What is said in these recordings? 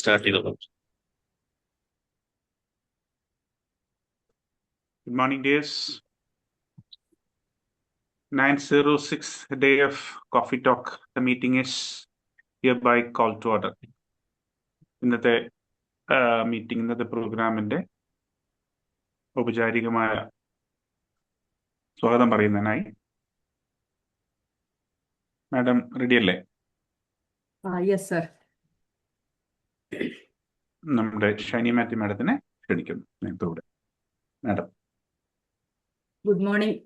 Start ചെയ്തോളൂ. Good morning, dears. 906 day of Coffee Talk. The meeting is hereby called to order. ഇന്നത്തെ meeting, ഇന്നത്തെ പ്രോഗ്രാമിന്റെ ഔപചാരികമായ സ്വാഗതം പറയുന്നതിനായി മാഡം റെഡിയല്ലേ? Yes sir. നമ്മുടെ ഷൈനി മാത്യു മാഡത്തിനെ ക്ഷണിക്കുന്നു നേരത്തോടെ. മാഡം. Good morning.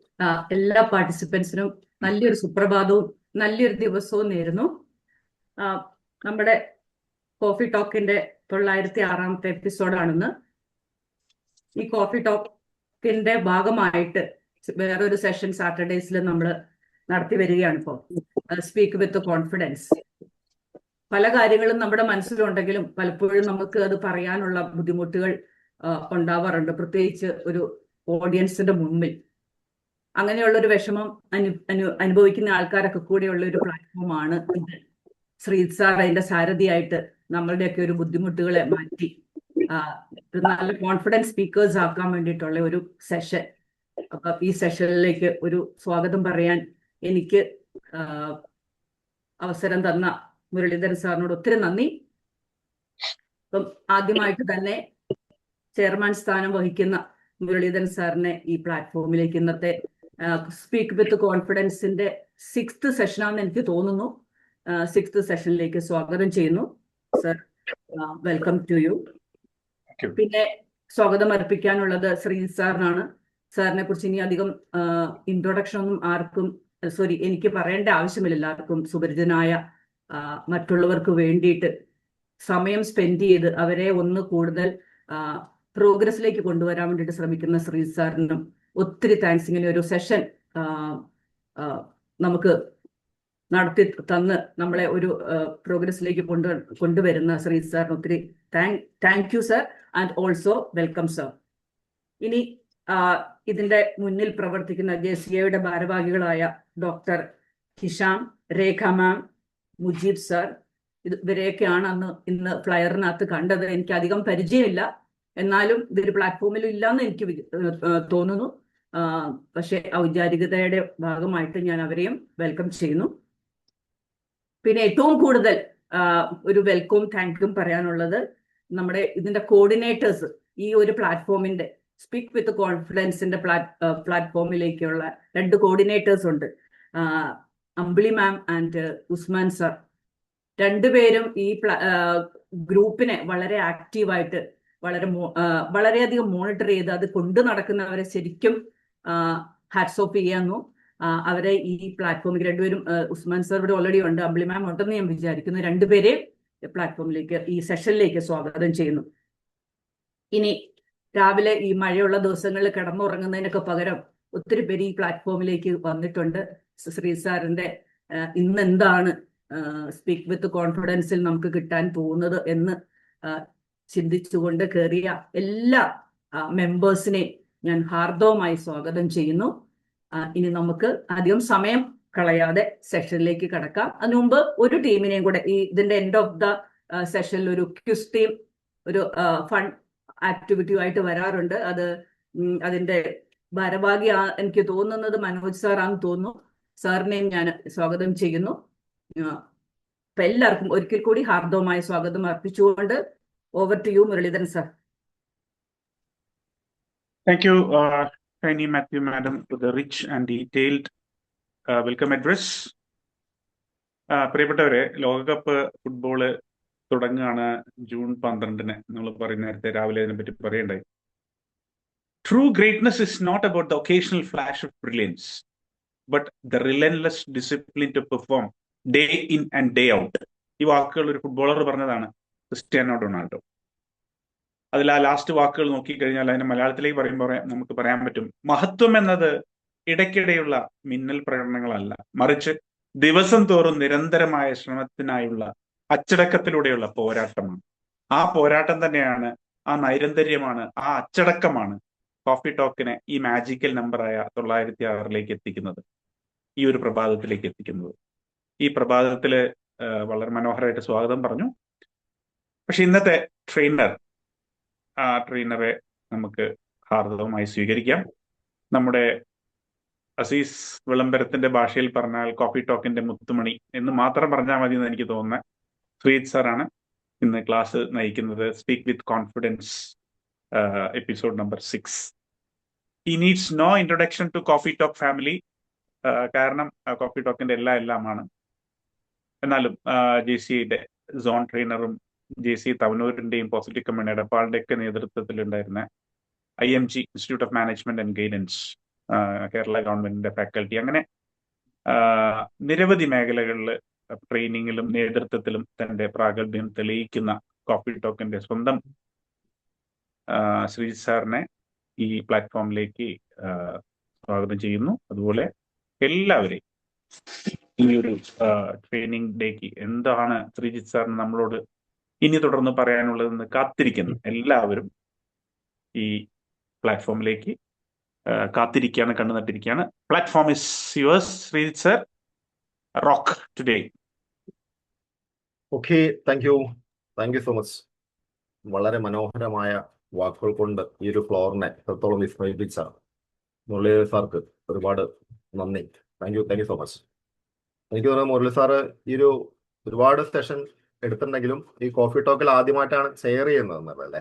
എല്ലാ പാർട്ടിസിപ്പൻസിനും നല്ലൊരു സുപ്രഭാതവും നല്ലൊരു ദിവസവും നേരുന്നു. നമ്മുടെ കോഫി ടോക്കിന്റെ 906ാമത്തെ എപ്പിസോഡാണെന്ന്. ഈ കോഫി ടോക്കിന്റെ ഭാഗമായിട്ട് വേറൊരു സെഷൻ സാറ്റർഡേസിൽ നമ്മൾ നടത്തി വരികയാണ് ഇപ്പോൾ, സ്പീക്ക് വിത്ത് കോൺഫിഡൻസ്. പല കാര്യങ്ങളും നമ്മുടെ മനസ്സിലുണ്ടെങ്കിലും പലപ്പോഴും നമുക്ക് അത് പറയാനുള്ള ബുദ്ധിമുട്ടുകൾ ഉണ്ടാവാറുണ്ട്, പ്രത്യേകിച്ച് ഒരു ഓഡിയൻസിന്റെ മുമ്പിൽ. അങ്ങനെയുള്ള ഒരു വിഷമം അനുഭവിക്കുന്ന ആൾക്കാരൊക്കെ കൂടെയുള്ള ഒരു പ്ലാറ്റ്ഫോമാണ് ഇത്. ശ്രീജിത്ത് സാർ അതിന്റെ സാരഥിയായിട്ട് നമ്മളുടെയൊക്കെ ഒരു ബുദ്ധിമുട്ടുകളെ മാറ്റി നല്ല കോൺഫിഡൻസ് സ്പീക്കേഴ്സ് ആക്കാൻ വേണ്ടിയിട്ടുള്ള ഒരു സെഷൻ. അപ്പൊ ഈ സെഷനിലേക്ക് ഒരു സ്വാഗതം പറയാൻ എനിക്ക് അവസരം തന്ന മുരളീധരൻ സാറിനോട് ഒത്തിരി നന്ദി. അപ്പം ആദ്യമായിട്ട് തന്നെ ചെയർമാൻ സ്ഥാനം വഹിക്കുന്ന മുരളീധരൻ സാറിനെ ഈ പ്ലാറ്റ്ഫോമിലേക്ക്, ഇന്നത്തെ സ്പീക്ക് വിത്ത് കോൺഫിഡൻസിന്റെ 6th സെഷനാണെന്ന് എനിക്ക് തോന്നുന്നു, 6th സെഷനിലേക്ക് സ്വാഗതം ചെയ്യുന്നു. Sir, welcome to you. പിന്നെ സ്വാഗതം അർപ്പിക്കാനുള്ളത് ശ്രീജിത്ത് സാറിനാണ്. സാറിനെ കുറിച്ച് ഇനി അധികം ഇൻട്രൊഡക്ഷൻ ഒന്നും എനിക്ക് പറയേണ്ട ആവശ്യമില്ല. എല്ലാവർക്കും സുപരിചിതനായ, മറ്റുള്ളവർക്ക് വേണ്ടിയിട്ട് സമയം സ്പെൻഡ് ചെയ്ത് അവരെ ഒന്ന് കൂടുതൽ പ്രോഗ്രസിലേക്ക് കൊണ്ടുവരാൻ വേണ്ടിയിട്ട് ശ്രമിക്കുന്ന ശ്രീജിത്ത് സാറിനും ഒത്തിരി താങ്ക്സ്. ഇങ്ങനെ ഒരു സെഷൻ നമുക്ക് നടത്തി തന്ന് നമ്മളെ ഒരു പ്രോഗ്രസിലേക്ക് കൊണ്ടുവരുന്ന ശ്രീജിത്ത് സാറിന് ഒത്തിരി thank you sir, and also welcome sir. ഇനി ഇതിന്റെ മുന്നിൽ പ്രവർത്തിക്കുന്ന JCA ഭാരവാഹികളായ ഡോക്ടർ ഹിഷാം, രേഖ മാം, മുജീബ് സർ, ഇവരെയൊക്കെയാണ് ഇന്ന് ഫ്ലയറിനകത്ത് കണ്ടത്. എനിക്ക് അധികം പരിചയമില്ല, എന്നാലും ഇതൊരു പ്ലാറ്റ്ഫോമിൽ ഇല്ലാന്ന് എനിക്ക് തോന്നുന്നു. പക്ഷെ ഔപചാരികതയുടെ ഭാഗമായിട്ട് ഞാൻ അവരെയും വെൽക്കം ചെയ്യുന്നു. പിന്നെ ഏറ്റവും കൂടുതൽ ഒരു വെൽക്കവും താങ്ക്യും പറയാനുള്ളത് നമ്മുടെ ഇതിന്റെ കോർഡിനേറ്റേഴ്സ്, ഈ ഒരു പ്ലാറ്റ്ഫോമിന്റെ സ്പീക്ക് വിത്ത് കോൺഫിഡൻസിന്റെ പ്ലാറ്റ്ഫോമിലേക്കുള്ള 2 കോർഡിനേറ്റേഴ്സ് ഉണ്ട്, അമ്പിളി മാം ആൻഡ് ഉസ്മാൻ സർ. രണ്ടുപേരും ഈ ഗ്രൂപ്പിനെ വളരെ ആക്റ്റീവായിട്ട് വളരെയധികം മോണിറ്റർ ചെയ്ത് അത് കൊണ്ടു നടക്കുന്നവരെ ശരിക്കും ഹാറ്റ്സ് ഓഫ് ചെയ്യാന്നു. അവരെ ഈ പ്ലാറ്റ്ഫോമിൽ രണ്ടുപേരും, ഉസ്മാൻ സർ ഇവിടെ ഓൾറെഡി ഉണ്ട്, അമ്പിളി മാം ഉണ്ടെന്ന് ഞാൻ വിചാരിക്കുന്നു, രണ്ടുപേരെ പ്ലാറ്റ്ഫോമിലേക്ക്, ഈ സെഷനിലേക്ക് സ്വാഗതം ചെയ്യുന്നു. ഇനി രാവിലെ ഈ മഴയുള്ള ദിവസങ്ങളിൽ കിടന്നുറങ്ങുന്നതിനൊക്കെ പകരം ഒത്തിരി പേര് ഈ പ്ലാറ്റ്ഫോമിലേക്ക് വന്നിട്ടുണ്ട്. ശ്രീ സാറിന്റെ ഇന്ന് എന്താണ് സ്പീക്ക് വിത്ത് കോൺഫിഡൻസിൽ നമുക്ക് കിട്ടാൻ പോകുന്നത് എന്ന് ചിന്തിച്ചുകൊണ്ട് കയറിയ എല്ലാ മെമ്പേഴ്സിനെയും ഞാൻ ഹാർദവമായി സ്വാഗതം ചെയ്യുന്നു. ഇനി നമുക്ക് അധികം സമയം കളയാതെ സെഷനിലേക്ക് കടക്കാം. അതിനു മുമ്പ് ഒരു ടീമിനെയും കൂടെ ഇതിന്റെ എൻഡ് ഓഫ് ദ സെഷനിൽ ഒരു ക്വിസ് ടീം, ഒരു ഫൺ ആക്ടിവിറ്റിയുമായിട്ട് വരാറുണ്ട്. അതിന്റെ ഭാരവാഹി എനിക്ക് തോന്നുന്നത് മനോജ് സാറാണെന്ന് തോന്നുന്നു. സാറിനെയും ഞാൻ സ്വാഗതം ചെയ്യുന്നു. അപ്പൊ എല്ലാവർക്കും ഒരിക്കൽ കൂടി ഹാർദവമായ സ്വാഗതം അർപ്പിച്ചുകൊണ്ട് over to you Muraleedharan sir. Thank you, Shiny Matthew Madam, for the rich and detailed welcome address. പ്രിയപ്പെട്ടവരെ, ലോകകപ്പ് ഫുട്ബോള് തുടങ്ങുകയാണ് ജൂൺ 12-ന്. നമ്മൾ പറയുന്ന നേരത്തെ രാവിലെ അതിനെപ്പറ്റി പറയണ്ടായി. True greatness is not about the occasional flash of brilliance, but the relentless discipline to perform day in and day out. ഈ വാക്കുകൾ ഒരു ഫുട്ബോളർ പറഞ്ഞതാണ്, ക്രിസ്ത്യാനോ റൊണാൾഡോ. അതിൽ ആ ലാസ്റ്റ് വാക്കുകൾ നോക്കിക്കഴിഞ്ഞാൽ അതിനെ മലയാളത്തിലേക്ക് പറയുമ്പോൾ നമുക്ക് പറയാൻ പറ്റും, മഹത്വം എന്നത് ഇടയ്ക്കിടെയുള്ള മിന്നൽ പ്രകടനങ്ങളല്ല, മറിച്ച് ദിവസം തോറും നിരന്തരമായ ശ്രമത്തിനായുള്ള അച്ചടക്കത്തിലൂടെയുള്ള പോരാട്ടമാണ്. ആ പോരാട്ടം തന്നെയാണ്, ആ നൈരന്തര്യമാണ്, ആ അച്ചടക്കമാണ് കോഫി ടോക്കിനെ ഈ മാജിക്കൽ നമ്പറായ 906 എത്തിക്കുന്നത്, ഈ ഒരു പ്രഭാതത്തിലേക്ക് എത്തിക്കുന്നത്. ഈ പ്രഭാതത്തില് വളരെ മനോഹരമായിട്ട് സ്വാഗതം പറഞ്ഞു. പക്ഷെ ഇന്നത്തെ ട്രെയിനർ, ആ ട്രെയിനറെ നമുക്ക് ഹാർദവമായി സ്വീകരിക്കാം. നമ്മുടെ അസീസ് വിളംബരത്തിന്റെ ഭാഷയിൽ പറഞ്ഞാൽ കോഫി ടോക്കിന്റെ മുത്തുമണി എന്ന് മാത്രം പറഞ്ഞാൽ മതി എന്ന് എനിക്ക് തോന്നുന്നത് ശ്രീജിത്ത് സാറാണ് ഇന്ന് ക്ലാസ് നയിക്കുന്നത്. Speak with confidence episode number 6. He needs no introduction to coffee talk family, കാരണം കോഫി ടോക്കിന്റെ എല്ലാമാണ്. എന്നാലും JCയുടെ സോൺ ട്രെയിനറും JC തവനൂരിന്റെയും പോസിറ്റീവ് കമ്മ്യൂൺ എടപ്പാളിന്റെ ഒക്കെ നേതൃത്വത്തിലുണ്ടായിരുന്ന IMG institute of management and guidance, Kerala ഗവൺമെന്റിന്റെ ഫാക്കൽറ്റി, അങ്ങനെ നിരവധി മേഖലകളിൽ ട്രെയിനിങ്ങിലും നേതൃത്വത്തിലും തന്റെ പ്രാഗൽഭ്യം തെളിയിക്കുന്ന കോഫി ടോക്കിന്റെ സ്വന്തം ശ്രീജിത്ത് സാറിനെ ഈ പ്ലാറ്റ്ഫോമിലേക്ക് സ്വാഗതം ചെയ്യുന്നു. അതുപോലെ എല്ലാവരെയും ഈ ഒരു ട്രെയിനിങ് ഡേക്ക് എന്താണ് ശ്രീജിത്ത് സാറിന് നമ്മളോട് ഇനി തുടർന്ന് പറയാനുള്ളതെന്ന് കാത്തിരിക്കുന്നു എല്ലാവരും ഈ പ്ലാറ്റ്ഫോമിലേക്ക് കാത്തിരിക്കുകയാണ്, കണ്ണു നട്ടിരിക്കുകയാണ്. Platform is yours Sreejith sir. Rock today. Okay, thank you so much. വളരെ മനോഹരമായ വാക്കുകൾ കൊണ്ട് ഈ ഒരു ഫ്ലോറിനെ എത്രത്തോളം വിസ്മയിപ്പിച്ച മുരളി സാർക്ക് ഒരുപാട് നന്ദി. Thank you so much. എനിക്ക് തോന്നുന്നു മുരളി സാറ് ഈ ഒരു ഒരുപാട് സെഷൻ എടുത്തിട്ടുണ്ടെങ്കിലും ഈ കോഫി ടോക്കിൽ ആദ്യമായിട്ടാണ് ഷെയർ ചെയ്യുന്നത് അല്ലേ?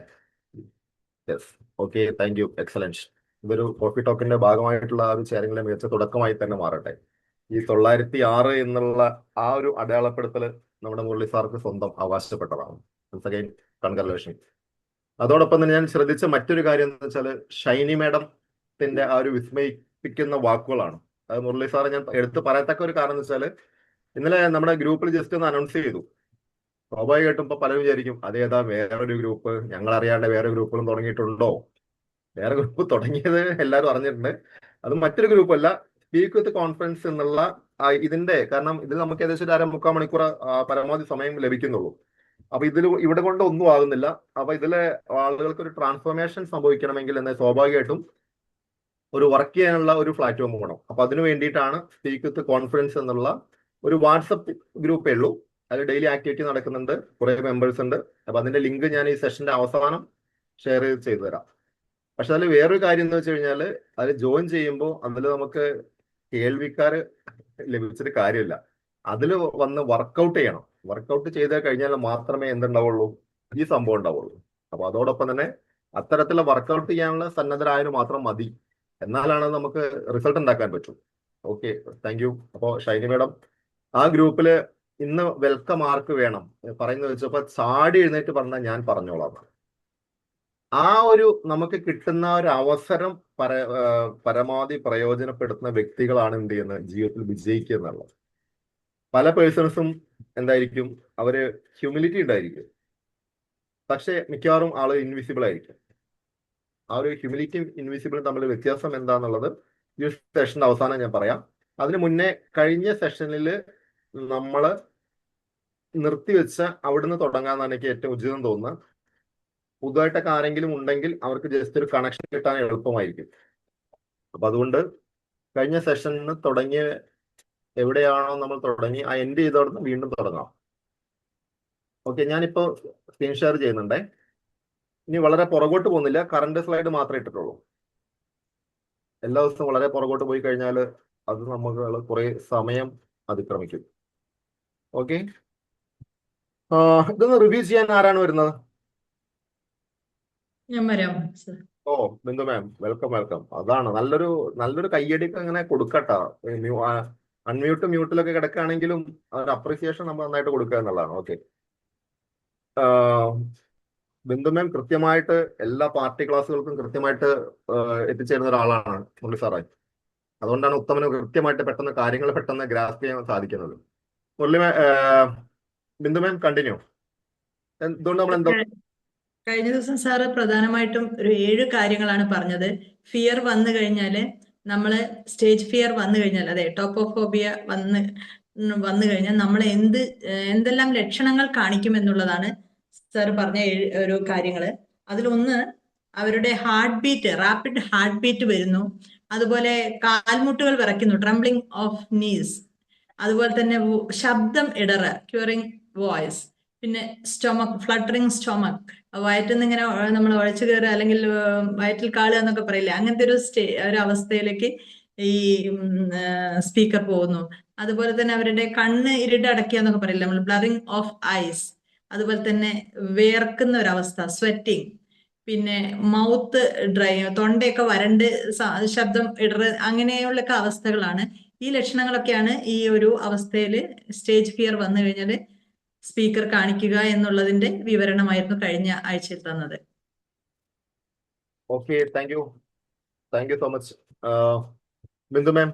Yes, okay, thank U, excellence. ഇതൊരു കോഫി ടോക്കിന്റെ ഭാഗമായിട്ടുള്ള ആ ഒരു ഷെയറിംഗിലെ മികച്ച തുടക്കമായി തന്നെ മാറട്ടെ. ഈ 906 എന്നുള്ള ആ ഒരു അടയാളപ്പെടുത്തൽ നമ്മുടെ മുരളി സാർക്ക് സ്വന്തം അവകാശപ്പെട്ടതാണ്. കൺഗ്രാജുലേഷൻ. അതോടൊപ്പം തന്നെ ഞാൻ ശ്രദ്ധിച്ച മറ്റൊരു കാര്യം എന്ന് വെച്ചാൽ ഷൈനി മേഡത്തിന്റെ ആ ഒരു വിസ്മയിപ്പിക്കുന്ന വാക്കുകളാണ്. അത് മുരളി സാറ് ഞാൻ എടുത്ത് പറയത്തക്ക ഒരു കാരണം എന്ന് വെച്ചാൽ ഇന്നലെ നമ്മുടെ ഗ്രൂപ്പിൽ ജസ്റ്റ് ഒന്ന് അനൗൺസ് ചെയ്തു. സ്വാഭാവികമായിട്ടും ഇപ്പൊ പലരും വിചാരിക്കും അതേതാ വേറൊരു ഗ്രൂപ്പ്, ഞങ്ങൾ അറിയാണ്ട് വേറെ ഗ്രൂപ്പുകളും തുടങ്ങിയിട്ടുണ്ടോ? വേറെ ഗ്രൂപ്പ് തുടങ്ങിയത് എല്ലാവരും അറിഞ്ഞിട്ടുണ്ട്. അത് മറ്റൊരു ഗ്രൂപ്പല്ല, സ്പീക്ക് വിത്ത് കോൺഫറൻസ് എന്നുള്ള ഇതിന്റെ, കാരണം ഇതിൽ നമുക്ക് ഏകദേശം ഒരു 1/4 മണിക്കൂർ പരമാവധി സമയം ലഭിക്കുന്നുള്ളൂ. അപ്പൊ ഇവിടെ കൊണ്ട് ഒന്നും ആകുന്നില്ല. അപ്പൊ ഇതിലെ ആളുകൾക്ക് ഒരു ട്രാൻസ്ഫോർമേഷൻ സംഭവിക്കണമെങ്കിൽ എന്ന് സ്വാഭാവികമായിട്ടും ഒരു വർക്ക് ചെയ്യാനുള്ള ഒരു പ്ലാറ്റ്ഫോം വേണം. അപ്പൊ അതിനു വേണ്ടിയിട്ടാണ് സ്പീക്ക് വിത്ത് കോൺഫറൻസ് എന്നുള്ള ഒരു വാട്സപ്പ് ഗ്രൂപ്പേ ഉള്ളൂ. അതിൽ ഡെയിലി ആക്ടിവിറ്റി നടക്കുന്നുണ്ട്, കുറെ മെമ്പേഴ്സ് ഉണ്ട്. അപ്പൊ അതിന്റെ ലിങ്ക് ഞാൻ ഈ സെഷന്റെ അവസാനം ഷെയർ ചെയ്തു തരാം. പക്ഷെ അതിൽ വേറൊരു കാര്യം എന്ന് വെച്ച് കഴിഞ്ഞാൽ അതിൽ ജോയിൻ ചെയ്യുമ്പോൾ അതിൽ നമുക്ക് കേൾവിക്കാര് ലഭിച്ചിട്ട് കാര്യമില്ല. അതിൽ വന്ന് വർക്കൗട്ട് ചെയ്യണം. വർക്കൗട്ട് ചെയ്ത് കഴിഞ്ഞാൽ മാത്രമേ എന്തുണ്ടാവുള്ളൂ, ഈ സംഭവം ഉണ്ടാവുള്ളൂ. അപ്പൊ അതോടൊപ്പം തന്നെ അത്തരത്തിലുള്ള വർക്കൗട്ട് ചെയ്യാനുള്ള സന്നദ്ധരായതിനു മാത്രം മതി, എന്നാലാണ് നമുക്ക് റിസൾട്ട് ഉണ്ടാക്കാൻ പറ്റും. Okay, thank U. അപ്പോൾ ഷൈനി മേഡം ആ ഗ്രൂപ്പില് ഇന്ന് വെൽക്കം ആർക്ക് വേണം പറയുന്നത് വെച്ചപ്പോ ചാടി എഴുന്നേറ്റ് പറഞ്ഞാൽ ഞാൻ പറഞ്ഞോളാം. ആ ഒരു നമുക്ക് കിട്ടുന്ന ഒരു അവസരം പരമാവധി പ്രയോജനപ്പെടുത്തുന്ന വ്യക്തികളാണ് എന്ത് ചെയ്യുന്നത്, ജീവിതത്തിൽ വിജയിക്കുക എന്നുള്ളത്. പല പേഴ്സൺസും എന്തായിരിക്കും, അവര് ഹ്യൂമിലിറ്റി ഉണ്ടായിരിക്കും, പക്ഷെ മിക്കവാറും ആള് ഇൻവിസിബിൾ ആയിരിക്കും. ആ ഒരു ഹ്യൂമിലിറ്റി ഇൻവിസിബിൾ തമ്മിൽ വ്യത്യാസം എന്താന്നുള്ളത് ഈ സെഷന്റെ അവസാനം ഞാൻ പറയാം. അതിനു മുന്നേ കഴിഞ്ഞ സെഷനിൽ നമ്മള് നിർത്തിവെച്ച അവിടുന്ന് തുടങ്ങാന്നാണ് എനിക്ക് ഏറ്റവും ഉചിതം തോന്നുന്നത്. പുതുതായിട്ടൊക്കെ ആരെങ്കിലും ഉണ്ടെങ്കിൽ അവർക്ക് ജസ്റ്റ് ഒരു കണക്ഷൻ കിട്ടാൻ എളുപ്പമായിരിക്കും. അപ്പൊ അതുകൊണ്ട് കഴിഞ്ഞ സെഷനിൽ തുടങ്ങിയ എവിടെയാണോ നമ്മൾ തുടങ്ങി ആ എൻഡ് ചെയ്തോടന്ന് വീണ്ടും തുടങ്ങാം. ഓക്കെ, ഞാനിപ്പോ സ്ക്രീൻ ഷെയർ ചെയ്യുന്നുണ്ടേ. ഇനി വളരെ പുറകോട്ട് പോകുന്നില്ല, കറണ്ട് സ്ലൈഡ് മാത്രമേ ഇട്ടിട്ടുള്ളൂ. എല്ലാ ദിവസവും വളരെ പുറകോട്ട് പോയി കഴിഞ്ഞാൽ അത് നമുക്ക് കുറെ സമയം അതിക്രമിക്കും. ഓക്കെ, ഇതൊന്ന് റിവ്യൂ ചെയ്യാൻ ആരാണ് വരുന്നത്? ഓ, ബിന്ദു മാം, വെൽക്കം. അതാണ് നല്ലൊരു കയ്യടിക്ക് അങ്ങനെ കൊടുക്കട്ടാ. മ്യൂട്ടിലൊക്കെ കിടക്കുകയാണെങ്കിലും ഒരു അപ്രീസിയേഷൻ നമ്മൾ നന്നായിട്ട് കൊടുക്കുക എന്നുള്ളതാണ്. ഓക്കെ, ബിന്ദു മാം കൃത്യമായിട്ട് എല്ലാ പാർട്ടി ക്ലാസ്സുകൾക്കും കൃത്യമായിട്ട് എത്തിച്ചേരുന്ന ഒരാളാണ് മുരളി സാറായി. അതുകൊണ്ടാണ് ഉത്തമന് കൃത്യമായിട്ട് പെട്ടെന്ന് ഗ്രാസ്പ് ചെയ്യാൻ സാധിക്കുന്നത്. ബിന്ദു മാം കണ്ടിന്യൂ. എന്തുകൊണ്ട് നമ്മൾ എന്താ കഴിഞ്ഞ ദിവസം സാറ് പ്രധാനമായിട്ടും ഒരു 7 കാര്യങ്ങളാണ് പറഞ്ഞത്. ഫിയർ വന്നു കഴിഞ്ഞാല് നമ്മള് സ്റ്റേജ് ഫിയർ വന്നു കഴിഞ്ഞാൽ, അതെ, ടോപ്പോഫോബിയ വന്നു കഴിഞ്ഞാൽ നമ്മൾ എന്തെല്ലാം ലക്ഷണങ്ങൾ കാണിക്കുമെന്നുള്ളതാണ് സാർ പറഞ്ഞ ഒരു കാര്യങ്ങള്. അതിലൊന്ന് അവരുടെ heart beat, rapid heart beat വരുന്നു. അതുപോലെ കാൽമുട്ടുകൾ വിറയ്ക്കുന്നു, ട്രംബ്ലിംഗ് ഓഫ് നീസ്. അതുപോലെ തന്നെ ശബ്ദം ഇടറ്, ക്യൂറിംഗ് വോയിസ്. പിന്നെ സ്റ്റൊമക്, ഫ്ലട്ടറിങ് സ്റ്റൊമക്, വയറ്റിൽ നിന്ന് ഇങ്ങനെ നമ്മൾ ഉഴച്ചു കയറുക അല്ലെങ്കിൽ വയറ്റിൽ കാളുക എന്നൊക്കെ പറയില്ലേ, അങ്ങനത്തെ ഒരു അവസ്ഥയിലേക്ക് ഈ സ്പീക്കർ പോകുന്നു. അതുപോലെ തന്നെ അവരുടെ കണ്ണ് ഇരുട്ടടക്കുക എന്നൊക്കെ പറയില്ലേ നമ്മൾ, ബ്ലറിങ് ഓഫ് ഐസ്. അതുപോലെ തന്നെ വേർക്കുന്ന ഒരവസ്ഥ, സ്വെറ്റിങ്. പിന്നെ മൗത്ത് ഡ്രൈ, തൊണ്ടയൊക്കെ വരണ്ട് ശബ്ദം ഇടറ്, അങ്ങനെയുള്ളൊക്കെ അവസ്ഥകളാണ്. ഈ ലക്ഷണങ്ങളൊക്കെയാണ് ഈ ഒരു അവസ്ഥയിൽ സ്റ്റേജ് ഫിയർ വന്നു കഴിഞ്ഞാൽ സ്പീക്കർ കാണിക്കുക എന്നുള്ളതിന്റെ വിവരണമായിരുന്നു കഴിഞ്ഞ ആഴ്ചയിൽ തന്നത്. Okay, thank you so much. Bindu ma'am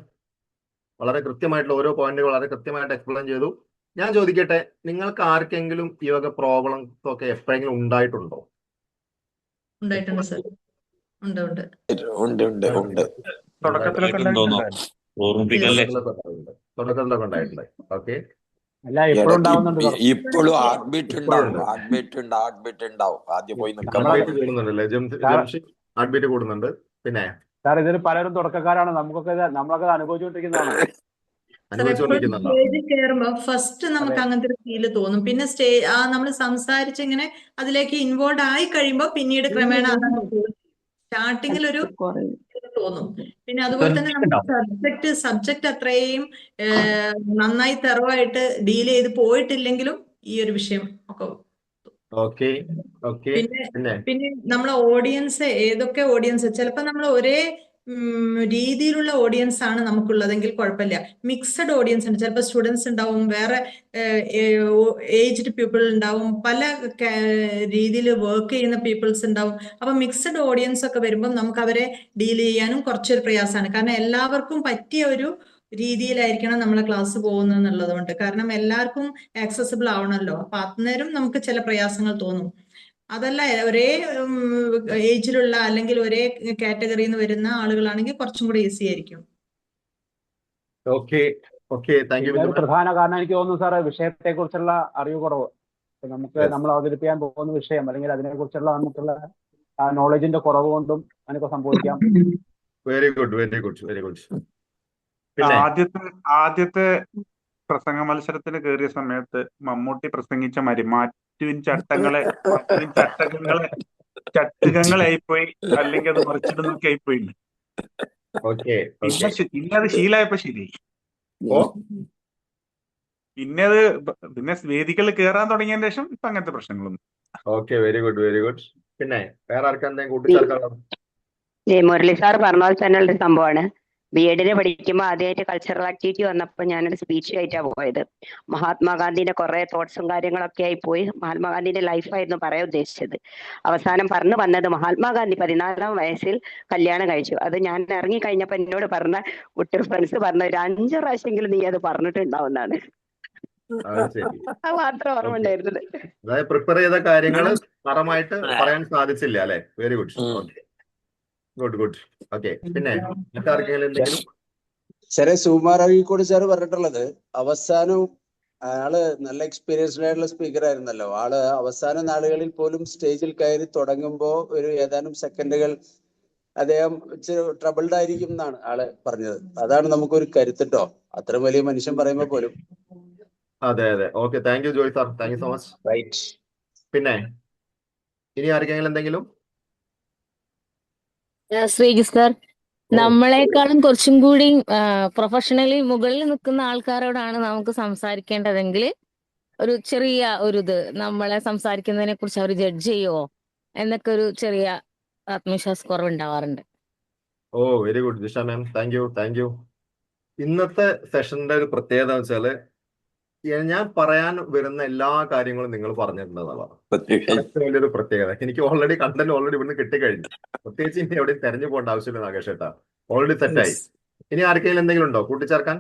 വളരെ കൃത്യമായിട്ടുള്ള ഓരോ പോയിന്റുകൾ വളരെ കൃത്യമായിട്ട് എക്സ്പ്ലെയിൻ ചെയ്തു. ഞാൻ ചോദിക്കട്ടെ, നിങ്ങൾക്ക് ആർക്കെങ്കിലും ഈ വക പ്രോബ്ലംസ് ഒക്കെ എപ്പോഴെങ്കിലും ഉണ്ടായിട്ടുണ്ടോ? ഉണ്ടായിട്ടുണ്ട് സർ, ഉണ്ട്. തുടക്കത്തിലൊക്കെ ഉണ്ടായിട്ടുണ്ടായിരുന്നു. തുടക്കത്തിലൊക്കെ ഉണ്ടായിട്ടുണ്ട്. ഓക്കെ, അല്ല ഇപ്പോഴും ഉണ്ടാവുന്നുണ്ട് സാർ. ഇപ്പോഴും ഹാർട്ട് ബീറ്റ് ഉണ്ടാവും. ആദ്യം പോയി നിൽക്കാൻ ഹാർട്ട് ബീറ്റ് കൂടുന്നുണ്ടല്ലേ ജംഷിദ്? ഹാർട്ട് ബീറ്റ് കൂടുന്നുണ്ട്. പിന്നെ സാർ ഇതിന് പലരും തുടക്കക്കാരാണ്, നമ്മളൊക്കെ അനുഭവിച്ചുകൊണ്ടിരിക്കുന്നതാണ്. അനുഭവിച്ചുകൊണ്ടിരിക്കുന്നുണ്ടോ? സ്റ്റേജിൽ കയറുമ്പോ ഫസ്റ്റ് നമുക്ക് അങ്ങനത്തെ ഒരു ഫീല് തോന്നും. പിന്നെ നമ്മൾ സംസാരിച്ച് ഇങ്ങനെ അതിലേക്ക് ഇൻവോൾവ് ആയി കഴിയുമ്പോ പിന്നീട് ക്രമേണ സ്റ്റാർട്ടിങ്ങിൽ ഒരു തോന്നും. പിന്നെ അതുപോലെ തന്നെ നമുക്ക് സബ്ജക്ട് അത്രയും നന്നായി തെറവായിട്ട് ഡീൽ ചെയ്ത് പോയിട്ടില്ലെങ്കിലും ഈ ഒരു വിഷയം ഒക്കെ. ഓക്കെ, പിന്നെ നമ്മളെ ഓഡിയൻസ്, ഏതൊക്കെ ഓഡിയൻസ്, ചിലപ്പോ നമ്മൾ ഒരേ രീതിയിലുള്ള ഓഡിയൻസ് ആണ് നമുക്കുള്ളതെങ്കിൽ കുഴപ്പമില്ല. മിക്സഡ് ഓഡിയൻസ് ഉണ്ട്, ചിലപ്പോൾ സ്റ്റുഡൻസ് ഉണ്ടാവും, വേറെ ഏജ്ഡ് പീപ്പിൾ ഉണ്ടാവും, പല രീതിയിൽ വർക്ക് ചെയ്യുന്ന പീപ്പിൾസ് ഉണ്ടാവും. അപ്പൊ മിക്സഡ് ഓഡിയൻസ് ഒക്കെ വരുമ്പോൾ നമുക്ക് അവരെ ഡീൽ ചെയ്യാനും കുറച്ചൊരു പ്രയാസമാണ്. കാരണം എല്ലാവർക്കും പറ്റിയ ഒരു രീതിയിലായിരിക്കണം നമ്മളെ ക്ലാസ് പോകുന്നത് എന്നുള്ളതുകൊണ്ട്. കാരണം എല്ലാവർക്കും ആക്സസിബിൾ ആവണമല്ലോ. അപ്പൊ അന്നേരം നമുക്ക് ചില പ്രയാസങ്ങൾ തോന്നും. അതല്ല, ഒരേ ഏജിലുള്ള അല്ലെങ്കിൽ ഒരേ കാറ്റഗറിയിൽ നിന്ന് വരുന്ന ആളുകളാണെങ്കിൽ കുറച്ചും കൂടി ഈസി ആയിരിക്കും. പ്രധാന കാരണം എനിക്ക് തോന്നുന്നു സാറേ, വിഷയത്തെ കുറിച്ചുള്ള അറിവ് കുറവ്. നമ്മൾ അവതരിപ്പിക്കാൻ പോകുന്ന വിഷയം അല്ലെങ്കിൽ അതിനെ കുറിച്ചുള്ള നമുക്കുള്ള നോളജിന്റെ കുറവ് കൊണ്ടും അതിനൊക്കെ സംഭവിക്കാം. Very good. ആദ്യത്തെ പ്രസംഗ മത്സരത്തിന് കയറിയ സമയത്ത് മമ്മൂട്ടി പ്രസംഗിച്ച മാറ്റുവിൻ ചട്ടകങ്ങളായിപ്പോയി, അല്ലെങ്കിൽ അത് മറിച്ചിടുന്നൊക്കെ ആയിപ്പോയി. പിന്നെ അത് ശീലമായപ്പോ ശരിയായി. പിന്നെ വേദികളിൽ കയറാൻ തുടങ്ങിയതിന് ശേഷം ഇപ്പൊ അങ്ങനത്തെ പ്രശ്നങ്ങളൊന്നും. Okay, very good. പിന്നെ വേറെ ആർക്കെന്തെങ്കിലും കൂട്ടിച്ചേർക്കാനുള്ളത്? മുരളി സാർ പറഞ്ഞ പോലെ തന്നെ ഉള്ളൊരു സംഭവമാണ്. ബി.എഡിന് പഠിക്കുമ്പോൾ ആദ്യമായിട്ട് കൾച്ചറൽ ആക്ടിവിറ്റി വന്നപ്പോൾ ഞാനൊരു സ്പീച്ച് ആയിട്ടാണ് പോയത്. മഹാത്മാഗാന്ധിന്റെ കുറെ തോട്ട്സും കാര്യങ്ങളൊക്കെ ആയി പോയി. മഹാത്മാഗാന്ധിന്റെ ലൈഫായിരുന്നു പറയാൻ ഉദ്ദേശിച്ചത്. അവസാനം പറഞ്ഞു വന്നത് മഹാത്മാഗാന്ധി 14-ാം വയസ്സിൽ കല്യാണം കഴിച്ചു. അത് ഞാൻ ഇറങ്ങി കഴിഞ്ഞപ്പോൾ എന്നോട് പറഞ്ഞ കുട്ടി ഫ്രണ്ട്സ് പറഞ്ഞ ഒരു 5 പ്രാവശ്യമെങ്കിലും നീ അത് പറഞ്ഞിട്ടുണ്ടാവുന്നതാണ്. അത് മാത്രം ഓർമ്മ ഉണ്ടായിരുന്നത്. അതായത് പ്രിപ്പയർ ചെയ്ത കാര്യങ്ങൾ തറമായിട്ട് പറയാൻ സാധിച്ചില്ല അല്ലെ? Very good. ഓക്കെ, പിന്നെ മറ്റാർക്കെങ്കിലും എന്തെങ്കിലും? സാറേ, സുകുമാർ അഴീക്കോട് സാറ് പറഞ്ഞിട്ടുള്ളത് അവസാനവും ആള് നല്ല എക്സ്പീരിയൻസ്ഡ് ആയിട്ടുള്ള സ്പീക്കർ ആയിരുന്നല്ലോ. ആള് അവസാന നാളുകളിൽ പോലും സ്റ്റേജിൽ കയറി തുടങ്ങുമ്പോ ഒരു ഏതാനും സെക്കൻഡുകൾ അദ്ദേഹം ട്രബിൾഡ് ആയിരിക്കും എന്നാണ് ആള് പറഞ്ഞത്. അതാണ് നമുക്കൊരു കരുത്തിട്ടോ, അത്ര വലിയ മനുഷ്യൻ പറയുമ്പോ പോലും. അതെ. Okay, thank you Joy sir, thank you so much. Right. പിന്നെ ഇനി ആർക്കെങ്കിലും എന്തെങ്കിലും? ശ്രീജിത്ത് സാർ, നമ്മളെക്കാളും കുറച്ചും കൂടി പ്രൊഫഷണലി മുകളിൽ നിൽക്കുന്ന ആൾക്കാരോടാണ് നമുക്ക് സംസാരിക്കേണ്ടതെങ്കിൽ ഒരു ചെറിയ ഇത് നമ്മളെ സംസാരിക്കുന്നതിനെ കുറിച്ച് അവർ ജഡ്ജ് ചെയ്യുമോ എന്നൊക്കെ ഒരു ചെറിയ ആത്മവിശ്വാസ കുറവുണ്ടാവാറുണ്ട്. Very good Jisha ma'am, thank you. ഇന്നത്തെ സെഷന്റെ ഒരു പ്രത്യേകത എന്ന് വെച്ചാല് ഞാൻ പറയാൻ വരുന്ന എല്ലാ കാര്യങ്ങളും നിങ്ങൾ പറഞ്ഞിട്ടുണ്ടെന്നുള്ളതാണ് വലിയൊരു പ്രത്യേകത. എനിക്ക് കണ്ടന്റ് ഇവിടുന്ന് കിട്ടിക്കഴിഞ്ഞു. പ്രത്യേകിച്ച് ഇനി എവിടെയും തെരഞ്ഞു പോകേണ്ട ആവശ്യമില്ല നാഗേഷ് ഏട്ടാ, ഓൾറെഡി സെറ്റായി. ഇനി ആർക്കെങ്കിലും എന്തെങ്കിലും ഉണ്ടോ കൂട്ടിച്ചേർക്കാൻ?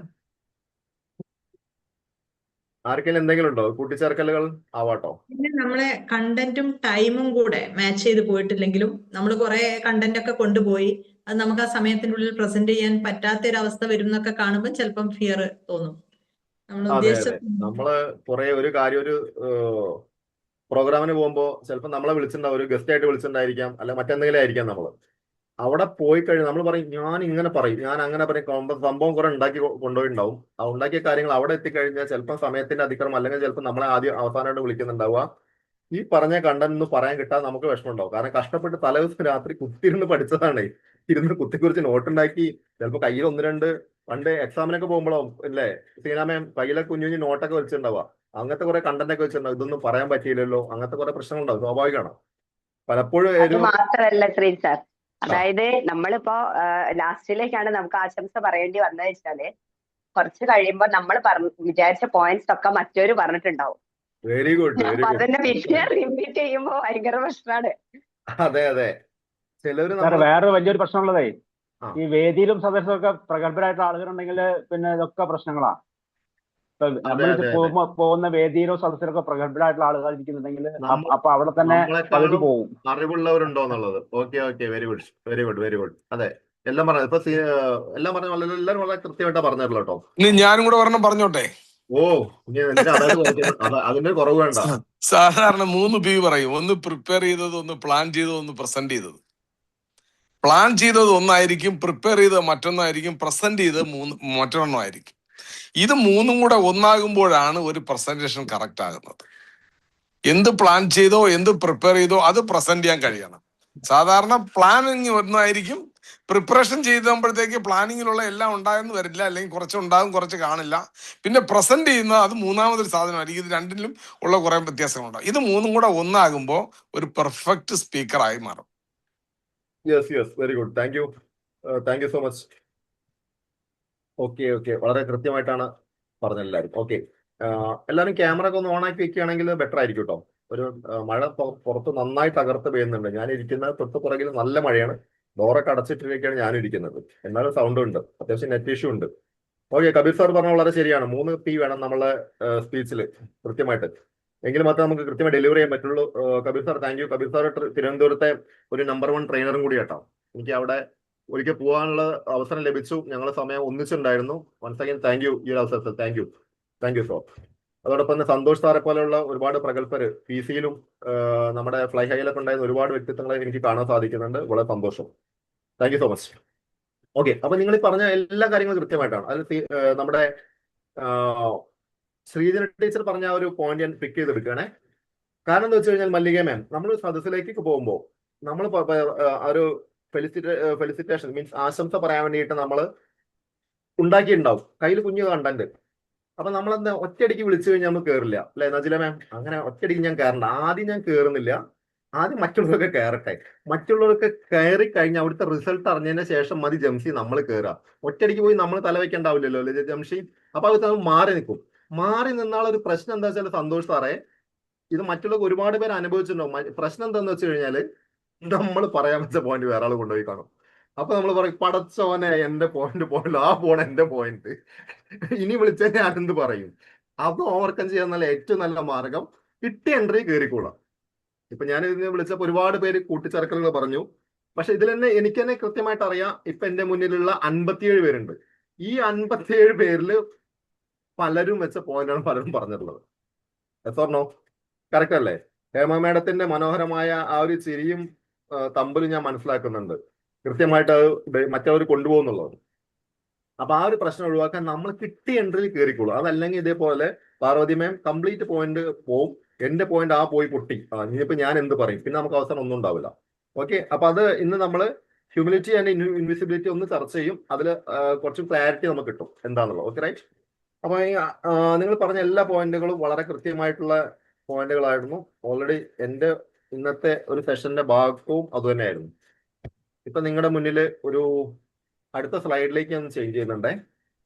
കൂട്ടിച്ചേർക്കലുകൾ ആവാട്ടോ. പിന്നെ നമ്മളെ കണ്ടന്റും ടൈമും കൂടെ മാച്ച് ചെയ്ത് പോയിട്ടില്ലെങ്കിലും നമ്മൾ കുറെ കണ്ടന്റ് ഒക്കെ കൊണ്ടുപോയി അത് നമുക്ക് ആ സമയത്തിനുള്ളിൽ പ്രസന്റ് ചെയ്യാൻ പറ്റാത്ത ഒരു അവസ്ഥ വരും എന്നൊക്കെ കാണുമ്പോൾ ചിലപ്പം ഫിയർ തോന്നും. അതെ. നമ്മള് ഒരു കാര്യം ഒരു പ്രോഗ്രാമിന് പോകുമ്പോ ചിലപ്പോൾ നമ്മളെ വിളിച്ചിട്ടുണ്ടാവും, ഒരു ഗസ്റ്റ് ആയിട്ട് വിളിച്ചിട്ടുണ്ടായിരിക്കാം, അല്ല മറ്റെന്തെങ്കിലും ആയിരിക്കാം നമ്മള്. അവിടെ പോയി കഴിഞ്ഞാൽ നമ്മൾ പറയും ഞാൻ ഇങ്ങനെ പറയും, ഞാൻ അങ്ങനെ പറയും, സംഭവം കുറെ ഉണ്ടാക്കി കൊണ്ടുപോയിട്ടുണ്ടാവും. ആ ഉണ്ടാക്കിയ കാര്യങ്ങൾ അവിടെ എത്തിക്കഴിഞ്ഞാൽ ചിലപ്പോൾ സമയത്തിന്റെ അതിക്രമം, അല്ലെങ്കിൽ ചിലപ്പോൾ നമ്മളെ ആദ്യം അവസാനമായിട്ട് വിളിക്കുന്നുണ്ടാവുക. ഈ പറഞ്ഞ കണ്ടന്റ് ഒന്നും പറയാൻ കിട്ടാതെ നമുക്ക് വിഷമം ഉണ്ടാവും. കാരണം കഷ്ടപ്പെട്ട് തലേദിവസം രാത്രി കുത്തിയിരുന്ന് പഠിച്ചതാണ്. ഇരുന്ന് കുത്തിക്കുറിച്ച് നോട്ടുണ്ടാക്കി, ചിലപ്പോൾ കയ്യിൽ 1-2 പണ്ട് എക്സാമിനൊക്കെ പോകുമ്പോഴോ അല്ലേ സീനാമയം കയ്യിലെ കുഞ്ഞു നോട്ടൊക്കെ വെച്ചിട്ടുണ്ടാവുക. അങ്ങനത്തെ കുറെ കണ്ടന്റ് ഒക്കെ വെച്ചിട്ടുണ്ടാവും. ഇതൊന്നും പറയാൻ പറ്റിയില്ലല്ലോ, അങ്ങനത്തെ കുറെ പ്രശ്നങ്ങളുണ്ടാവും, സ്വാഭാവികമാണ്. പലപ്പോഴും അത് മാത്രമല്ല ശ്രീ സാർ, അതായത് നമ്മളിപ്പോ ലാസ്റ്റിലേക്കാണ് നമുക്ക് ആശംസ പറയേണ്ടി വന്നത് വെച്ചാല് കുറച്ച് കഴിയുമ്പോൾ നമ്മൾ വിചാരിച്ച പോയിന്റ്സ് ഒക്കെ മറ്റൊരു പറഞ്ഞിട്ടുണ്ടാവും. വെരി ഗുഡ്, വെരി അപ്പൊ ഗുഡ്. അതന്നെ പിന്നെ റിപ്പീറ്റ് ചെയ്യുമ്പോ ഭയങ്കര പ്രശ്നമാണ്. അതെ അതെ, ചിലര് സാർ വേറെ വലിയൊരു പ്രശ്നമുള്ളതേ, ആ. ഈ വേദിയിലും സദസ്സിലൊക്കെ പ്രഗത്ഭരായിട്ടുള്ള ആളുകളുണ്ടെങ്കിൽ പിന്നെ ഇതൊക്കെ പ്രശ്നങ്ങളാണ്. ഇപ്പൊ നമ്മൾ അതെ, പോകുന്ന വേദിയിലോ സദസ്സിലൊക്കെ പ്രഗത്ഭരായിട്ടുള്ള ആളുകൾ ഇരിക്കുന്നുണ്ടെങ്കിൽ നമ്മ- അപ്പൊ അവിടെ തന്നെ പകുതി നമ്മളെക്കാളും പോകും. അറിവുള്ളവരുണ്ടോ എന്നുള്ളത്. Okay okay, very good, very good, very good. അതെ, എല്ലാം പറഞ്ഞു. ഇപ്പൊ എല്ലാം പറഞ്ഞു, എല്ലാവരും വളരെ കൃത്യമായിട്ടാ പറഞ്ഞല്ലോ കേട്ടോ. ഇനി ഞാനും കൂടെ ഒരെണ്ണം പറഞ്ഞോട്ടെ. ഓ, ഇനി എന്തിനാ അതായത് അതിന്റെ കുറവ് വേണ്ട. സാധാരണ 3 P പറയും. ഒന്ന് പ്രിപ്പയർ ചെയ്തത്, ഒന്ന് പ്ലാൻ ചെയ്തത്, ഒന്ന് പ്രസന്റ് ചെയ്തത്. പ്ലാൻ ചെയ്തത് ഒന്നായിരിക്കും, പ്രിപ്പയർ ചെയ്തത് മറ്റൊന്നായിരിക്കും, പ്രസന്റ് ചെയ്തത് മറ്റൊരെണ്ണമായിരിക്കും. ഇത് 3ഉം കൂടെ ഒന്നാകുമ്പോഴാണ് ഒരു പ്രസന്റേഷൻ കറക്റ്റ് ആകുന്നത്. എന്ത് പ്ലാൻ ചെയ്തോ എന്ത് പ്രിപ്പയർ ചെയ്തോ അത് പ്രസന്റ് ചെയ്യാൻ കഴിയണം. സാധാരണ പ്ലാനിങ് ഒന്നായിരിക്കും, പ്രിപ്പറേഷൻ ചെയ്തപ്പോഴത്തേക്ക് പ്ലാനിങ്ങിലുള്ള എല്ലാം ഉണ്ടായെന്ന് വരില്ല, അല്ലെങ്കിൽ കുറച്ച് ഉണ്ടാകും കുറച്ച് കാണില്ല. പിന്നെ പ്രസന്റ് ചെയ്യുന്ന അത് 3ാമതൊരു സാധനമായിരിക്കും. ഇത് രണ്ടിലും ഉള്ള കുറെ വ്യത്യാസങ്ങളുണ്ടാകും. ഇത് 3ഉം കൂടെ ഒന്നാകുമ്പോൾ ഒരു പെർഫെക്റ്റ് സ്പീക്കറായി മാറും. Yes yes, very good, thank you so much. Okay okay, വളരെ കൃത്യമായിട്ടാണ് പറഞ്ഞത് എല്ലാവരും. ഓക്കെ, എല്ലാവരും ക്യാമറ ഒക്കെ ഒന്ന് ഓൺ ആക്കി വെക്കുകയാണെങ്കിൽ ബെറ്റർ ആയിരിക്കും കേട്ടോ. ഒരു മഴ പുറത്ത് നന്നായി തകർത്ത് പെയ്യുന്നുണ്ട്. ഞാൻ ഇരിക്കുന്ന തൊട്ട് പുറകിൽ നല്ല മഴയാണ്. ഡോറൊക്കെ അടച്ചിട്ടിരിക്കുകയാണ് ഞാൻ ഇരിക്കുന്നത്. എന്നാലും സൗണ്ട് ഉണ്ട്, അത്യാവശ്യം നെറ്റ് ഇഷ്യൂ ഉണ്ട്. ഓക്കെ, കബീർ സാർ പറഞ്ഞ വളരെ ശരിയാണ്. 3 P വേണം നമ്മളെ സ്പീച്ചിൽ കൃത്യമായിട്ട്, എങ്കിൽ മാത്രമേ നമുക്ക് കൃത്യമായി ഡെലിവറി ചെയ്യാൻ പറ്റുള്ളൂ. Kabir sir, thank you. Kabir sir തിരുവനന്തപുരത്തെ ഒരു നമ്പർ 1 ട്രെയിനറും കൂടി കേട്ടോ. എനിക്ക് അവിടെ ഒരിക്കൽ പോകാനുള്ള അവസരം ലഭിച്ചു. ഞങ്ങൾ സമയം ഒന്നിച്ചുണ്ടായിരുന്നു. Once again thank you. ഈ ഒരു അവസരത്തിൽ താങ്ക് യു സോ. അതോടൊപ്പം തന്നെ സന്തോഷ് സാറെ പോലെയുള്ള ഒരുപാട് പ്രഗത്ഭര് PC-യിലും നമ്മുടെ ഫ്ലൈ ഹൈയിലൊക്കെ ഉണ്ടായിരുന്ന ഒരുപാട് വ്യക്തിത്വങ്ങളെ എനിക്ക് കാണാൻ സാധിക്കുന്നുണ്ട്. വളരെ സന്തോഷം. Thank you so much. Okay, അപ്പൊ നിങ്ങൾ ഈ പറഞ്ഞ എല്ലാ കാര്യങ്ങളും കൃത്യമായിട്ടാണ്. അതിൽ നമ്മുടെ ശ്രീജന ടീച്ചർ പറഞ്ഞ ആ ഒരു പോയിന്റ് ഞാൻ പിക്ക് ചെയ്തെടുക്കുകയാണേ. കാരണം എന്താ വെച്ച് കഴിഞ്ഞാൽ മല്ലിക മാം, നമ്മൾ സദസ്സിലേക്ക് പോകുമ്പോൾ നമ്മൾ ഒരു ഫെലിസിറ്റേഷൻ മീൻസ് ആശംസ പറയാൻ വേണ്ടിയിട്ട് നമ്മൾ ഉണ്ടാക്കിയിട്ടുണ്ടാവും കയ്യിൽ കുഞ്ഞു കണ്ടന്റ്. അപ്പൊ നമ്മളെന്താ ഒറ്റയടിക്ക് വിളിച്ചു കഴിഞ്ഞാൽ നമ്മൾ കയറില്ല അല്ലെ നജില മാം? അങ്ങനെ ഒറ്റയടിക്ക് ഞാൻ കയറണ്ട. ആദ്യം ഞാൻ കയറുന്നില്ല, ആദ്യം മറ്റുള്ളവരൊക്കെ കയറട്ടെ. മറ്റുള്ളവർക്ക് കയറി കഴിഞ്ഞ് അവിടുത്തെ റിസൾട്ട് അറിഞ്ഞതിന് ശേഷം മതി ജംഷി നമ്മൾ കയറുക. ഒറ്റയടിക്ക് പോയി നമ്മൾ തലവെക്കേണ്ടാവില്ലല്ലോ അല്ലെ ജംഷി? അപ്പൊ അത് മാറി നിൽക്കും. മാറി നിന്നുള്ള ഒരു പ്രശ്നം എന്താ വെച്ചാൽ സന്തോഷ് സാറേ, ഇത് മറ്റുള്ളവർക്ക് ഒരുപാട് പേര് അനുഭവിച്ചിട്ടുണ്ടാവും. പ്രശ്നം എന്താന്ന് വെച്ച് കഴിഞ്ഞാല് നമ്മൾ പറയാൻ വെച്ച പോയിന്റ് വേറെ ആൾ കൊണ്ടുപോയി കാണും. അപ്പൊ നമ്മൾ പറയും പടച്ചോനെ എന്റെ പോയിന്റ് ആ പോണ എന്റെ പോയിന്റ് ഇനി വിളിച്ചാൽ ഞാൻ എന്ത് പറയും? അത് ഓവർകം ചെയ്യാന്നുള്ള ഏറ്റവും നല്ല മാർഗം കിട്ടിയ എൻട്രി കയറിക്കോളാം. ഇപ്പൊ ഞാൻ ഇതിനെ വിളിച്ചപ്പോൾ ഒരുപാട് പേര് കൂട്ടിച്ചേർക്കലുകൾ പറഞ്ഞു. പക്ഷെ ഇതിൽ തന്നെ എനിക്ക് തന്നെ കൃത്യമായിട്ട് അറിയാം, ഇപ്പൊ എന്റെ മുന്നിലുള്ള 57 പേരുണ്ട്. ഈ 57 പേരിൽ പലരും വെച്ച പോയിന്റാണ് പലരും പറഞ്ഞിട്ടുള്ളത്. എത്തോർണോ കറക്റ്റ് അല്ലേ? ഹേമ മേഡത്തിന്റെ മനോഹരമായ ആ ഒരു ചിരിയും തമ്പിലും ഞാൻ മനസ്സിലാക്കുന്നുണ്ട്. കൃത്യമായിട്ട് അത് മറ്റവർ കൊണ്ടുപോകുന്നുള്ളത്. അപ്പൊ ആ ഒരു പ്രശ്നം ഒഴിവാക്കാൻ നമ്മൾ കിട്ടിയ എൻട്രിയിൽ കയറിക്കോളൂ. അതല്ലെങ്കിൽ ഇതേപോലെ പാർവതി മാം കംപ്ലീറ്റ് പോയിന്റ് പോവും, എന്റെ പോയിന്റ് പോയി പൊട്ടി, ഇനിയിപ്പോ ഞാൻ എന്ത് പറയും? പിന്നെ നമുക്ക് അവസരം ഒന്നും ഉണ്ടാവില്ല. ഓക്കെ, അപ്പൊ അത് ഇന്ന് നമ്മൾ ഹ്യൂമിലിറ്റി ആൻഡ് ഇൻവിസിബിലിറ്റി ഒന്ന് ചർച്ച ചെയ്യും. അതിൽ കുറച്ച് ക്ലാരിറ്റി നമുക്ക് കിട്ടും എന്താണെന്നുള്ളത്. Okay right. അപ്പൊ നിങ്ങൾ പറഞ്ഞ എല്ലാ പോയിന്റുകളും വളരെ കൃത്യമായിട്ടുള്ള പോയിന്റുകളായിരുന്നു. ഓൾറെഡി എന്റെ ഇന്നത്തെ ഒരു സെഷന്റെ ഭാഗവും അതുതന്നെയായിരുന്നു. ഇപ്പൊ നിങ്ങളുടെ മുന്നിൽ ഒരു അടുത്ത സ്ലൈഡിലേക്ക് ഞാൻ ചേഞ്ച് ചെയ്യുന്നുണ്ടേ.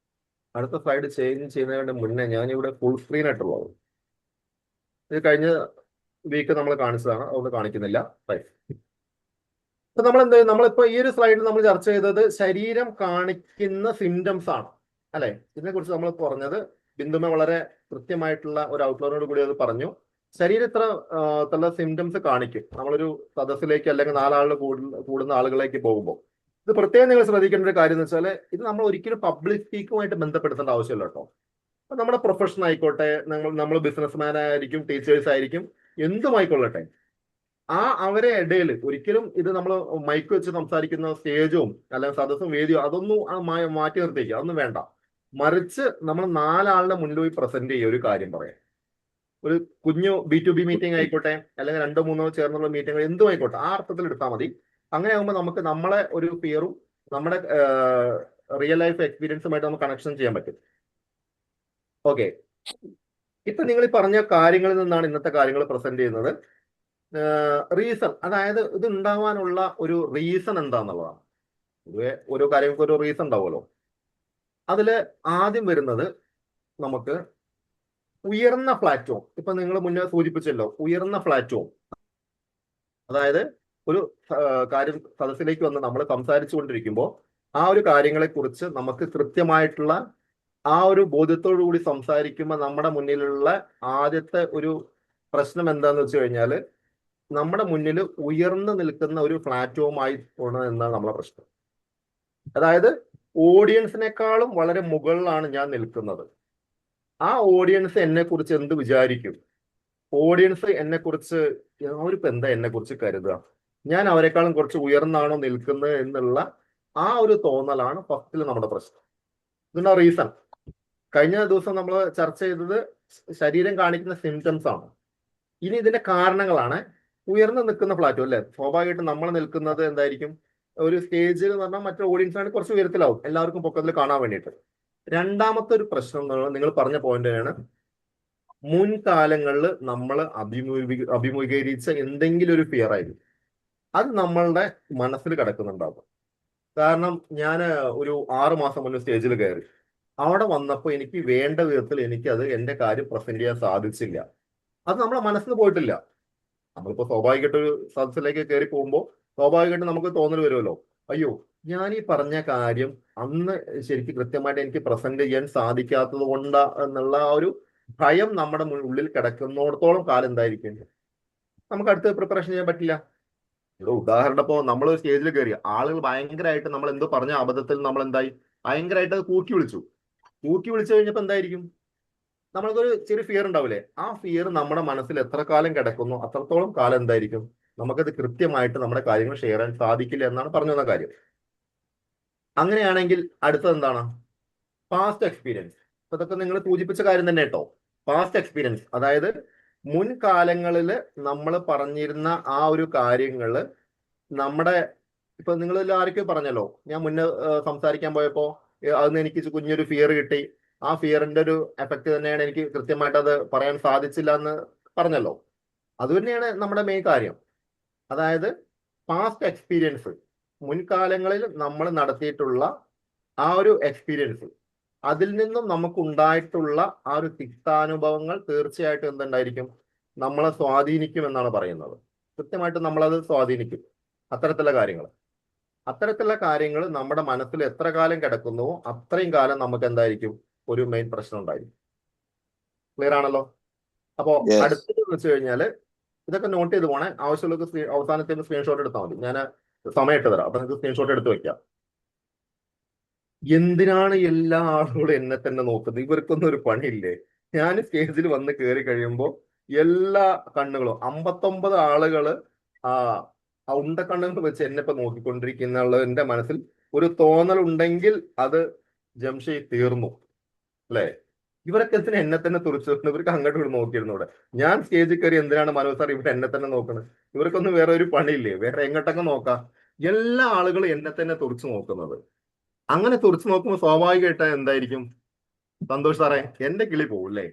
അടുത്ത സ്ലൈഡ് ചേഞ്ച് ചെയ്യുന്നതിന് മുന്നേ ഞാനിവിടെ ഫുൾ സ്ക്രീൻ ആയിട്ടുള്ളത് ഇത് കഴിഞ്ഞ വീക്ക് നമ്മൾ കാണിച്ചതാണ്, അതുകൊണ്ട് കാണിക്കുന്നില്ല. ഇപ്പൊ നമ്മളിപ്പോ ഈ ഒരു സ്ലൈഡിൽ നമ്മൾ ചർച്ച ചെയ്തത് ശരീരം കാണിക്കുന്ന സിംറ്റംസ് ആണ് അല്ലെ? ഇതിനെ കുറിച്ച് നമ്മൾ പറഞ്ഞത് ബിന്ദുമ വളരെ കൃത്യമായിട്ടുള്ള ഒരു ഔട്ട്ലൈനോട് കൂടി അത് പറഞ്ഞു. ശരീരത്തിലുള്ള സിംറ്റംസ് കാണിക്കും നമ്മളൊരു സദസ്സിലേക്ക് അല്ലെങ്കിൽ 4 ആളുകൾ കൂടുന്ന ആളുകളിലേക്ക് പോകുമ്പോൾ. ഇത് പ്രത്യേകം നിങ്ങൾ ശ്രദ്ധിക്കേണ്ട ഒരു കാര്യം എന്ന് വെച്ചാൽ ഇത് നമ്മൾ ഒരിക്കലും പബ്ലിക് സ്പീക്കുമായിട്ട് ബന്ധപ്പെടുത്തേണ്ട ആവശ്യമില്ല കേട്ടോ. അപ്പൊ നമ്മുടെ പ്രൊഫഷൻ ആയിക്കോട്ടെ, നമ്മൾ ബിസിനസ്മാൻ ആയിരിക്കും, ടീച്ചേഴ്സ് ആയിരിക്കും, എന്തുമായിക്കൊള്ളട്ടെ, അവരെ ഇടയിൽ ഒരിക്കലും ഇത് നമ്മൾ മൈക്ക് വെച്ച് സംസാരിക്കുന്ന സ്റ്റേജും അല്ലെങ്കിൽ സദസ്സും വേദിയോ അതൊന്നും മാറ്റി നിർത്തിക്കുക, അതൊന്നും വേണ്ട. മറിച്ച് നമ്മൾ 4 ആളുടെ മുന്നിൽ പോയി പ്രസന്റ് ചെയ്യുക, ഒരു കാര്യം പറയാം. ഒരു കുഞ്ഞു B2B മീറ്റിംഗ് ആയിക്കോട്ടെ, അല്ലെങ്കിൽ 2-3 ചേർന്നുള്ള മീറ്റിംഗ് എന്തും ആയിക്കോട്ടെ, ആ അർത്ഥത്തിൽ എടുത്താൽ മതി. അങ്ങനെ ആകുമ്പോൾ നമുക്ക് നമ്മളെ ഒരു ഫിയറും നമ്മുടെ റിയൽ ലൈഫ് എക്സ്പീരിയൻസുമായിട്ട് നമുക്ക് കണക്ഷൻ ചെയ്യാൻ പറ്റും. ഓക്കെ, ഇപ്പൊ നിങ്ങൾ ഈ പറഞ്ഞ കാര്യങ്ങളിൽ നിന്നാണ് ഇന്നത്തെ കാര്യങ്ങൾ പ്രസന്റ് ചെയ്യുന്നത്. റീസൺ, അതായത് ഇത് ഉണ്ടാവാനുള്ള ഒരു റീസൺ എന്താന്നുള്ളതാണ്. പൊതുവെ ഓരോ കാര്യങ്ങൾക്ക് ഒരു റീസൺ ഉണ്ടാവുമല്ലോ. അതില് ആദ്യം വരുന്നത് നമുക്ക് ഉയർന്ന പ്ലാറ്റ്ഫോം. ഇപ്പൊ നിങ്ങൾ മുന്നേ സൂചിപ്പിച്ചല്ലോ, ഉയർന്ന പ്ലാറ്റ്ഫോം. അതായത് ഒരു കാര്യം സദസ്സിലേക്ക് വന്ന് നമ്മൾ സംസാരിച്ചു കൊണ്ടിരിക്കുമ്പോൾ ആ ഒരു കാര്യങ്ങളെ കുറിച്ച് നമുക്ക് കൃത്യമായിട്ടുള്ള ആ ഒരു ബോധ്യത്തോടു കൂടി സംസാരിക്കുമ്പോൾ നമ്മുടെ മുന്നിലുള്ള ആദ്യത്തെ ഒരു പ്രശ്നം എന്താന്ന് വെച്ച് കഴിഞ്ഞാൽ നമ്മുടെ മുന്നിൽ ഉയർന്നു നിൽക്കുന്ന ഒരു പ്ലാറ്റ്ഫോമായി എന്നാണ് നമ്മളെ പ്രശ്നം. അതായത് ഓഡിയൻസിനേക്കാളും വളരെ മുകളിലാണ് ഞാൻ നിൽക്കുന്നത്. ആ ഓഡിയൻസ് എന്നെ കുറിച്ച് എന്ത് വിചാരിക്കും, ഓഡിയൻസ് എന്നെ കുറിച്ച് അവരിപ്പോ എന്താ എന്നെ കുറിച്ച് കരുതുക, ഞാൻ അവരെക്കാളും കുറച്ച് ഉയർന്നാണോ നിൽക്കുന്നത് എന്നുള്ള ആ ഒരു തോന്നലാണ് ഫസ്റ്റിൽ നമ്മുടെ പ്രശ്നം. ഇതിന്റെ റീസൺ കഴിഞ്ഞ ദിവസം നമ്മൾ ചർച്ച ചെയ്തത് ശരീരം കാണിക്കുന്ന സിംറ്റംസ് ആണ്. ഇനി ഇതിന്റെ കാരണങ്ങളാണ് ഉയർന്നു നിൽക്കുന്ന പ്ലാറ്റ്ഫോം അല്ലേ. സ്വാഭാവികമായിട്ടും നമ്മൾ നിൽക്കുന്നത് എന്തായിരിക്കും, ഒരു സ്റ്റേജിൽ എന്ന് പറഞ്ഞാൽ മറ്റു ഓഡിയൻസാണ് കുറച്ച് ഉയരത്തിലാവും, എല്ലാവർക്കും പൊക്കത്തിൽ കാണാൻ വേണ്ടിയിട്ട്. രണ്ടാമത്തെ ഒരു പ്രശ്നം നിങ്ങൾ പറഞ്ഞ പോയിന്റാണ്, മുൻകാലങ്ങളിൽ നമ്മൾ അഭിമുഖീകരിച്ച എന്തെങ്കിലും ഒരു ഫിയർ ആയിരിക്കും, അത് നമ്മളുടെ മനസ്സിൽ കിടക്കുന്നുണ്ടാവും. കാരണം ഞാൻ ഒരു 6 മാസം മുന്നേ സ്റ്റേജിൽ കയറി, അവിടെ വന്നപ്പോൾ എനിക്ക് വേണ്ട വിധത്തിൽ എനിക്കത് എൻ്റെ കാര്യം പ്രസന്റ് ചെയ്യാൻ സാധിച്ചില്ല. അത് നമ്മളെ മനസ്സിന് പോയിട്ടില്ല. നമ്മളിപ്പോൾ സ്വാഭാവികമായിട്ട് ഒരു സദസ്സിലേക്ക് കയറി പോകുമ്പോൾ സ്വാഭാവികമായിട്ട് നമുക്ക് തോന്നൽ വരുമല്ലോ, അയ്യോ ഞാൻ ഈ പറഞ്ഞ കാര്യം അന്ന് ശരിക്കും കൃത്യമായിട്ട് എനിക്ക് പ്രസന്റ് ചെയ്യാൻ സാധിക്കാത്തത് കൊണ്ടാ എന്നുള്ള ആ ഒരു ഭയം നമ്മുടെ ഉള്ളിൽ കിടക്കുന്നിടത്തോളം കാലം എന്തായിരിക്കും, നമുക്ക് അടുത്ത പ്രിപ്പറേഷൻ ചെയ്യാൻ പറ്റില്ല. ഇവിടെ ഉദാഹരണം, ഇപ്പോൾ നമ്മൾ സ്റ്റേജിൽ കയറി ആളുകൾ ഭയങ്കരമായിട്ട് നമ്മൾ എന്തോ പറഞ്ഞ അബദ്ധത്തിൽ നമ്മൾ എന്തായി ഭയങ്കരമായിട്ട് അത് കൂക്കി വിളിച്ചു കഴിഞ്ഞപ്പോൾ എന്തായിരിക്കും, നമ്മൾക്കൊരു ചെറിയ ഫിയർ ഉണ്ടാവില്ലേ, ആ ഫിയർ നമ്മുടെ മനസ്സിൽ എത്ര കാലം കിടക്കുന്നു അത്രത്തോളം കാലം എന്തായിരിക്കും നമുക്കത് കൃത്യമായിട്ട് നമ്മുടെ കാര്യങ്ങൾ ഷെയർ ചെയ്യാൻ സാധിക്കില്ല എന്നാണ് പറഞ്ഞു വന്ന കാര്യം. അങ്ങനെയാണെങ്കിൽ അടുത്തത് എന്താണ്, പാസ്റ്റ് എക്സ്പീരിയൻസ്. ഇപ്പൊ ഇതൊക്കെ നിങ്ങൾ സൂചിപ്പിച്ച കാര്യം തന്നെ കേട്ടോ, പാസ്റ്റ് എക്സ്പീരിയൻസ്. അതായത് മുൻകാലങ്ങളിൽ നമ്മൾ പറഞ്ഞിരുന്ന ആ ഒരു കാര്യങ്ങള് നമ്മുടെ, ഇപ്പൊ നിങ്ങൾ ആരൊക്കെ പറഞ്ഞല്ലോ, ഞാൻ മുന്നേ സംസാരിക്കാൻ പോയപ്പോ അതിന് എനിക്ക് കുഞ്ഞൊരു ഫിയർ കിട്ടി, ആ ഫിയറിന്റെ ഒരു എഫക്റ്റ് തന്നെയാണ് എനിക്ക് കൃത്യമായിട്ട് അത് പറയാൻ സാധിച്ചില്ല എന്ന് പറഞ്ഞല്ലോ. അത് തന്നെയാണ് നമ്മുടെ മെയിൻ കാര്യം. അതായത് പാസ്റ്റ് എക്സ്പീരിയൻസ്, മുൻകാലങ്ങളിൽ നമ്മൾ നടത്തിയിട്ടുള്ള ആ ഒരു എക്സ്പീരിയൻസ്, അതിൽ നിന്നും നമുക്കുണ്ടായിട്ടുള്ള ആ ഒരു തിക്താനുഭവങ്ങൾ തീർച്ചയായിട്ടും എന്തുണ്ടായിരിക്കും, നമ്മളെ സ്വാധീനിക്കും എന്നാണ് പറയുന്നത്. കൃത്യമായിട്ട് നമ്മളത് സ്വാധീനിക്കും. അത്തരത്തിലുള്ള കാര്യങ്ങൾ നമ്മുടെ മനസ്സിൽ എത്ര കാലം കിടക്കുന്നുവോ അത്രയും കാലം നമുക്ക് എന്തായിരിക്കും, ഒരു മെയിൻ പ്രശ്നം ഉണ്ടായിരിക്കും. ക്ലിയർ ആണല്ലോ? അപ്പോ അടുത്തത് വെച്ച് കഴിഞ്ഞാല് ഇതൊക്കെ നോട്ട് ചെയ്ത് പോണേ. ആവശ്യമുള്ള അവസാനത്തെ സ്ക്രീൻഷോട്ട് എടുത്താൽ മതി, ഞാൻ സമയം ഇട്ട് തരാം, അപ്പൊ നിങ്ങൾക്ക് സ്ക്രീൻഷോട്ട് എടുത്ത് വെക്കാം. എന്തിനാണ് എല്ലാ ആളുകളും എന്നെ തന്നെ നോക്കുന്നത്, ഇവർക്കൊന്നും ഒരു പണിയില്ലേ? ഞാൻ സ്റ്റേജിൽ വന്ന് കയറി കഴിയുമ്പോൾ എല്ലാ കണ്ണുകളും 59 ആളുകള് ആ ഉണ്ടക്കണ്ണുകൾ വെച്ച് എന്നെ ഇപ്പൊ നോക്കിക്കൊണ്ടിരിക്കുന്നുള്ളതിന്റെ മനസ്സിൽ ഒരു തോന്നൽ ഉണ്ടെങ്കിൽ അത് ജംഷി തീർന്നു അല്ലെ. ഇവരൊക്കെ എന്തിനാ എന്നെ തന്നെ തുറച്ചു വെക്കുന്നത്, ഇവർക്ക് അങ്ങോട്ട് ഇവിടെ നോക്കിയിരുന്നൂടെ? ഞാൻ സ്റ്റേജിൽ കയറി എന്തിനാണ് മനോജ് സാർ ഇവർ എന്നെ തന്നെ നോക്കുന്നത്? ഇവർക്കൊന്നും വേറെ ഒരു പണിയില്ലേ? വേറെ എങ്ങോട്ടൊക്കെ നോക്കാം? എല്ലാ ആളുകളും എന്നെ തന്നെ തുറച്ചു നോക്കുന്നത്. അങ്ങനെ തുറച്ചു നോക്കുമ്പോൾ സ്വാഭാവികമായിട്ട് എന്തായിരിക്കും, സന്തോഷ് സാറേ എന്റെ കിളി പോകും അല്ലേ?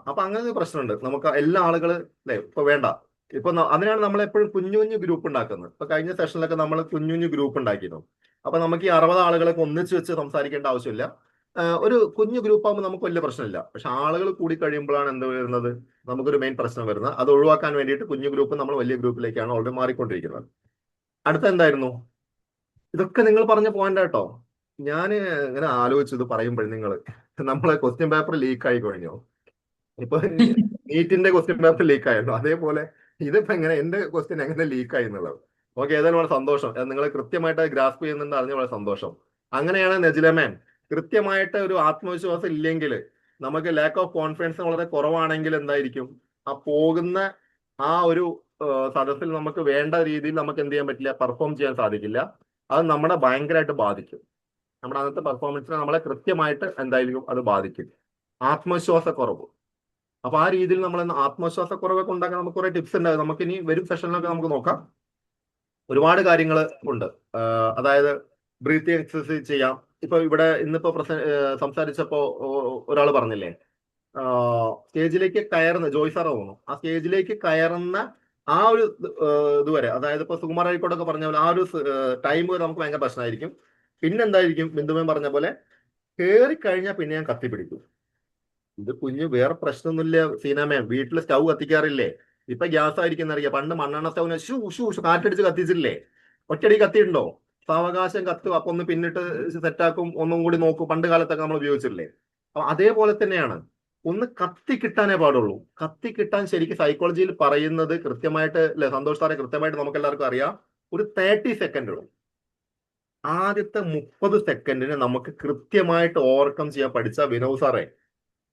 അപ്പൊ അങ്ങനെ ഒരു പ്രശ്നമുണ്ട്. നമുക്ക് എല്ലാ ആളുകള് അല്ലെ ഇപ്പൊ വേണ്ട. ഇപ്പൊ അതിനാണ് നമ്മൾ എപ്പോഴും കുഞ്ഞു കുഞ്ഞു ഗ്രൂപ്പ് ഉണ്ടാക്കുന്നത്. ഇപ്പൊ കഴിഞ്ഞ സെഷനിലൊക്കെ നമ്മൾ കുഞ്ഞു കുഞ്ഞു ഗ്രൂപ്പ് ഉണ്ടാക്കിയിരുന്നു. അപ്പൊ നമുക്ക് ഈ 60 ആളുകളൊക്കെ ഒന്നിച്ച് വെച്ച് സംസാരിക്കേണ്ട ആവശ്യമില്ല. ഒരു കുഞ്ഞു ഗ്രൂപ്പ് ആകുമ്പോൾ നമുക്ക് വലിയ പ്രശ്നമില്ല. പക്ഷെ ആളുകൾ കൂടി കഴിയുമ്പോഴാണ് എന്ത് വരുന്നത്, നമുക്കൊരു മെയിൻ പ്രശ്നം വരുന്നത്. അത് ഒഴിവാക്കാൻ വേണ്ടിയിട്ട് കുഞ്ഞു ഗ്രൂപ്പ് നമ്മൾ വലിയ ഗ്രൂപ്പിലേക്കാണ് ഓൾറെഡി മാറിക്കൊണ്ടിരിക്കുന്നത്. അടുത്ത എന്തായിരുന്നു? ഇതൊക്കെ നിങ്ങൾ പറഞ്ഞ പോയിന്റ് കേട്ടോ. ഞാൻ ഇങ്ങനെ ആലോചിച്ചത് പറയുമ്പോൾ നമ്മളെ ക്വസ്റ്റ്യൻ പേപ്പർ ലീക്ക് ആയി കഴിഞ്ഞോ? ഇപ്പൊ നീറ്റിന്റെ ക്വസ്റ്റ്യൻ പേപ്പർ ലീക്ക് ആയല്ലോ, അതേപോലെ ഇതിപ്പോ എങ്ങനെ എന്റെ ക്വസ്റ്റ്യൻ എങ്ങനെ ലീക്ക് ആയി എന്നുള്ളത്. ഓക്കെ, ഏതായാലും വളരെ സന്തോഷം. നിങ്ങൾ കൃത്യമായിട്ട് ഗ്രാസ്പ് ചെയ്യുന്നുണ്ട്, അറിഞ്ഞ വളരെ സന്തോഷം. അങ്ങനെയാണ് നജില മാം, കൃത്യമായിട്ട് ഒരു ആത്മവിശ്വാസം ഇല്ലെങ്കിൽ, നമുക്ക് ലാക്ക് ഓഫ് കോൺഫിഡൻസ് വളരെ കുറവാണെങ്കിൽ എന്തായിരിക്കും, ആ പോകുന്ന ആ ഒരു സദസ്സിൽ നമുക്ക് വേണ്ട രീതിയിൽ നമുക്ക് എന്ത് ചെയ്യാൻ പറ്റില്ല, പെർഫോം ചെയ്യാൻ സാധിക്കില്ല. അത് നമ്മളെ ഭയങ്കരമായിട്ട് ബാധിക്കും. നമ്മുടെ അന്നത്തെ പെർഫോമൻസിനെ നമ്മളെ കൃത്യമായിട്ട് എന്തായാലും അത് ബാധിക്കും. ആത്മവിശ്വാസക്കുറവ്. അപ്പൊ ആ രീതിയിൽ നമ്മൾ ആത്മവിശ്വാസക്കുറവൊക്കെ ഉണ്ടാക്കാൻ നമുക്ക് കുറെ ടിപ്സ് ഉണ്ട്. നമുക്ക് ഇനി വരും സെഷനിലൊക്കെ നമുക്ക് നോക്കാം. ഒരുപാട് കാര്യങ്ങൾ ഉണ്ട്. അതായത് ബ്രീത്തിങ് എക്സസൈസ് ചെയ്യാം. ഇപ്പൊ ഇവിടെ ഇന്നിപ്പോ സംസാരിച്ചപ്പോ ഒരാൾ പറഞ്ഞില്ലേ, സ്റ്റേജിലേക്ക് കയറുന്ന ജോയ് സാർ തോന്നുന്നു, ആ സ്റ്റേജിലേക്ക് കയറുന്ന ആ ഒരു ഇതുവരെ, അതായത് ഇപ്പൊ സുകുമാർ അഴീക്കോടൊക്കെ പറഞ്ഞ പോലെ ആ ഒരു ടൈം വരെ നമുക്ക് ഭയങ്കര പ്രശ്നമായിരിക്കും. പിന്നെന്തായിരിക്കും, ബിന്ദുമേൻ പറഞ്ഞ പോലെ കയറി കഴിഞ്ഞാൽ പിന്നെ ഞാൻ കത്തിപ്പിടിക്കും. ഇത് കുഞ്ഞ് വേറെ പ്രശ്നമൊന്നുമില്ല സീനാമേ, വീട്ടിൽ സ്റ്റൗ കത്തിക്കാറില്ലേ? ഇപ്പൊ ഗ്യാസ് ആയിരിക്കും അറിയാം. പണ്ട് മണ്ണെണ്ണ സ്റ്റൗവിനെ ഷൂ കാറ്റടിച്ച് കത്തിച്ചില്ലേ? ഒറ്റയടി കത്തിയിട്ടുണ്ടോ? സാവകാശം കത്തും, അപ്പൊ ഒന്ന് പിന്നിട്ട് സെറ്റാക്കും, ഒന്നും കൂടി നോക്കും. പണ്ട് കാലത്തൊക്കെ നമ്മൾ ഉപയോഗിച്ചില്ലേ? അപ്പൊ അതേപോലെ തന്നെയാണ്, ഒന്ന് കത്തി കിട്ടാനേ പാടുള്ളൂ. കത്തി കിട്ടാൻ ശരിക്കും സൈക്കോളജിയിൽ പറയുന്നത് കൃത്യമായിട്ട് അല്ലെ സന്തോഷ് സാറെ, കൃത്യമായിട്ട് നമുക്ക് എല്ലാവർക്കും അറിയാം, ഒരു 30 സെക്കൻഡ് ഉള്ളൂ. ആദ്യത്തെ 30 സെക്കൻഡിന് നമുക്ക് കൃത്യമായിട്ട് ഓവർകം ചെയ്യാൻ പഠിച്ച വിനോദ് സാറേ,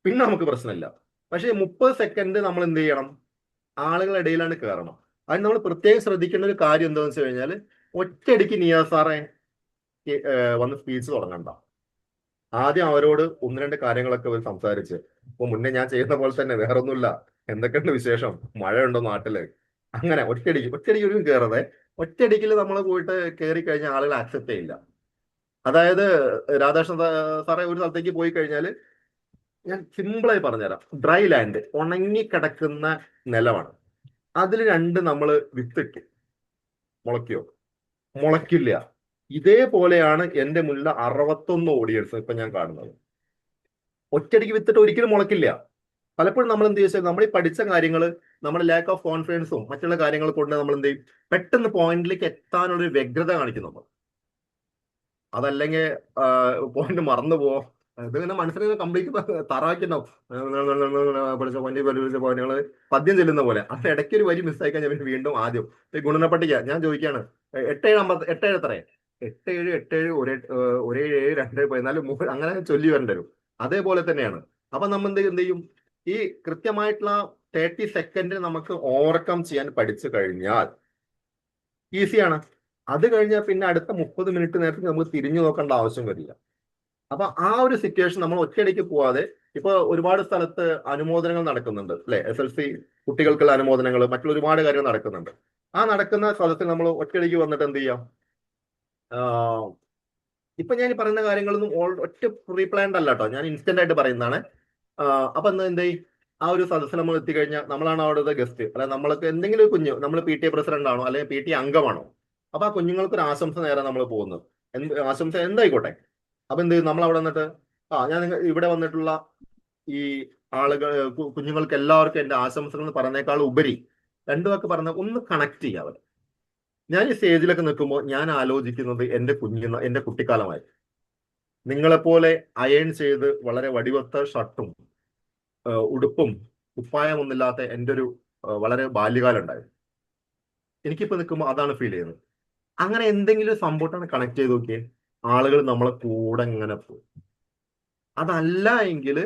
പിന്നെ നമുക്ക് പ്രശ്നമില്ല. പക്ഷേ 30 സെക്കൻഡ് നമ്മൾ എന്ത് ചെയ്യണം, ആളുകളുടെ ഇടയിലാണ് കയറണം. അതിന് നമ്മൾ പ്രത്യേകം ശ്രദ്ധിക്കേണ്ട ഒരു കാര്യം എന്താണെന്ന് വെച്ച് കഴിഞ്ഞാൽ, ഒറ്റയടിക്ക് നിയാസ് സാറെ വന്ന് സ്പീച്ച് തുടങ്ങണ്ട. ആദ്യം അവരോട് 1-2 കാര്യങ്ങളൊക്കെ അവർ സംസാരിച്ച്, ഇപ്പൊ മുന്നേ ഞാൻ ചെയ്യുന്ന പോലെ തന്നെ വേറെ ഒന്നുമില്ല, എന്തൊക്കെയുണ്ട് വിശേഷം, മഴയുണ്ടോ നാട്ടില്, അങ്ങനെ ഒറ്റയടിക്ക് ഒരു കയറതെ ഒറ്റയടിക്കിൽ നമ്മൾ പോയിട്ട് കയറി കഴിഞ്ഞാൽ ആളുകൾ ആക്സെപ്റ്റ് ചെയ്യില്ല. അതായത് രാധാകൃഷ്ണൻ സാറേ ഒരു സ്ഥലത്തേക്ക് പോയി കഴിഞ്ഞാൽ, ഞാൻ സിമ്പിളായി പറഞ്ഞുതരാം, ഡ്രൈ ലാൻഡ്, ഉണങ്ങിക്കിടക്കുന്ന നിലമാണ്. അതിൽ 2 നമ്മൾ വിത്തിട്ട് മുളയ്ക്കോ? മുളയ്ക്കില്ല. ഇതേപോലെയാണ് എൻ്റെ മുന്നിൽ 61 ഓഡിയൻസ് ഇപ്പൊ ഞാൻ കാണുന്നത്. ഒറ്റയടിക്ക് വിത്തിട്ട് ഒരിക്കലും മുളയ്ക്കില്ല. പലപ്പോഴും നമ്മൾ എന്ത് ചോദിച്ചാൽ, നമ്മൾ ഈ പഠിച്ച കാര്യങ്ങൾ, നമ്മുടെ ലാക്ക് ഓഫ് കോൺഫിഡൻസും മറ്റുള്ള കാര്യങ്ങൾ കൊണ്ട് നമ്മൾ എന്ത് ചെയ്യും, പെട്ടെന്ന് പോയിന്റിലേക്ക് എത്താനുള്ള ഒരു വ്യഗ്രത കാണിക്കും നമ്മൾ. അതല്ലെങ്കിൽ പോയിന്റ് മറന്നു പോവോ, ഇതിങ്ങനെ മനസ്സിനെ കംപ്ലീറ്റ് തറാക്കുണ്ടാവും. പഠിച്ച പോയിന്റുകൾ പദ്യം ചെല്ലുന്ന പോലെ. അത് ഇടയ്ക്ക് ഒരു വരി മിസ്സായി കഴിഞ്ഞാൽ പിന്നെ വീണ്ടും ആദ്യം ഈ ഗുണനപ്പട്ടിക ഞാൻ ചോദിക്കുകയാണ്, 8 എത്രേ, 8 ഒരേ 2 14 അങ്ങനെ ചൊല്ലി വരേണ്ടി വരും. അതേപോലെ തന്നെയാണ്. അപ്പൊ നമ്മൾ എന്ത് ചെയ്യും, ഈ കൃത്യമായിട്ടുള്ള 30 സെക്കൻഡ് നമുക്ക് ഓവർകം ചെയ്യാൻ പഠിച്ചു കഴിഞ്ഞാൽ ഈസിയാണ്. അത് കഴിഞ്ഞാൽ പിന്നെ അടുത്ത 30 മിനിറ്റ് നേരത്തെ നമുക്ക് തിരിഞ്ഞു നോക്കേണ്ട ആവശ്യം വരില്ല. അപ്പൊ ആ ഒരു സിറ്റുവേഷൻ നമ്മൾ ഒറ്റയടിക്ക് പോവാതെ, ഇപ്പൊ ഒരുപാട് സ്ഥലത്ത് അനുമോദനങ്ങൾ നടക്കുന്നുണ്ട് അല്ലെ, SLC കുട്ടികൾക്കുള്ള അനുമോദനങ്ങൾ, മറ്റുള്ള ഒരുപാട് കാര്യങ്ങൾ നടക്കുന്നുണ്ട്. ആ നടക്കുന്ന സ്ഥലത്തിൽ നമ്മൾ ഒറ്റയടിക്ക് വന്നിട്ട് എന്ത് ചെയ്യാം, ഇപ്പൊ ഞാൻ പറയുന്ന കാര്യങ്ങളൊന്നും ഒറ്റ പ്രീ പ്ലാൻഡ് അല്ല കേട്ടോ, ഞാൻ ഇൻസ്റ്റന്റ് ആയിട്ട് പറയുന്നതാണ്. അപ്പൊ എന്ത് ചെയ്യും, ആ ഒരു സദസ്സിൽ നമ്മൾ എത്തിക്കഴിഞ്ഞാൽ നമ്മളാണ് അവിടുത്തെ ഗസ്റ്റ്, അല്ലെ നമ്മൾക്ക് എന്തെങ്കിലും ഒരു കുഞ്ഞ്, നമ്മൾ PTA പ്രസിഡന്റ് ആണോ അല്ലെങ്കിൽ PTA അംഗമാണോ, അപ്പൊ ആ കുഞ്ഞുങ്ങൾക്ക് ഒരു ആശംസ നേരെ നമ്മൾ പോകുന്നത്, ആശംസ എന്തായിക്കോട്ടെ. അപ്പൊ എന്ത് ചെയ്യും, നമ്മൾ അവിടെ വന്നിട്ട് ഞാൻ ഇവിടെ വന്നിട്ടുള്ള ഈ ആളുകൾ കുഞ്ഞുങ്ങൾക്ക് എല്ലാവർക്കും എൻ്റെ ആശംസകൾ പറഞ്ഞേക്കാൾ ഉപരി 2 വാക്ക് പറഞ്ഞ ഒന്ന് കണക്ട് ചെയ്യുക അവർ. ഞാൻ ഈ സ്റ്റേജിലൊക്കെ നിൽക്കുമ്പോൾ ഞാൻ ആലോചിക്കുന്നത് എൻ്റെ കുട്ടിക്കാലമായി. നിങ്ങളെപ്പോലെ അയൺ ചെയ്ത് വളരെ വടിവത്ത ഷർട്ടും ഉടുപ്പും കുപ്പായമൊന്നുമില്ലാത്ത എൻ്റെ ഒരു വളരെ ബാല്യകാലം ഉണ്ടായിരുന്നു. എനിക്കിപ്പോ നിൽക്കുമ്പോൾ അതാണ് ഫീൽ ചെയ്യുന്നത്. അങ്ങനെ എന്തെങ്കിലും ഒരു സംഭവത്താണ് കണക്ട് ചെയ്ത് നോക്കിയേ, ആളുകൾ നമ്മളെ കൂടെ ഇങ്ങനെ പോകും. അതല്ല എങ്കിൽ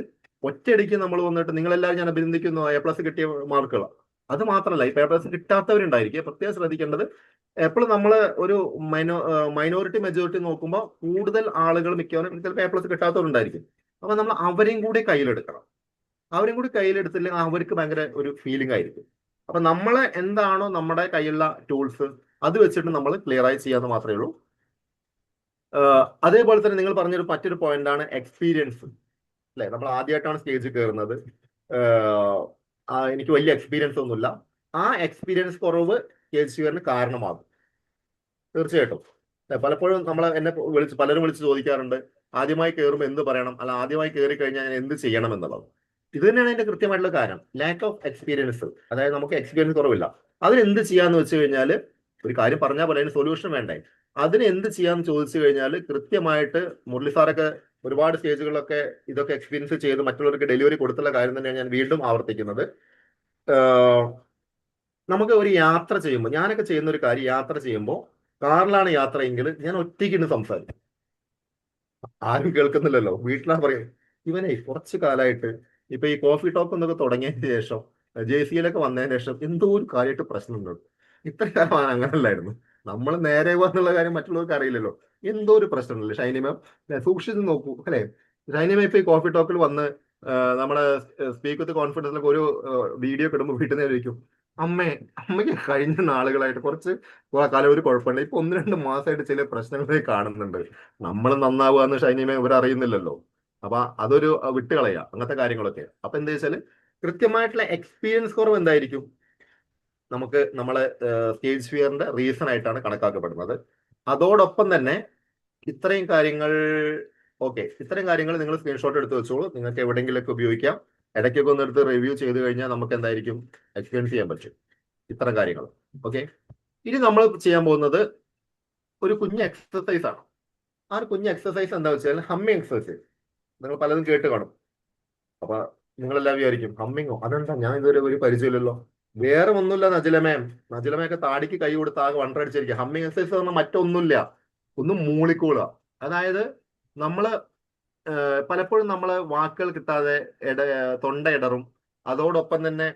ഒറ്റയടിക്ക് നമ്മൾ വന്നിട്ട് നിങ്ങളെല്ലാവരും ഞാൻ അഭിനന്ദിക്കുന്നു A+ കിട്ടിയ മാർക്കുകളാണ്. അത് മാത്രമല്ല, ഈ A+ കിട്ടാത്തവരുണ്ടായിരിക്കും. പ്രത്യേകം ശ്രദ്ധിക്കേണ്ടത്, എപ്പോഴും നമ്മൾ ഒരു മൈനോറിറ്റി മെജോറിറ്റി നോക്കുമ്പോൾ കൂടുതൽ ആളുകൾ മിക്കവാറും ചിലപ്പോൾ A+ കിട്ടാത്തവരുണ്ടായിരിക്കും. അപ്പൊ നമ്മൾ അവരെയും കൂടി കയ്യിലെടുക്കണം. അവരും കൂടി കയ്യിലെടുത്തില്ലെങ്കിൽ അവർക്ക് ഭയങ്കര ഒരു ഫീലിംഗ് ആയിരിക്കും. അപ്പൊ നമ്മളെ എന്താണോ നമ്മുടെ കയ്യിലുള്ള ടൂൾസ് അത് വെച്ചിട്ട് നമ്മൾ ക്ലിയർ ആയി ചെയ്യാന്ന് മാത്രമേ ഉള്ളൂ. അതേപോലെ തന്നെ നിങ്ങൾ പറഞ്ഞൊരു മറ്റൊരു പോയിന്റാണ് എക്സ്പീരിയൻസ് അല്ലെ. നമ്മൾ ആദ്യമായിട്ടാണ് സ്റ്റേജിൽ കയറുന്നത്, എനിക്ക് വലിയ എക്സ്പീരിയൻസ് ഒന്നുമില്ല. ആ എക്സ്പീരിയൻസ് കുറവ് സ്റ്റേജ് ഫിയറിന് കാരണമാകും തീർച്ചയായിട്ടും. പലപ്പോഴും പലരും വിളിച്ച് ചോദിക്കാറുണ്ട്, ആദ്യമായി കയറുമ്പോൾ എന്ത് പറയണം, അല്ല ആദ്യമായി കയറി കഴിഞ്ഞാൽ ഞാൻ എന്ത് ചെയ്യണം എന്നുള്ളത്. ഇത് തന്നെയാണ് അതിന്റെ കൃത്യമായിട്ടുള്ള കാരണം, ലാക്ക് ഓഫ് എക്സ്പീരിയൻസ്. അതായത് നമുക്ക് എക്സ്പീരിയൻസ് കുറവില്ല. അതിനെന്ത് ചെയ്യാന്ന് വെച്ച് കഴിഞ്ഞാൽ, ഒരു കാര്യം പറഞ്ഞാൽ പോലെ അതിന് സൊല്യൂഷൻ വേണ്ടേ. അതിന് എന്ത് ചെയ്യാന്ന് ചോദിച്ചു കഴിഞ്ഞാൽ കൃത്യമായിട്ട് മുരളി സാറൊക്കെ ഒരുപാട് സ്റ്റേജുകളിലൊക്കെ ഇതൊക്കെ എക്സ്പീരിയൻസ് ചെയ്ത് മറ്റുള്ളവർക്ക് ഡെലിവറി കൊടുത്തുള്ള കാര്യം തന്നെയാണ് ഞാൻ വീണ്ടും ആവർത്തിക്കുന്നത്. നമുക്ക് ഒരു യാത്ര ചെയ്യുമ്പോൾ, ഞാനൊക്കെ ചെയ്യുന്ന ഒരു കാര്യം, യാത്ര ചെയ്യുമ്പോൾ കാറിലാണ് യാത്രയെങ്കിൽ ഞാൻ ഒറ്റയ്ക്കിന്ന് സംസാരിക്കും. ആരും കേൾക്കുന്നില്ലല്ലോ. വീട്ടിലാണ് പറയും, ഇവനെ കുറച്ച് കാലമായിട്ട് ഇപ്പൊ ഈ കോഫി ടോക്ക് എന്നൊക്കെ തുടങ്ങിയതിന് ശേഷം JC-യിലൊക്കെ വന്നതിന് ശേഷം എന്തോ ഒരു കാര്യമായിട്ട് പ്രശ്നമുണ്ട്. ഇത്ര കാലം അങ്ങനല്ലായിരുന്നു. നമ്മൾ നേരെ എന്നുള്ള കാര്യം മറ്റുള്ളവർക്ക് അറിയില്ലല്ലോ. എന്തോ ഒരു പ്രശ്നമുണ്ടല്ലോ. ഷൈനി മാം സൂക്ഷിച്ച് നോക്കൂ അല്ലെ. ഷൈനി മാം ഇപ്പൊ ഈ കോഫി ടോക്കിൽ വന്ന് നമ്മുടെ സ്പീക്ക് വിത്ത് കോൺഫിഡൻസിലൊക്കെ ഒരു വീഡിയോ കിടുമ്പോൾ വീട്ടിൽ നിന്ന് ചോദിക്കും, അമ്മയ്ക്ക് കഴിഞ്ഞ നാളുകളായിട്ട് കുറച്ച് കാലം ഒരു കുഴപ്പമില്ല, ഇപ്പൊ 1-2 മാസമായിട്ട് ചില പ്രശ്നങ്ങളെ കാണുന്നുണ്ട്. നമ്മൾ നന്നാവുക എന്ന് ഷൈനി മാം ഇവർ അറിയുന്നില്ലല്ലോ. അപ്പൊ അതൊരു വിട്ടുകളയുക അങ്ങനത്തെ കാര്യങ്ങളൊക്കെ. അപ്പൊ എന്താ വെച്ചാൽ കൃത്യമായിട്ടുള്ള എക്സ്പീരിയൻസ് കുറവ് എന്തായിരിക്കും നമുക്ക് നമ്മളെ സ്റ്റേജ് ഫിയറിന്റെ റീസൺ ആയിട്ടാണ് കണക്കാക്കപ്പെടുന്നത്. അതോടൊപ്പം തന്നെ ഇത്രയും കാര്യങ്ങൾ ഇത്രയും കാര്യങ്ങൾ നിങ്ങൾ സ്ക്രീൻഷോട്ട് എടുത്ത് വെച്ചോളൂ. നിങ്ങൾക്ക് എവിടെയെങ്കിലൊക്കെ ഉപയോഗിക്കാം. ഇടയ്ക്കൊക്കെ ഒന്ന് എടുത്ത് റിവ്യൂ ചെയ്ത് കഴിഞ്ഞാൽ നമുക്ക് എന്തായിരിക്കും എക്സ്പീരിയൻസ് ചെയ്യാൻ പറ്റും ഇത്തരം കാര്യങ്ങൾ. ഓക്കെ, ഇനി നമ്മൾ ചെയ്യാൻ പോകുന്നത് ഒരു കുഞ്ഞ് എക്സസൈസ് ആണ്. ആ ഒരു കുഞ്ഞ് എക്സസൈസ് എന്താ വെച്ചാൽ ഹമ്മിങ് എക്സസൈസ്. നിങ്ങൾ പലതും കേട്ട് കാണും. അപ്പൊ നിങ്ങളെല്ലാം വിചാരിക്കും ഹമ്മിങ്ങോ, അതെന്താ, ഞാൻ ഇതുവരെ ഒരു പരിചയമില്ലല്ലോ. വേറെ ഒന്നുമില്ല നജിലമയൊക്കെ താടിക്ക് കൈ കൊടുത്ത് ആകെ വണ്ടടിച്ചിരിക്കുക. ഹമ്മിങ് എക്സസൈസ് പറഞ്ഞാൽ മറ്റൊന്നുമില്ല, ഒന്ന് മൂളിക്കോളുക. അതായത് നമ്മള് പലപ്പോഴും നമ്മള് വാക്കുകൾ കിട്ടാതെ തൊണ്ട ഇടറും. അതോടൊപ്പം തന്നെ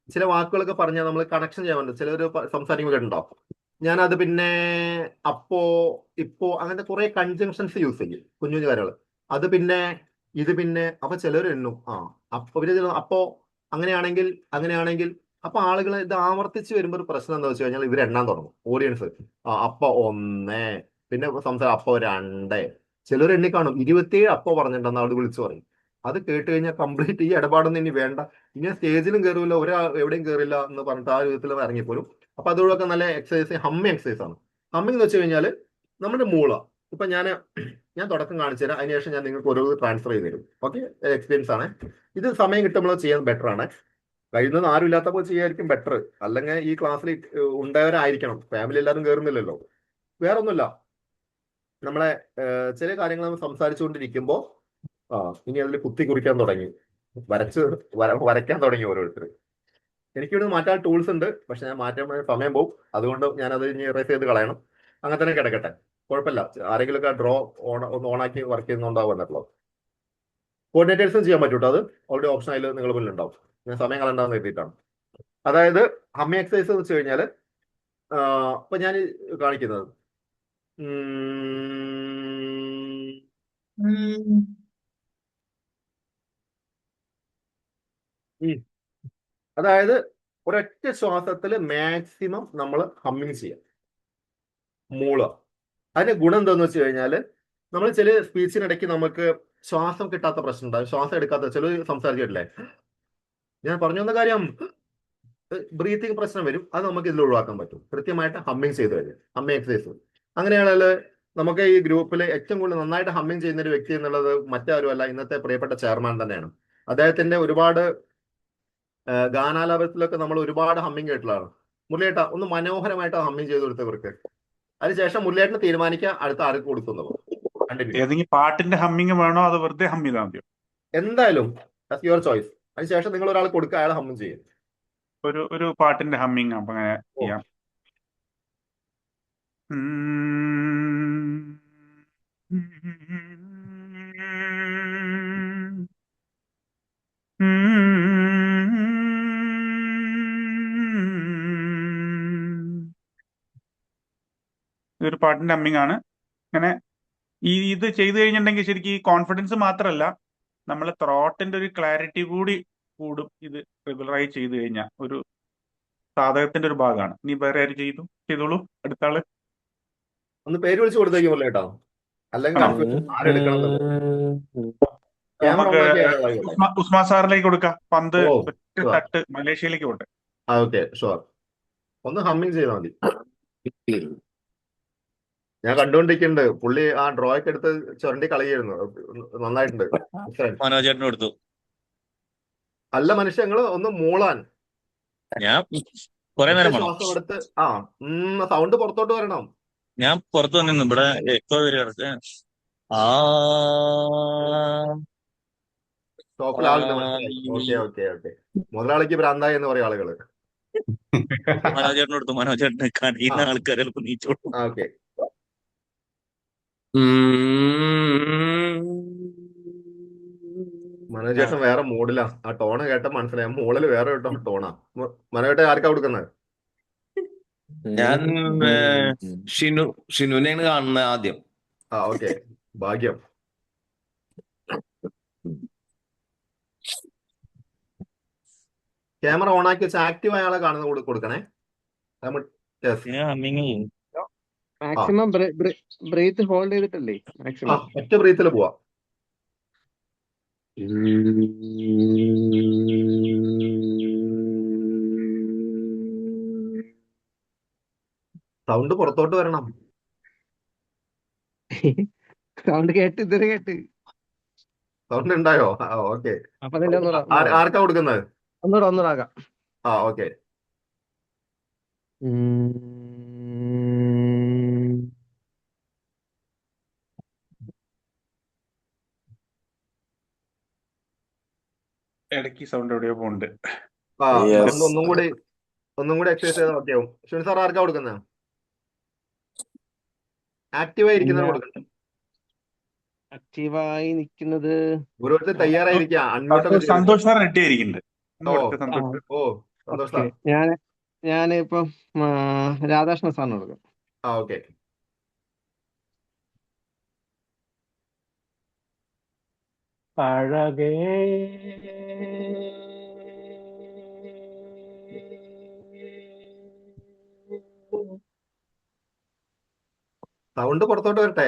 ചില വാക്കുകളൊക്കെ പറഞ്ഞാൽ നമ്മൾ കണക്ഷൻ ചെയ്യാൻ പറ്റും. ചിലർ സംസാരിക്കുമ്പോൾ കേട്ടിട്ടുണ്ടാവും, ഞാനത് പിന്നെ അപ്പോ ഇപ്പോ അങ്ങനത്തെ കുറെ കൺജങ്ഷൻസ് യൂസ് ചെയ്യും, കുഞ്ഞു കുഞ്ഞു കാര്യങ്ങൾ. അത് പിന്നെ ഇത് പിന്നെ. അപ്പൊ ചിലർ എണ്ണും, അപ്പോ അങ്ങനെയാണെങ്കിൽ. അപ്പൊ ആളുകൾ ഇത് ആവർത്തിച്ച് വരുമ്പോൾ ഒരു പ്രശ്നം എന്താ വെച്ച് കഴിഞ്ഞാൽ ഇവർ എണ്ണാൻ തുടങ്ങും. ഓഡിയൻസ് അപ്പൊ 1, പിന്നെ സംസാരം അപ്പോ 2, ചിലർ എണ്ണി കാണും 27 അപ്പോ പറഞ്ഞിട്ടുണ്ടെന്ന് അവിടെ വിളിച്ചു പറയും. അത് കേട്ട് കഴിഞ്ഞാൽ കംപ്ലീറ്റ് ഈ ഇടപാടൊന്നും ഇനി വേണ്ട, ഇനി സ്റ്റേജിലും കയറില്ല, എവിടെയും കയറില്ല എന്ന് പറഞ്ഞിട്ട് ആ വിധത്തിൽ ഇറങ്ങിപ്പോലും. അപ്പൊ അതോടൊക്കെ നല്ല എക്സസൈസ് ഹമ്മിങ് എക്സസൈസ് ആണ്. ഹമ്മിങ് എന്ന് വെച്ച് കഴിഞ്ഞാൽ നമ്മുടെ മൂള. ഇപ്പൊ ഞാൻ തുടക്കം കാണിച്ചു തരാം, അതിനുശേഷം ഞാൻ നിങ്ങൾക്ക് ഓരോ ട്രാൻസ്ഫർ ചെയ്ത് തരും. ഓക്കെ, എക്സ്പീരിയൻസ് ആണ് ഇത്. സമയം കിട്ടുമ്പോൾ ചെയ്യാൻ ബെറ്റർ ആണ്. കഴിയുന്നത് ആരും ഇല്ലാത്തപ്പോൾ ചെയ്യായിരിക്കും ബെറ്റർ. അല്ലെങ്കിൽ ഈ ക്ലാസ്സിൽ ഉണ്ടായവരായിരിക്കണം. ഫാമിലി എല്ലാവരും കയറുന്നില്ലല്ലോ. വേറെ ഒന്നുമില്ല, നമ്മളെ ചില കാര്യങ്ങൾ നമ്മൾ സംസാരിച്ചുകൊണ്ടിരിക്കുമ്പോൾ ഇനി അതിൽ കുത്തി കുറിക്കാൻ തുടങ്ങി, വരയ്ക്കാൻ തുടങ്ങി ഓരോരുത്തർ. എനിക്കിവിടെ മാറ്റാൻ ടൂൾസ് ഉണ്ട്, പക്ഷെ ഞാൻ മാറ്റാൻ സമയം പോകും. അതുകൊണ്ട് ഞാനത് ഇനി ഇറേസ് ചെയ്ത് കളയണം. അങ്ങനെ തന്നെ കിടക്കട്ടെ, കുഴപ്പമില്ല. ആരെങ്കിലുമൊക്കെ ഡ്രോ ഒന്ന് ഓണാക്കി വർക്ക് ചെയ്യുന്നുണ്ടാവും എന്നല്ലോ. കോർഡിനേറ്റേഴ്സും ചെയ്യാൻ പറ്റൂട്ടോ, അത് ഓൾറെഡി ഓപ്ഷൻ അതിൽ നിങ്ങൾ മുന്നിൽ ഉണ്ടാവും. ഞാൻ സമയം കളണ്ടാന്ന് എഴുതിയിട്ടാണ്. അതായത് ഹമ്മി എക്സസൈസ് എന്ന് വെച്ച് കഴിഞ്ഞാൽ ഇപ്പൊ ഞാൻ കാണിക്കുന്നത് അതായത് ഒരൊറ്റ ശ്വാസത്തിൽ മാക്സിമം നമ്മൾ ഹമ്മിങ് ചെയ്യാം, മൂള. അതിന്റെ ഗുണം എന്താന്ന് വെച്ച് കഴിഞ്ഞാൽ നമ്മൾ ചില സ്പീച്ചിനിടയ്ക്ക് നമുക്ക് ശ്വാസം കിട്ടാത്ത പ്രശ്നം ഉണ്ടാകും, ശ്വാസം എടുക്കാത്ത ചില സംസാരിച്ചിട്ടില്ലേ. ഞാൻ പറഞ്ഞു വന്ന കാര്യം, ബ്രീത്തിങ് പ്രശ്നം വരും. അത് നമുക്ക് ഇതിൽ ഒഴിവാക്കാൻ പറ്റും കൃത്യമായിട്ട് ഹമ്മിങ് ചെയ്ത് കഴിഞ്ഞാൽ. ഹമ്മിങ് എക്സസൈസ് അങ്ങനെയാണെങ്കിൽ നമുക്ക് ഈ ഗ്രൂപ്പിൽ ഏറ്റവും കൂടുതൽ നന്നായിട്ട് ഹമ്മിങ് ചെയ്യുന്ന ഒരു വ്യക്തി എന്നുള്ളത് മറ്റാരുമല്ല, ഇന്നത്തെ പ്രിയപ്പെട്ട ചെയർമാൻ തന്നെയാണ്. അദ്ദേഹത്തിന്റെ ഒരുപാട് ഗാനാലാപനത്തിലൊക്കെ നമ്മൾ ഒരുപാട് ഹമ്മിങ് കേട്ടിട്ടുള്ളതാണ്. മുരളിയേട്ട ഒന്ന് മനോഹരമായിട്ട് ഹമ്മിങ് ചെയ്ത് കൊടുത്തവർക്ക്. അതിനുശേഷം മുരളിയേട്ടന് തീരുമാനിക്കാം അടുത്ത ആർക്ക് കൊടുക്കുന്നത്. ഏതെങ്കിലും പാട്ടിന്റെ ഹമ്മിങ് വേണോ അത് വെറുതെ ഹം ചെയ്താൽ മതിയോ? എന്തായാലും യുവർ ചോയ്സ്. അതിനുശേഷം നിങ്ങൾ ഒരാൾ കൊടുക്കുക, അയാൾ ഹമ്മിങ് ചെയ്യും. ഒരു പാട്ടിന്റെ ഹമ്മിങ് അപ്പൊ അങ്ങനെ ചെയ്യാം. ഇതൊരു പാട്ടിന്റെ ഹമ്മിങ് ആണ്. അങ്ങനെ ഇത് ചെയ്തു കഴിഞ്ഞിട്ടുണ്ടെങ്കിൽ ശരിക്കും ഈ കോൺഫിഡൻസ് മാത്രമല്ല, നമ്മളെ ത്രോട്ടിന്റെ ഒരു ക്ലാരിറ്റി കൂടി കൂടും. ഇത് റെഗുലറായി ചെയ്തു കഴിഞ്ഞാൽ ഒരു സാധകത്തിന്റെ ഒരു ഭാഗമാണ്. നീ വേറെ ആര് ചെയ്തോളൂ. അടുത്ത ആള് ഒന്ന് പേര് വിളിച്ച് കൊടുത്തേക്കും കേട്ടോ, അല്ലെങ്കിൽ ആരെടുക്കണം. നമുക്ക് ഉസ്മാൻ സാറിലേക്ക് കൊടുക്കാം. പന്ത് തട്ട് മലേഷ്യയിലേക്ക് പോട്ടെ. Okay, sure. ഒന്ന് ഹമ്മിങ് ചെയ്താൽ മതി. ഞാൻ കണ്ടുകൊണ്ടിരിക്കുന്നുണ്ട്, പുള്ളി ആ ഡ്രോയൊക്കെ എടുത്ത് ചുരണ്ടി കളയായിരുന്നു. നന്നായിട്ടുണ്ട്. മനോജേട്ടന് കൊടുത്തു. അല്ല മനുഷ്യങ്ങള് ഒന്ന് മൂളാൻ ഞാൻ കുറെ നേരം ശ്വാസം എടുത്ത് സൗണ്ട് പുറത്തോട്ട് വരണം. ഞാൻ പുറത്തു വന്നിരുന്നു, ഇവിടെ എക്കോ വരിക. സ്റ്റോപ്പിൽ ആളുണ്ട്. Okay okay okay. മുതലാളിക്ക് ഭ്രാന്തായി എന്ന് പറയും ആളുകള്. മനോജേട്ടന് കൊടുത്തു. മനോജേട്ടന് കഴിയുന്ന ആൾക്കാർ ചിലപ്പോ നീച്ചോളൂ. ഓക്കെ. മനോജേട്ടൻ വേറെ മൂഡിലാ. ആ ടോണ് കേട്ട മനസ്സിലായി. മുകളിൽ വേറെ ടോണാ. മനോജേട്ടൻ ആർക്കാ കൊടുക്കുന്നത്? ഞാൻ ഷിനുവിനെയാണ് കാണുന്നത് ആദ്യം. ആ ഓക്കെ, ഭാഗ്യം. ക്യാമറ ഓൺ ആക്കി വെച്ച് ആക്റ്റീവ് അയാളെ കാണുന്ന കൊടുക്കണേ. Yes. മാക്സിമം ബ്രീത്ത് ഹോൾഡ് ചെയ്തിട്ടല്ലേ ആ മാക്സിമം? ഒറ്റ ബ്രീത്തിൽ പോവാ. സൗണ്ട് പുറത്തോട്ട് വരണം. സൗണ്ട് കേട്ട് ഇതുവരെ കേട്ട്. സൗണ്ട് ഉണ്ടായോ? ആ ഓക്കെ. അപ്പൊ അതിന്റെ ആർക്കാ കൊടുക്കുന്നത്? ഒന്നൂടാകാം. ആ ഓക്കെ. ഇടയ്ക്ക് സൗണ്ട് എവിടെയോ പോകുന്നുണ്ട്. ആ Yes. സൗണ്ട് ഒന്നും കൂടി എക്സസൈസ് ചെയ്താൽ ഓക്കെ ആവും. ഷിനു സാർ ആർക്കാ കൊടുക്കുന്നത്? ആക്റ്റീവായി ഇരിക്കുന്നത് കൊടുക്കുന്നത്. ആക്റ്റീവായി നിൽക്കുന്നത് ഓരോരുത്തർ തയ്യാറായിരിക്കുക. അൺമ്യൂട്ടൊക്കെ സന്തോഷ് സാർ റെഡി ആയിരിക്കുന്നുണ്ട്. ഓ സന്തോഷ് ഓ സന്തോഷ് സാർ. ഞാനിപ്പം രാധാകൃഷ്ണ സാറിന് കൊടുക്കാം. ആ ഓക്കെ. അഴകേ സൗണ്ട് പുറത്തോട്ട് വരട്ടെ.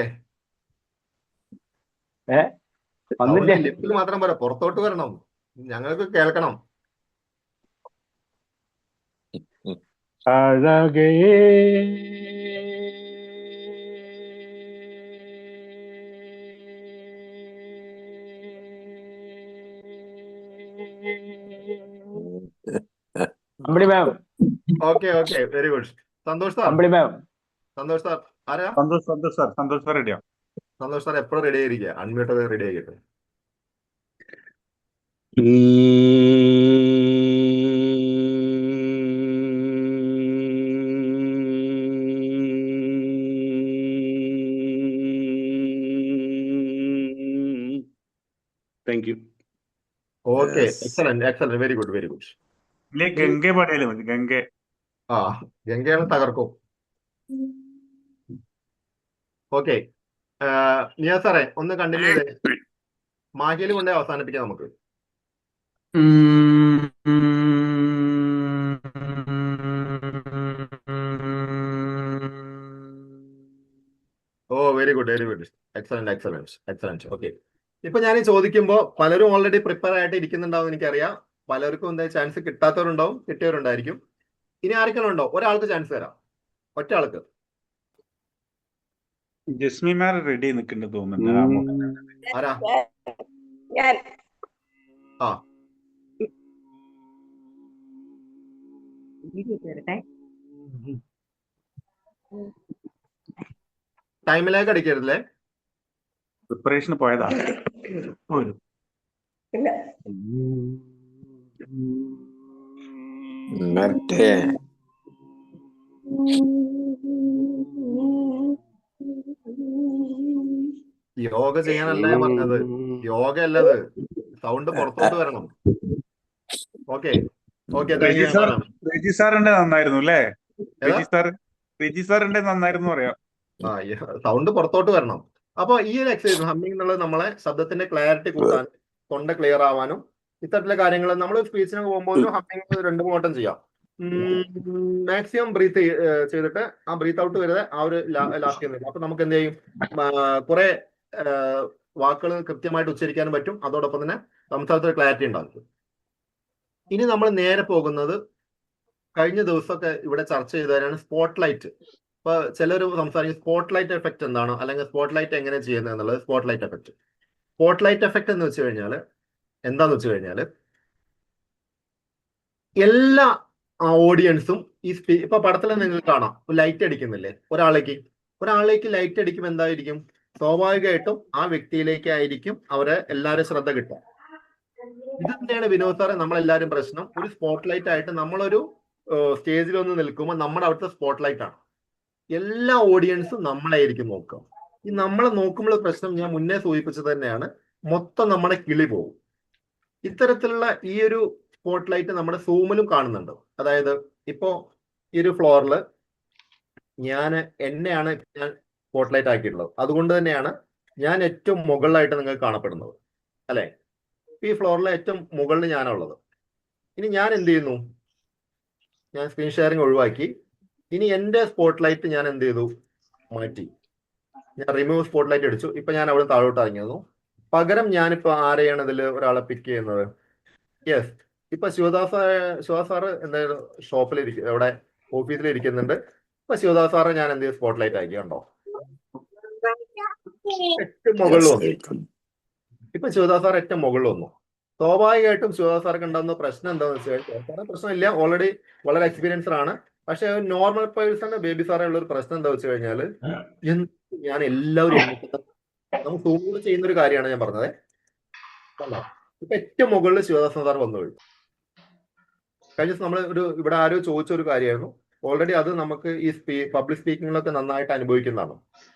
വന്നില്ലേ? ലിപ്പിൽ മാത്രം പോരാ, പുറത്തോട്ട് വരണം. ഞങ്ങൾക്ക് കേൾക്കണം. അഴകേ Ambili ma'am. Okay okay, very good. Santhosh sir. Ambili ma'am. Santhosh sir ആരാ? സന്തോഷ് സാർ റെഡിയാ. സന്തോഷ് സാർ എപ്പോഴും റെഡി ആയിരിക്കുക. അൺമ്യൂട്ടൊക്കെ റെഡി ആക്കിയിട്ട്. Thank you. Okay, Yes. Excellent, very good, very good. ഇല്ലേ ഗംഗെ പാടിയാലും മതി. ഗംഗെ. ആ ഗംഗയാണ് തകർക്കും. ഓക്കെ, നിയാ സാറേ ഒന്ന് കണ്ടിന്യൂ ചെയ്തേ. മാഹിയിൽ കൊണ്ടേ അവസാനിപ്പിക്കാം നമുക്ക്. ഓ വെരി ഗുഡ്, എക്സലന്റ്. ഓക്കെ, ഇപ്പൊ ഞാൻ ചോദിക്കുമ്പോൾ പലരും ഓൾറെഡി പ്രിപ്പയർ ആയിട്ട് ഇരിക്കുന്നുണ്ടാവും എനിക്കറിയാം. പലർക്കും എന്താ ചാൻസ് കിട്ടാത്തവരുണ്ടാവും, കിട്ടിയവരുണ്ടായിരിക്കും. ഇനി ആർക്കെങ്കിലും ഉണ്ടോ? ഒരാൾക്ക് ചാൻസ് തരാം, ഒറ്റ ആൾക്ക്. ജസ്മിമാർ റെഡി നിൽക്കുന്നുണ്ട് തോന്നുന്നുണ്ട്. ആരാ? ആ ടൈമിലേക്ക് അടിക്കരുതല്ലേ. പ്രിപ്പറേഷന് പോയതാ. മറ്റേ യോഗ ചെയ്യാനല്ല ഞാൻ പറഞ്ഞത്, യോഗ അല്ലത്. സൗണ്ട് പുറത്തോട്ട് വരണം. ഓക്കെ ഓക്കെ, റെജി സാറിന്റെ നന്നായിരുന്നു അല്ലേ? റെജി സാറിന്റെ നന്നായിരുന്നു പറയാം. ആ സൗണ്ട് പുറത്തോട്ട് വരണം. അപ്പൊ ഈ ഒരു എക്സസൈസ് ഹമ്മിങ് എന്നുള്ളത് നമ്മളെ ശബ്ദത്തിന്റെ ക്ലാരിറ്റി കൂട്ടാനും തൊണ്ട ക്ലിയർ ആവാനും ഇത്തരത്തിലുള്ള കാര്യങ്ങൾ നമ്മൾ സ്പീച്ചിന് പോകുമ്പോൾ ഹമ്മിങ് 2-3 വട്ടം ചെയ്യാം. മാക്സിമം ബ്രീത്ത് ചെയ്തിട്ട് ആ ബ്രീത്ത് ഔട്ട് വരുന്നത് ആ ഒരു ലാസ്റ്റ് ചെയ്യുന്നില്ല. അപ്പൊ നമുക്ക് എന്ത് ചെയ്യും, കുറെ വാക്കുകൾ കൃത്യമായിട്ട് ഉച്ചരിക്കാനും പറ്റും. അതോടൊപ്പം തന്നെ സംസാരത്തിൽ ക്ലാരിറ്റി ഉണ്ടാകും. ഇനി നമ്മൾ നേരെ പോകുന്നത് കഴിഞ്ഞ ദിവസമൊക്കെ ഇവിടെ ചർച്ച ചെയ്തവരാണ് സ്പോട്ട് ലൈറ്റ്. ഇപ്പൊ ചിലർ സംസാരിക്കും സ്പോട്ട് ലൈറ്റ് എഫക്റ്റ് എന്താണ്, അല്ലെങ്കിൽ സ്പോട്ട് ലൈറ്റ് എങ്ങനെ ചെയ്യുന്നത് എന്നുള്ളത്. സ്പോട്ട് ലൈറ്റ് എഫക്റ്റ് എന്ന് വെച്ച് കഴിഞ്ഞാൽ എന്താന്ന് വെച്ച് കഴിഞ്ഞാൽ എല്ലാ ഓഡിയൻസും ഈ ഇപ്പൊ പടത്തിൽ നിങ്ങൾക്ക് കാണാം ലൈറ്റ് അടിക്കുന്നില്ലേ, ഒരാളേക്ക് ലൈറ്റ് അടിക്കുമ്പോൾ എന്തായിരിക്കും, സ്വാഭാവികമായിട്ടും ആ വ്യക്തിയിലേക്കായിരിക്കും അവരെ എല്ലാവരും ശ്രദ്ധ കിട്ടുക. ഇത് തന്നെയാണ് വിനോദ് സാറെ നമ്മളെല്ലാവരും പ്രശ്നം. ഒരു സ്പോട്ട് ലൈറ്റ് ആയിട്ട് നമ്മളൊരു സ്റ്റേജിൽ ഒന്ന് നിൽക്കുമ്പോൾ നമ്മുടെ അവിടുത്തെ സ്പോട്ട് ലൈറ്റ് ആണ്. എല്ലാ ഓഡിയൻസും നമ്മളായിരിക്കും നോക്കുക. ഈ നമ്മളെ നോക്കുമ്പോൾ പ്രശ്നം ഞാൻ മുന്നേ സൂചിപ്പിച്ചത് തന്നെയാണ്, മൊത്തം നമ്മുടെ കിളി പോകും. ഇത്തരത്തിലുള്ള ഈ ഒരു സ്പോട്ട് ലൈറ്റ് നമ്മുടെ സൂമിലും കാണുന്നുണ്ട്. അതായത് ഇപ്പോ ഈ ഒരു ഫ്ലോറിൽ എന്നെയാണ് ഞാൻ സ്പോട്ട് ലൈറ്റ് ആക്കിയിട്ടുള്ളത്. അതുകൊണ്ട് തന്നെയാണ് ഞാൻ ഏറ്റവും മുകളിലായിട്ട് നിങ്ങൾക്ക് കാണപ്പെടുന്നത്, അല്ലെ? ഈ ഫ്ലോറിലെ ഏറ്റവും മുകളിൽ ഞാനുള്ളത്. ഇനി ഞാൻ എന്ത് ചെയ്യുന്നു? ഞാൻ സ്ക്രീൻ ഷെയറിംഗ് ഒഴിവാക്കി. ഇനി എൻ്റെ സ്പോട്ട് ലൈറ്റ് ഞാൻ എന്ത് ചെയ്തു? മാറ്റി. ഞാൻ റിമൂവ് സ്പോട്ട് ലൈറ്റ് അടിച്ചു. ഇപ്പൊ ഞാൻ അവിടെ താഴോട്ട് ഇറങ്ങിയിരുന്നു. പകരം ഞാനിപ്പോ ആരെയാണ് ഇതിൽ ഒരാളെ പിക്ക് ചെയ്യുന്നത്? യെസ്, ഇപ്പൊ ശിവദാസ് സാറ് എന്തായാലും ഷോപ്പിലിരിക്കും, അവിടെ ഓഫീസിൽ ഇരിക്കുന്നുണ്ട്. ഇപ്പൊ ശിവദാസ് സാറ് ഞാൻ എന്ത് ചെയ്തു? സ്പോട്ട് ലൈറ്റ് ആക്കി. കണ്ടോ? ഏറ്റവും മുകളിൽ വന്നു. ഇപ്പൊ ശിവദാസ് സാർ ഏറ്റവും മുകളിൽ വന്നു. സ്വാഭാവികമായിട്ടും ശിവദാസ് സാർക്ക് ഉണ്ടാകുന്ന പ്രശ്നം എന്താണെന്ന് വെച്ച് കഴിഞ്ഞാൽ, പ്രശ്നമില്ല, ഓൾറെഡി വളരെ എക്സ്പീരിയൻസ്ഡ് ആണ്. പക്ഷെ നോർമൽ പേഴ്സൺ ബേബി സാറേ ഉള്ള ഒരു പ്രശ്നം എന്താ വെച്ച് കഴിഞ്ഞാല്, ഞാൻ എല്ലാവരും നമുക്ക് സൂമിൽ ചെയ്യുന്ന ഒരു കാര്യമാണ് ഞാൻ പറഞ്ഞത്. ഇപ്പൊ ഏറ്റവും മുകളിൽ ശിവദാസൻ സാർ വന്നു കഴിഞ്ഞു. കഴിഞ്ഞ ദിവസം നമ്മൾ ഇവിടെ ആരോ ചോദിച്ച ഒരു കാര്യമായിരുന്നു. ഓൾറെഡി അത് നമുക്ക് ഈ പബ്ലിക് സ്പീക്കിങ്ങിലൊക്കെ നന്നായിട്ട് അനുഭവിക്കുന്നതാണ്.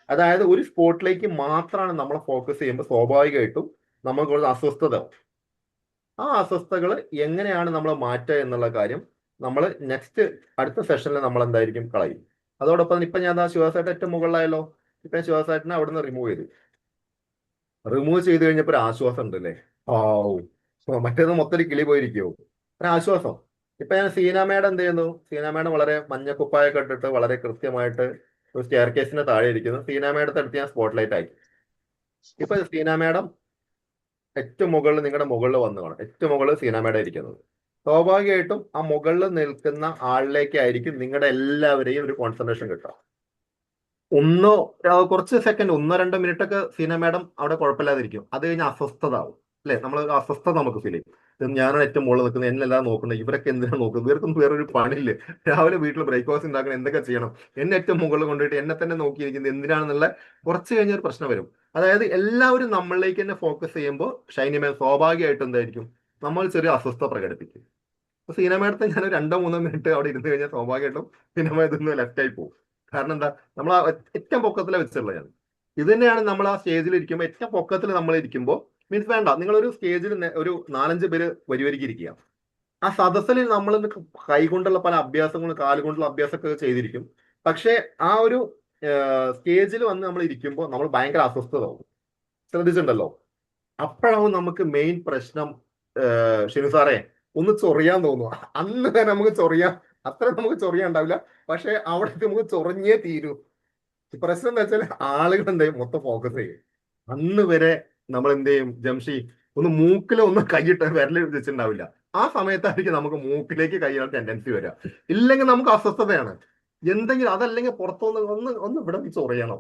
അതായത് ഒരു സ്പോട്ടിലേക്ക് മാത്രമാണ് നമ്മൾ ഫോക്കസ് ചെയ്യുമ്പോൾ സ്വാഭാവികമായിട്ടും നമുക്ക് ഒരു അസ്വസ്ഥത. ആ അസ്വസ്ഥതകൾ എങ്ങനെയാണ് നമ്മൾ മാറ്റുക എന്നുള്ള കാര്യം നമ്മൾ അടുത്ത സെഷനിൽ നമ്മൾ എന്തായിരിക്കും കളയും. അതോടൊപ്പം തന്നെ ഇപ്പൊ ഞാൻ ശിവദാസായിട്ട് ഏറ്റവും മുകളിലായല്ലോ. ഇപ്പൊ ഞാൻ ശിവദാസായിട്ടിനെ അവിടെ നിന്ന് റിമൂവ് ചെയ്ത് കഴിഞ്ഞപ്പോൾ ഒരു ആശ്വാസം ഉണ്ട് അല്ലേ? മറ്റേത് മൊത്തം കിളി പോയിരിക്കുമോ? ഒരു ആശ്വാസം. ഇപ്പൊ ഞാൻ സീന മേഡം എന്ത് ചെയ്യുന്നു? സീന മേഡം വളരെ മഞ്ഞക്കുപ്പായൊക്കെ ഇട്ടിട്ട് വളരെ കൃത്യമായിട്ട് ഒരു സ്റ്റെയർ കേസിന് താഴെ ഇരിക്കുന്നു. സീന മേഡത്തെ അടുത്ത് ഞാൻ സ്പോട്ട് ലൈറ്റ് ആക്കി. ഇപ്പൊ സീന മേഡം ഏറ്റവും മുകളിൽ, നിങ്ങളുടെ മുകളിൽ വന്നു കാണും. ഏറ്റവും മുകളിൽ സീന മേഡം ഇരിക്കുന്നത്. സ്വാഭാവികമായിട്ടും ആ മുകളിൽ നിൽക്കുന്ന ആളിലേക്കായിരിക്കും നിങ്ങളുടെ എല്ലാവരെയും ഒരു കോൺസെൻട്രേഷൻ കിട്ടുക. കുറച്ച് സെക്കൻഡ്, 1-2 മിനിറ്റ് ഒക്കെ സീന മേഡം അവിടെ കുഴപ്പമില്ലാതിരിക്കും. അത് കഴിഞ്ഞ് അസ്വസ്ഥത ആവും, അല്ലെ? നമ്മൾ അസ്വസ്ഥത നമുക്ക് ഫീൽ ചെയ്യും. ഞാനാണ് ഏറ്റവും മുകളിൽ നിൽക്കുന്നത്, എന്നെല്ലാം നോക്കുന്നത്, ഇവരൊക്കെ എന്തിനാണ് നോക്കുന്നത്? ഇവർക്കൊന്നും വേറൊരു പണിയില്ലേ? രാവിലെ വീട്ടിൽ ബ്രേക്ക്ഫാസ്റ്റ് ഉണ്ടാക്കണം, എന്തൊക്കെ ചെയ്യണം? എന്നെ ഏറ്റവും മുകളിൽ കൊണ്ടുപോയിട്ട് എന്നെ തന്നെ നോക്കിയിരിക്കുന്നത് എന്തിനാണെന്നുള്ള കുറച്ച് കഴിഞ്ഞൊരു പ്രശ്നം വരും. അതായത് എല്ലാവരും നമ്മളിലേക്ക് തന്നെ ഫോക്കസ് ചെയ്യുമ്പോൾ ഷൈനിമേ സ്വാഭാവികമായിട്ട് എന്തായിരിക്കും? നമ്മൾ ചെറിയ അസ്വസ്ഥത പ്രകടിപ്പിക്കും. അപ്പൊ സീന മേഡത്തെ ഞാൻ 2-3 മിനിറ്റ് അവിടെ ഇരുന്ന് കഴിഞ്ഞാൽ സ്വാഭാവികമായിട്ടും സിനിമ ഇതൊന്ന് ലെഫ്റ്റായി പോകും. കാരണം എന്താ? നമ്മൾ ആ ഏറ്റവും പൊക്കത്തിലെ വെച്ചുള്ള ഞാൻ ഇത് തന്നെയാണ്. നമ്മൾ ആ സ്റ്റേജിൽ ഇരിക്കുമ്പോൾ ഏറ്റവും പൊക്കത്തിൽ നമ്മൾ ഇരിക്കുമ്പോൾ മീൻസ് വേണ്ട, നിങ്ങളൊരു സ്റ്റേജിൽ ഒരു 4-5 പേര് വരിവരിക്കിരിക്കുക. ആ സദസ്സിൽ നമ്മൾ കൈകൊണ്ടുള്ള പല അഭ്യാസങ്ങളും കാലുകൊണ്ടുള്ള അഭ്യാസമൊക്കെ ചെയ്തിരിക്കും. പക്ഷെ ആ ഒരു സ്റ്റേജിൽ വന്ന് നമ്മൾ ഇരിക്കുമ്പോൾ നമ്മൾ ഭയങ്കര അസ്വസ്ഥതാവും. ശ്രദ്ധിച്ചിട്ടുണ്ടല്ലോ? അപ്പോഴാവും നമുക്ക് മെയിൻ പ്രശ്നം. ഷിനു സാറേ, ഒന്ന് ചൊറിയാൻ തോന്നുക. അന്ന് തന്നെ നമുക്ക് ചൊറിയാം, അത്ര നമുക്ക് ചൊറിയാൻ ഉണ്ടാവില്ല. പക്ഷെ അവിടെ നമുക്ക് ചൊറിഞ്ഞേ തീരൂ. പ്രശ്നം എന്താ വെച്ചാൽ ആളുകൾ എന്ത് ചെയ്യും? മൊത്തം ഫോക്കസ് ചെയ്യും. അന്ന് വരെ നമ്മൾ എന്ത് ചെയ്യും? ജംഷി ഒന്ന് മൂക്കിൽ ഒന്ന് കൈയിട്ട് വിരൽ വെച്ചിട്ടുണ്ടാവില്ല. ആ സമയത്തായിരിക്കും നമുക്ക് മൂക്കിലേക്ക് കൈയിടാൻ ടെൻഡൻസി വരിക. ഇല്ലെങ്കിൽ നമുക്ക് അസ്വസ്ഥതയാണ്. എന്തെങ്കിലും അതല്ലെങ്കിൽ പുറത്തുനിന്ന് ഒന്ന് ഇവിടെ ചൊറിയണം.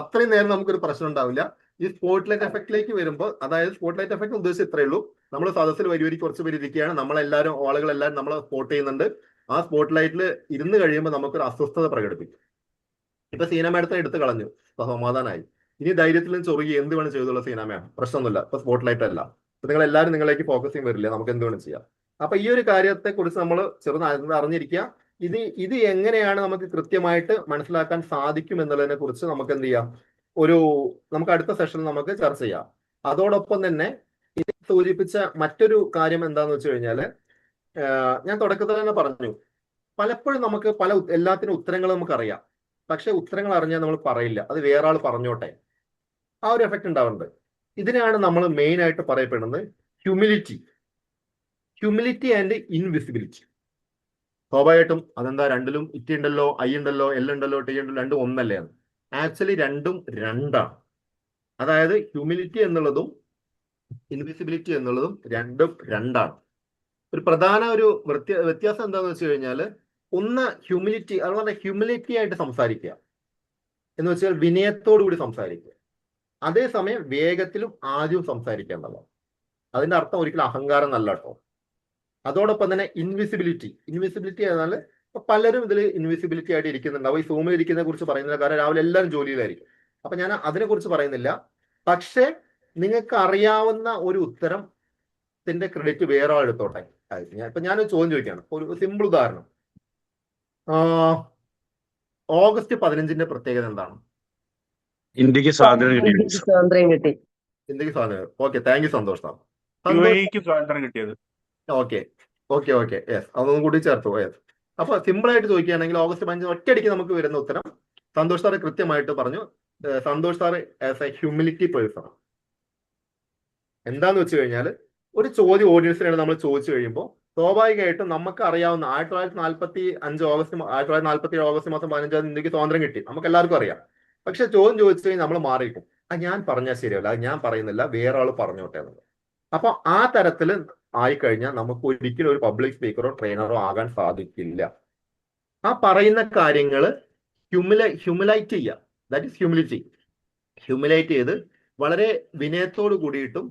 അത്രയും നേരം നമുക്കൊരു പ്രശ്നം ഉണ്ടാവില്ല. ഈ സ്പോട്ട് ലൈറ്റ് എഫക്റ്റിലേക്ക് വരുമ്പോൾ, അതായത് സ്പോട്ട് ലൈറ്റ് എഫക്ട് ഉദ്ദേശിച്ച് ഇത്രയേ ഉള്ളൂ. നമ്മൾ സദസ്സിൽ വരിവരിക്ക് കുറച്ച് പേര് ഇരിക്കുകയാണ്, നമ്മളെല്ലാവരും ആളുകളെല്ലാവരും നമ്മളെ സ്പോട്ട് ചെയ്യുന്നുണ്ട്. ആ സ്പോട്ട് ലൈറ്റിൽ ഇരുന്ന് കഴിയുമ്പോൾ നമുക്കൊരു അസ്വസ്ഥത പ്രകടിപ്പിക്കും. ഇപ്പൊ സീന മേഡത്തെ എടുത്ത് കളഞ്ഞു, സമാധാനമായി. ഇനി ധൈര്യത്തിലും ചൊറുകി എന്ത് വേണം ചെയ്തുള്ള സീന മേഡം, പ്രശ്നമൊന്നുമില്ല. ഇപ്പൊ സ്പോട്ട് ലൈറ്റ് അല്ല. അപ്പൊ നിങ്ങൾ എല്ലാവരും നിങ്ങളിലേക്ക് ഫോക്കസ് ചെയ്യാൻ വരില്ല, നമുക്ക് എന്ത് വേണം ചെയ്യാം. അപ്പൊ ഈ ഒരു കാര്യത്തെ കുറിച്ച് നമ്മൾ അറിഞ്ഞിരിക്കുക. ഇത് എങ്ങനെയാണ് നമുക്ക് കൃത്യമായിട്ട് മനസ്സിലാക്കാൻ സാധിക്കും എന്നുള്ളതിനെ കുറിച്ച് നമുക്ക് എന്ത് ചെയ്യാം? നമുക്ക് അടുത്ത സെഷനിൽ നമുക്ക് ചർച്ച ചെയ്യാം. അതോടൊപ്പം തന്നെ ഇത് സൂചിപ്പിച്ച മറ്റൊരു കാര്യം എന്താന്ന് വെച്ച് കഴിഞ്ഞാല്, ഞാൻ തുടക്കത്തിൽ തന്നെ പറഞ്ഞു, പലപ്പോഴും നമുക്ക് എല്ലാത്തിനും ഉത്തരങ്ങൾ നമുക്കറിയാം. പക്ഷെ ഉത്തരങ്ങൾ അറിഞ്ഞാൽ നമ്മൾ പറയില്ല, അത് വേറെ ആൾ പറഞ്ഞോട്ടെ. ആ ഒരു എഫക്റ്റ് ഉണ്ടാവുന്നുണ്ട്. ഇതിനെയാണ് നമ്മൾ മെയിൻ ആയിട്ട് പറയപ്പെടുന്നത് ഹ്യൂമിലിറ്റി ആൻഡ് ഇൻവിസിബിലിറ്റി. സ്വാഭാവികമായിട്ടും അതെന്താ? രണ്ടിലും ഇറ്റി ഉണ്ടല്ലോ, ഐ ഉണ്ടല്ലോ, എൽ ഉണ്ടല്ലോ, ടി ഉണ്ടല്ലോ, രണ്ടും ഒന്നല്ലേ? ആക്ച്വലി രണ്ടും രണ്ടാണ്. അതായത് ഹ്യൂമിലിറ്റി എന്നുള്ളതും ഇൻവിസിബിലിറ്റി എന്നുള്ളതും രണ്ടും രണ്ടാണ്. ഒരു പ്രധാന വ്യത്യാസം എന്താണെന്ന് വെച്ച് കഴിഞ്ഞാൽ, ഒന്ന് ഹ്യൂമിലിറ്റി, അതുപോലെ ഹ്യൂമിലിറ്റി ആയിട്ട് സംസാരിക്കുക എന്ന് വെച്ചാൽ വിനയത്തോടു കൂടി സംസാരിക്കുക. അതേസമയം വേഗത്തിലും ആദ്യവും സംസാരിക്കേണ്ടതാണ്. അതിന്റെ അർത്ഥം ഒരിക്കലും അഹങ്കാരം നല്ല കേട്ടോ. അതോടൊപ്പം തന്നെ ഇൻവിസിബിലിറ്റി എന്നാൽ പലരും ഇതിൽ ഇൻവിസിബിലിറ്റി ആയിട്ട് ഇരിക്കുന്നുണ്ടാവും. ഈ സൂമിൽ ഇരിക്കുന്നതിനെ കുറിച്ച് പറയുന്നില്ല, കാരണം രാവിലെ എല്ലാവരും ജോലിയിലായിരിക്കും. അപ്പൊ ഞാൻ അതിനെ കുറിച്ച് പറയുന്നില്ല. പക്ഷെ നിങ്ങൾക്ക് അറിയാവുന്ന ഒരു ഉത്തരത്തിന്റെ ക്രെഡിറ്റ് വേറെ ആൾ എടുത്തോട്ടെ. ഇപ്പൊ ഞാനൊരു ചോദ്യം ചോദിക്കുകയാണ്. ഒരു സിമ്പിൾ ഉദാഹരണം. ഓഗസ്റ്റ് 15 പ്രത്യേകത എന്താണ്? ഇന്ത്യക്ക് സ്വാതന്ത്ര്യം കിട്ടി. ഇന്ത്യക്ക് സ്വാതന്ത്ര്യം. ഓക്കെ, താങ്ക് യു, സന്തോഷം. സന്തോഷ് UAE-ക്ക് സ്വാതന്ത്ര്യം കിട്ടിയത്. ഓക്കെ ഓക്കെ ഓക്കെ യെസ്, അതൊന്നും കൂടി ചേർത്തു. യെസ്. അപ്പൊ സിമ്പിൾ ആയിട്ട് ചോദിക്കുകയാണെങ്കിൽ ഓഗസ്റ്റ് 15 ഒറ്റയടിക്ക് നമുക്ക് വരുന്ന ഉത്തരം സന്തോഷ് സാറ് കൃത്യമായിട്ട് പറഞ്ഞു. Santhosh sir as a humility person. എന്താന്ന് വെച്ച് കഴിഞ്ഞാൽ ഒരു ചോദ്യം ഓഡിയൻസിനാണ് നമ്മൾ ചോദിച്ചു കഴിയുമ്പോൾ സ്വാഭാവികമായിട്ടും നമുക്ക് അറിയാവുന്ന 1947 ഓഗസ്റ്റ് മാസം 15 ഇന്ത്യക്ക് സ്വാതന്ത്ര്യം കിട്ടി, നമുക്ക് എല്ലാവർക്കും അറിയാം. പക്ഷെ ചോദ്യം ചോദിച്ചു കഴിഞ്ഞാൽ നമ്മൾ മാറിയിരിക്കും. ഞാൻ പറഞ്ഞാൽ ശരിയല്ല, അത് ഞാൻ പറയുന്നില്ല, വേറെ ആൾ പറഞ്ഞോട്ടെ എന്നുള്ളത്. അപ്പൊ ആ തരത്തിൽ ആയിക്കഴിഞ്ഞാൽ നമുക്ക് ഒരിക്കലും ഒരു പബ്ലിക് സ്പീക്കറോ ട്രെയിനറോ ആകാൻ സാധിക്കില്ല. ആ പറയുന്ന കാര്യങ്ങൾ ഹ്യൂമിലൈറ്റ് ചെയ്യുക, ദാറ്റ് ഇസ് ഹ്യൂമിലിറ്റി. ഹ്യൂമിലൈറ്റ് ചെയ്ത് വളരെ വിനയത്തോട് കൂടിയിട്ടും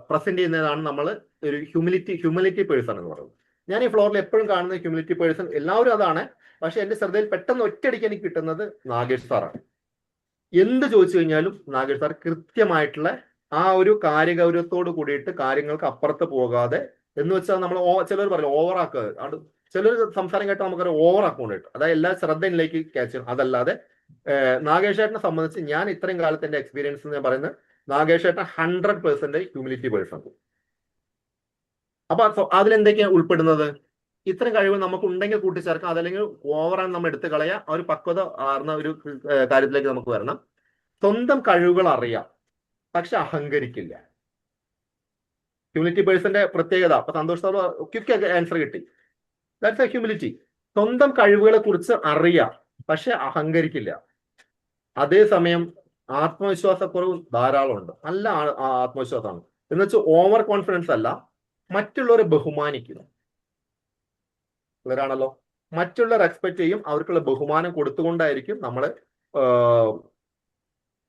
പ്രസന്റ് ചെയ്യുന്നതാണ് നമ്മൾ ഒരു ഹ്യൂമിലിറ്റി പേഴ്സൺ എന്ന് പറയുന്നത്. ഞാൻ ഈ ഫ്ലോറിൽ എപ്പോഴും കാണുന്ന ഹ്യൂമിലിറ്റി പേഴ്സൺ എല്ലാവരും അതാണ്. പക്ഷെ എന്റെ ശ്രദ്ധയിൽ പെട്ടെന്ന് ഒറ്റയടിക്ക് എനിക്ക് കിട്ടുന്നത് നാഗേഷ് സാറാണ്. എന്ത് ചോദിച്ചു കഴിഞ്ഞാലും നാഗേഷ് സാർ കൃത്യമായിട്ടുള്ള ആ ഒരു കാര്യഗൗരവത്തോട് കൂടിയിട്ട് കാര്യങ്ങൾക്ക് അപ്പുറത്ത് പോകാതെ, എന്ന് വെച്ചാൽ നമ്മൾ ചിലർ പറയും ഓവറാക്കുക, ചിലർ സംസാരം കേട്ടാൽ നമുക്കറിയാം ഓവറാക്കുന്നുണ്ട്, അതായത് എല്ലാ ശ്രദ്ധയിലേക്ക് ക്യാച്ച് ചെയ്യണം. അതല്ലാതെ നാഗേഷ് ചേട്ടനെ സംബന്ധിച്ച് ഞാൻ ഇത്രയും കാലത്തെ എന്റെ എക്സ്പീരിയൻസ് ഞാൻ പറയുന്നത് നാഗേഷ് ചേട്ടൻ 100% ഹ്യൂമിലിറ്റി പേഴ്സൺ. അപ്പൊ അതിലെന്തൊക്കെയാണ് ഉൾപ്പെടുന്നത്? ഇത്തരം കഴിവ് നമുക്ക് ഉണ്ടെങ്കിൽ കൂട്ടിച്ചേർക്കാം, അതല്ലെങ്കിൽ ഓവറാണ് നമ്മൾ എടുത്തു കളയാം. ഒരു പക്വത ആർന്ന ഒരു കാര്യത്തിലേക്ക് നമുക്ക് വരണം. സ്വന്തം കഴിവുകൾ അറിയാം, പക്ഷെ അഹങ്കരിക്കില്ല. ഹ്യൂമിലിറ്റി പേഴ്സന്റെ പ്രത്യേകത. അപ്പൊ സന്തോഷ് സാർ ക്വിക്ക് ആൻസർ കിട്ടി. That's A humility. സ്വന്തം കഴിവുകളെ കുറിച്ച് അറിയാം, പക്ഷെ അഹങ്കരിക്കില്ല. അതേസമയം ആത്മവിശ്വാസക്കുറവ് ധാരാളം ഉണ്ട്. നല്ല ആത്മവിശ്വാസമാണ്, എന്ന് വെച്ചാൽ ഓവർ കോൺഫിഡൻസ് അല്ല, മറ്റുള്ളവരെ ബഹുമാനിക്കുക. ക്ലിയറാണല്ലോ? മറ്റുള്ളവർ റെസ്പെക്ട് ചെയ്യും, അവർക്കുള്ള ബഹുമാനം കൊടുത്തുകൊണ്ടായിരിക്കും നമ്മൾ.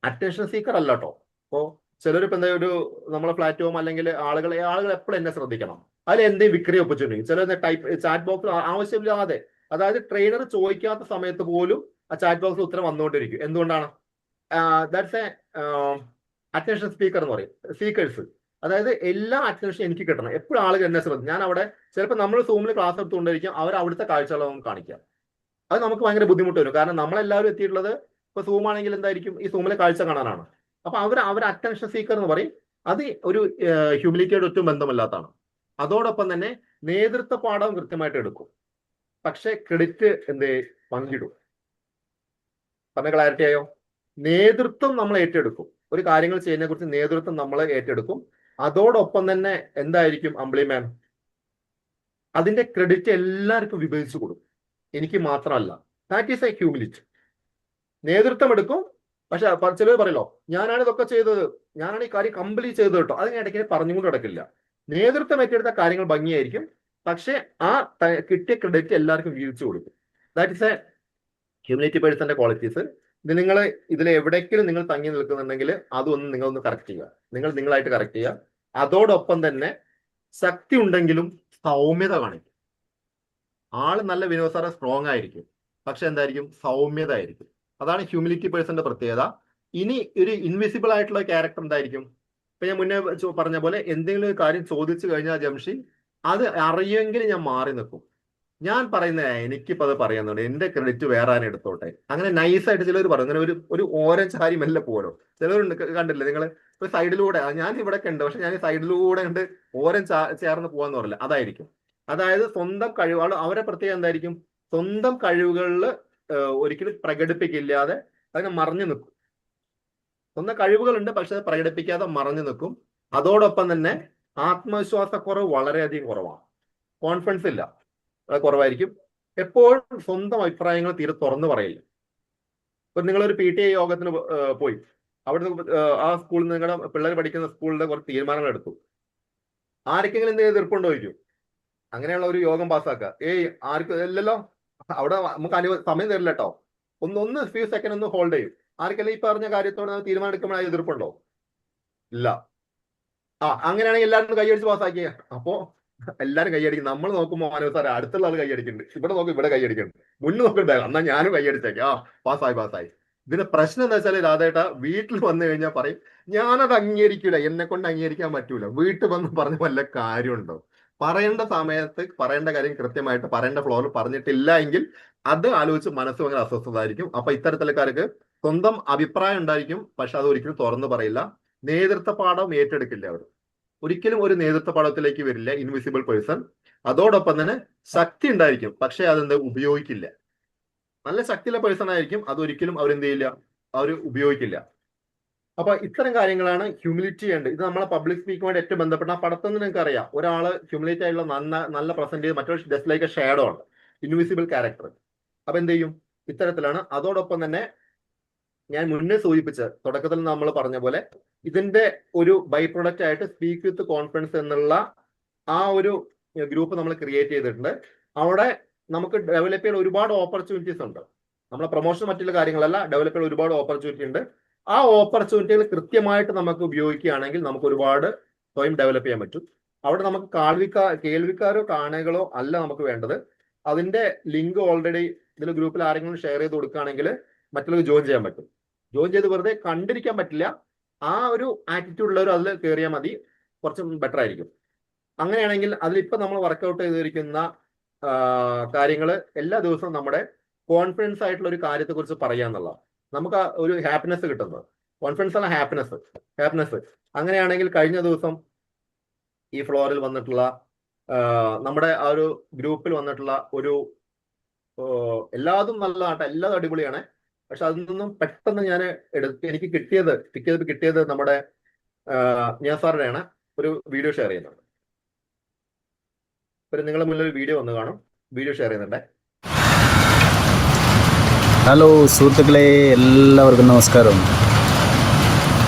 അറ്റൻഷൻ സീക്കർ അല്ല കേട്ടോ. അപ്പോ ചിലരിപ്പോ എന്താ ഒരു നമ്മളെ പ്ലാറ്റ്ഫോം അല്ലെങ്കിൽ ആളുകൾ എപ്പോഴും എന്നെ ശ്രദ്ധിക്കണം, അതിൽ എന്തെങ്കിലും വിക്രി ഒപ്പിച്ചിട്ടുണ്ടെങ്കിൽ ചില ടൈപ്പ് ചാറ്റ് ബോക്സ് ആവശ്യമില്ലാതെ, അതായത് ട്രെയിനർ ചോദിക്കാത്ത സമയത്ത് പോലും ആ ചാറ്റ് ബോക്സിൽ ഉത്തരം വന്നുകൊണ്ടിരിക്കും. എന്തുകൊണ്ടാണ്? ദാറ്റ്സ് എ അറ്റൻഷൻ സ്പീക്കർ എന്ന് പറയും, സ്പീക്കേഴ്സ്. അതായത് എല്ലാ അറ്റൻഷനും എനിക്ക് കിട്ടണം, എപ്പോഴും ആളുകൾ എന്നെ ശ്രദ്ധിക്കും. ഞാൻ അവിടെ ചിലപ്പോൾ നമ്മൾ സൂമിൽ ക്ലാസ് എടുത്തുകൊണ്ടിരിക്കും, അവർ അവിടുത്തെ കാഴ്ചകൾ നമുക്ക് കാണിക്കാം. അത് നമുക്ക് ഭയങ്കര ബുദ്ധിമുട്ട് വരും. കാരണം നമ്മളെല്ലാവരും എത്തിയിട്ടുള്ളത് ഇപ്പൊ സൂം ആണെങ്കിൽ എന്തായിരിക്കും, ഈ സൂമിലെ കാഴ്ച കാണാനാണ്. അപ്പൊ അവർ അറ്റൻഷൻ സീക്കർ എന്ന് പറയും. അത് ഒരു ഹ്യൂമിലിറ്റിയോട് ഒട്ടും ബന്ധമില്ലാത്തതാണ്. അതോടൊപ്പം തന്നെ നേതൃത്വ പാഠവും കൃത്യമായിട്ട് എടുക്കും, പക്ഷെ ക്രെഡിറ്റ് പങ്കിടും. പറഞ്ഞ ക്ലാരിറ്റി ആയോ? നേതൃത്വം നമ്മൾ ഏറ്റെടുക്കും, ഒരു കാര്യങ്ങൾ ചെയ്യുന്നതിനെ കുറിച്ച് നേതൃത്വം നമ്മൾ ഏറ്റെടുക്കും. അതോടൊപ്പം തന്നെ എന്തായിരിക്കും അമ്പിളി മാം, അതിന്റെ ക്രെഡിറ്റ് എല്ലാവർക്കും വിഭജിച്ചു കൊടുക്കും, എനിക്ക് മാത്രമല്ല. That is A humility. നേതൃത്വം എടുക്കും, പക്ഷെ ചിലർ പറയല്ലോ ഞാനാണ് ഇതൊക്കെ ചെയ്തത്, ഞാനാണ് ഈ കാര്യം കംപ്ലീറ്റ് ചെയ്തത് കേട്ടോ, അതിനിടയ്ക്ക് പറഞ്ഞുകൊണ്ട് നടക്കില്ല. നേതൃത്വം ഏറ്റെടുത്ത കാര്യങ്ങൾ ഭംഗിയായിരിക്കും, പക്ഷെ ആ കിട്ടിയ ക്രെഡിറ്റ് എല്ലാവർക്കും വീഴ്ച കൊടുക്കും. ദാറ്റ് ഇസ് എ ഹ്യൂമിലിറ്റി പേഴ്സന്റെ ക്വാളിറ്റീസ്. നിങ്ങൾ ഇതിൽ എവിടേക്കെങ്കിലും നിങ്ങൾ തങ്ങി നിൽക്കുന്നുണ്ടെങ്കിൽ അതൊന്ന് നിങ്ങളൊന്ന് കറക്റ്റ് ചെയ്യുക, നിങ്ങളായിട്ട് കറക്റ്റ് ചെയ്യുക. അതോടൊപ്പം തന്നെ ശക്തി ഉണ്ടെങ്കിലും സൗമ്യത കാണിക്കും. ആള് നല്ല വിനോദ സാറ് സ്ട്രോങ് ആയിരിക്കും, പക്ഷെ എന്തായിരിക്കും, സൗമ്യത ആയിരിക്കും. അതാണ് ഹ്യൂമിലിറ്റി പേഴ്സന്റെ പ്രത്യേകത. ഇനി ഒരു ഇൻവിസിബിൾ ആയിട്ടുള്ള ക്യാരക്ടർ എന്തായിരിക്കും? ഇപ്പൊ ഞാൻ മുന്നേ പറഞ്ഞ പോലെ എന്തെങ്കിലും ഒരു കാര്യം ചോദിച്ചു കഴിഞ്ഞാൽ ജംഷി അത് അറിയുമെങ്കിൽ ഞാൻ മാറി നിൽക്കും. ഞാൻ പറയുന്നത് എനിക്കിപ്പോ അത് പറയാന്നുണ്ട്, എന്റെ ക്രെഡിറ്റ് വേറെ ആരും എടുത്തോട്ടെ. അങ്ങനെ നൈസായിട്ട് ചിലർ പറയും, അങ്ങനെ ഒരു ഓരഞ്ച് കാര്യം മെല്ലെ പോലോ. ചിലരുണ്ട്, കണ്ടില്ലേ നിങ്ങൾ? ഇപ്പൊ സൈഡിലൂടെ ഞാൻ ഇവിടെ ഉണ്ട്, പക്ഷെ ഞാൻ സൈഡിലൂടെ ഉണ്ട് ഓരഞ്ച് ചേർന്ന് പോവാന്ന് പറയില്ല, അതായിരിക്കും. അതായത് സ്വന്തം കഴിവുകൾ, അവരെ പ്രത്യേകം എന്തായിരിക്കും, സ്വന്തം കഴിവുകളിൽ ഒരിക്കലും പ്രകടിപ്പിക്കില്ലാതെ അതിനെ മറഞ്ഞു നിൽക്കും. സ്വന്തം കഴിവുകളുണ്ട്, പക്ഷെ അത് പ്രകടിപ്പിക്കാതെ മറഞ്ഞു നിൽക്കും. അതോടൊപ്പം തന്നെ ആത്മവിശ്വാസക്കുറവ് വളരെയധികം കുറവാണ്. കോൺഫിഡൻസ് ഇല്ല, കുറവായിരിക്കും. എപ്പോഴും സ്വന്തം അഭിപ്രായങ്ങൾ തീരെ തുറന്നു പറയില്ല. ഇപ്പൊ നിങ്ങളൊരു PTA യോഗത്തിന് പോയി, അവിടുന്ന് ആ സ്കൂളിൽ നിങ്ങളുടെ പിള്ളേർ പഠിക്കുന്ന സ്കൂളിലെ കുറച്ച് തീരുമാനങ്ങൾ എടുത്തു. ആർക്കെങ്കിലും എന്തെങ്കിലും എതിർപ്പുണ്ടോ ചോദിക്കും. അങ്ങനെയുള്ള ഒരു യോഗം പാസ്സാക്കുക. ആർക്കും ഇല്ലല്ലോ, അവിടെ നമുക്ക് സമയം തരില്ല കേട്ടോ, ഒന്ന് ഫ്യൂ സെക്കൻഡ് ഒന്ന് ഹോൾഡ് ചെയ്യും. ആർക്കെല്ലാം ഈ പറഞ്ഞ കാര്യത്തോട് തീരുമാനം എടുക്കുമ്പോൾ എതിർപ്പുണ്ടോ? ഇല്ല. അങ്ങനെയാണെങ്കിൽ എല്ലാവരും കൈയടിച്ച് പാസ്സാക്കിയ. അപ്പോ എല്ലാവരും കൈയടിക്കും. നമ്മൾ നോക്കുമ്പോൾ മാനവ സാറേ അടുത്തുള്ള ആൾ കൈയടിക്കുന്നുണ്ട്, ഇവിടെ നോക്കും ഇവിടെ കൈയടിക്കുന്നുണ്ട്, മുന്നിൽ നോക്കുന്നുണ്ട്, എന്നാ ഞാനും കൈയടിച്ചേക്കാം, പാസ്സായി. ഇതിന്റെ പ്രശ്നം എന്താ വെച്ചാൽ രാധേട്ട വീട്ടിൽ വന്നു കഴിഞ്ഞാൽ പറയും ഞാനത് അംഗീകരിക്കൂല, എന്നെ കൊണ്ട് അംഗീകരിക്കാൻ പറ്റൂല. വീട്ടിൽ വന്ന് പറഞ്ഞ വല്ല കാര്യമുണ്ടോ? പറയേണ്ട സമയത്ത് പറയേണ്ട കാര്യം കൃത്യമായിട്ട് പറയേണ്ട ഫ്ലോറിൽ പറഞ്ഞിട്ടില്ല എങ്കിൽ അത് ആലോചിച്ച് മനസ്സ് ഭയങ്കര അസ്വസ്ഥതായിരിക്കും. അപ്പൊ ഇത്തരത്തിലക്കാർക്ക് സ്വന്തം അഭിപ്രായം ഉണ്ടായിരിക്കും, പക്ഷെ അത് ഒരിക്കലും തുറന്നു പറയില്ല. നേതൃത്വ പാഠം ഏറ്റെടുക്കില്ല അവർ. ഒരിക്കലും ഒരു നേതൃത്വ പദത്തിലേക്ക് വരില്ല ഇൻവിസിബിൾ പേഴ്സൺ. അതോടൊപ്പം തന്നെ ശക്തി ഉണ്ടായിരിക്കും, പക്ഷെ അതെന്ത് ഉപയോഗിക്കില്ല. നല്ല ശക്തിയുള്ള പേഴ്സൺ ആയിരിക്കും, അതൊരിക്കലും അവരെന്ത് ചെയ്യില്ല, അവർ ഉപയോഗിക്കില്ല. അപ്പൊ ഇത്തരം കാര്യങ്ങളാണ് ഹ്യൂമിലിറ്റി ചെയ്യേണ്ടത്. ഇത് നമ്മളെ പബ്ലിക് സ്പീക്കുമായിട്ട് ഏറ്റവും ബന്ധപ്പെട്ട ആ പടത്തിൽ നിന്ന് നിങ്ങൾക്ക് അറിയാം, ഒരാള് ഹ്യൂമിലിറ്റി ആയിട്ടുള്ള നല്ല പ്രസന്റ് ചെയ്ത് മറ്റൊരു ജസ്റ്റ് ലൈക്ക് എ ഷാഡോ ആണ്, ഇൻവിസിബിൾ ക്യാരക്ടർ. അപ്പൊ എന്ത് ചെയ്യും, ഇത്തരത്തിലാണ്. അതോടൊപ്പം തന്നെ ഞാൻ മുന്നേ സൂചിപ്പിച്ച തുടക്കത്തിൽ നമ്മൾ പറഞ്ഞ പോലെ ഇതിന്റെ ഒരു ബൈ പ്രൊഡക്റ്റ് ആയിട്ട് സ്പീക്ക് വിത്ത് കോൺഫിഡൻസ് എന്നുള്ള ആ ഒരു ഗ്രൂപ്പ് നമ്മൾ ക്രിയേറ്റ് ചെയ്തിട്ടുണ്ട്. അവിടെ നമുക്ക് ഡെവലപ്പ് ചെയ്യാൻ ഒരുപാട് ഓപ്പർച്യൂണിറ്റീസ് ഉണ്ട്. നമ്മളെ പ്രൊമോഷൻ മറ്റുള്ള കാര്യങ്ങളല്ല, ഡെവലപ്പ് ചെയ്യാൻ ഒരുപാട് ഓപ്പർച്യൂണിറ്റി ഉണ്ട്. ആ ഓപ്പർച്യൂണിറ്റികൾ കൃത്യമായിട്ട് നമുക്ക് ഉപയോഗിക്കുകയാണെങ്കിൽ നമുക്ക് ഒരുപാട് സ്വയം ഡെവലപ്പ് ചെയ്യാൻ പറ്റും. അവിടെ നമുക്ക് കേൾവിക്കാരോ കാണികളോ അല്ല നമുക്ക് വേണ്ടത്. അതിന്റെ ലിങ്ക് ഓൾറെഡി ഇതിൽ ഗ്രൂപ്പിൽ ആരെങ്കിലും ഷെയർ ചെയ്ത് കൊടുക്കുകയാണെങ്കിൽ മറ്റുള്ളവർ ജോയിൻ ചെയ്യാൻ പറ്റും. ജോയിൻ ചെയ്ത് വെറുതെ കണ്ടിരിക്കാൻ പറ്റില്ല. ആ ഒരു ആറ്റിറ്റ്യൂഡ് ഉള്ളവർ അതിൽ കയറിയാൽ മതി, കുറച്ചും ബെറ്റർ ആയിരിക്കും. അങ്ങനെയാണെങ്കിൽ അതിലിപ്പോൾ നമ്മൾ വർക്കൗട്ട് ചെയ്തിരിക്കുന്ന കാര്യങ്ങൾ എല്ലാ ദിവസവും നമ്മുടെ കോൺഫിഡൻസ് ആയിട്ടുള്ള ഒരു കാര്യത്തെക്കുറിച്ച് പറയുക എന്നുള്ള നമുക്ക് ഒരു ഹാപ്പിനെസ് കിട്ടുന്നത്. കോൺഫിഡൻസ് അല്ല, ഹാപ്പിനെസ്. അങ്ങനെയാണെങ്കിൽ കഴിഞ്ഞ ദിവസം ഈ ഫ്ലോറിൽ വന്നിട്ടുള്ള നമ്മുടെ ആ ഒരു ഗ്രൂപ്പിൽ വന്നിട്ടുള്ള ഒരു എല്ലാതും നല്ലതാട്ടെ, എല്ലാതും അടിപൊളിയാണ്. പക്ഷെ അതിൽ നിന്നും പെട്ടെന്ന് ഞാൻ എനിക്ക് കിട്ടിയത് നമ്മുടെ ഞാൻ സാറുടെയാണ് ഒരു വീഡിയോ ഷെയർ ചെയ്യുന്നുണ്ട്. ഒരു നിങ്ങളുടെ മുന്നിൽ ഒരു വീഡിയോ വന്ന് കാണും, വീഡിയോ ഷെയർ ചെയ്യുന്നുണ്ട്. ഹലോ സുഹൃത്തുക്കളെ, എല്ലാവർക്കും നമസ്കാരം.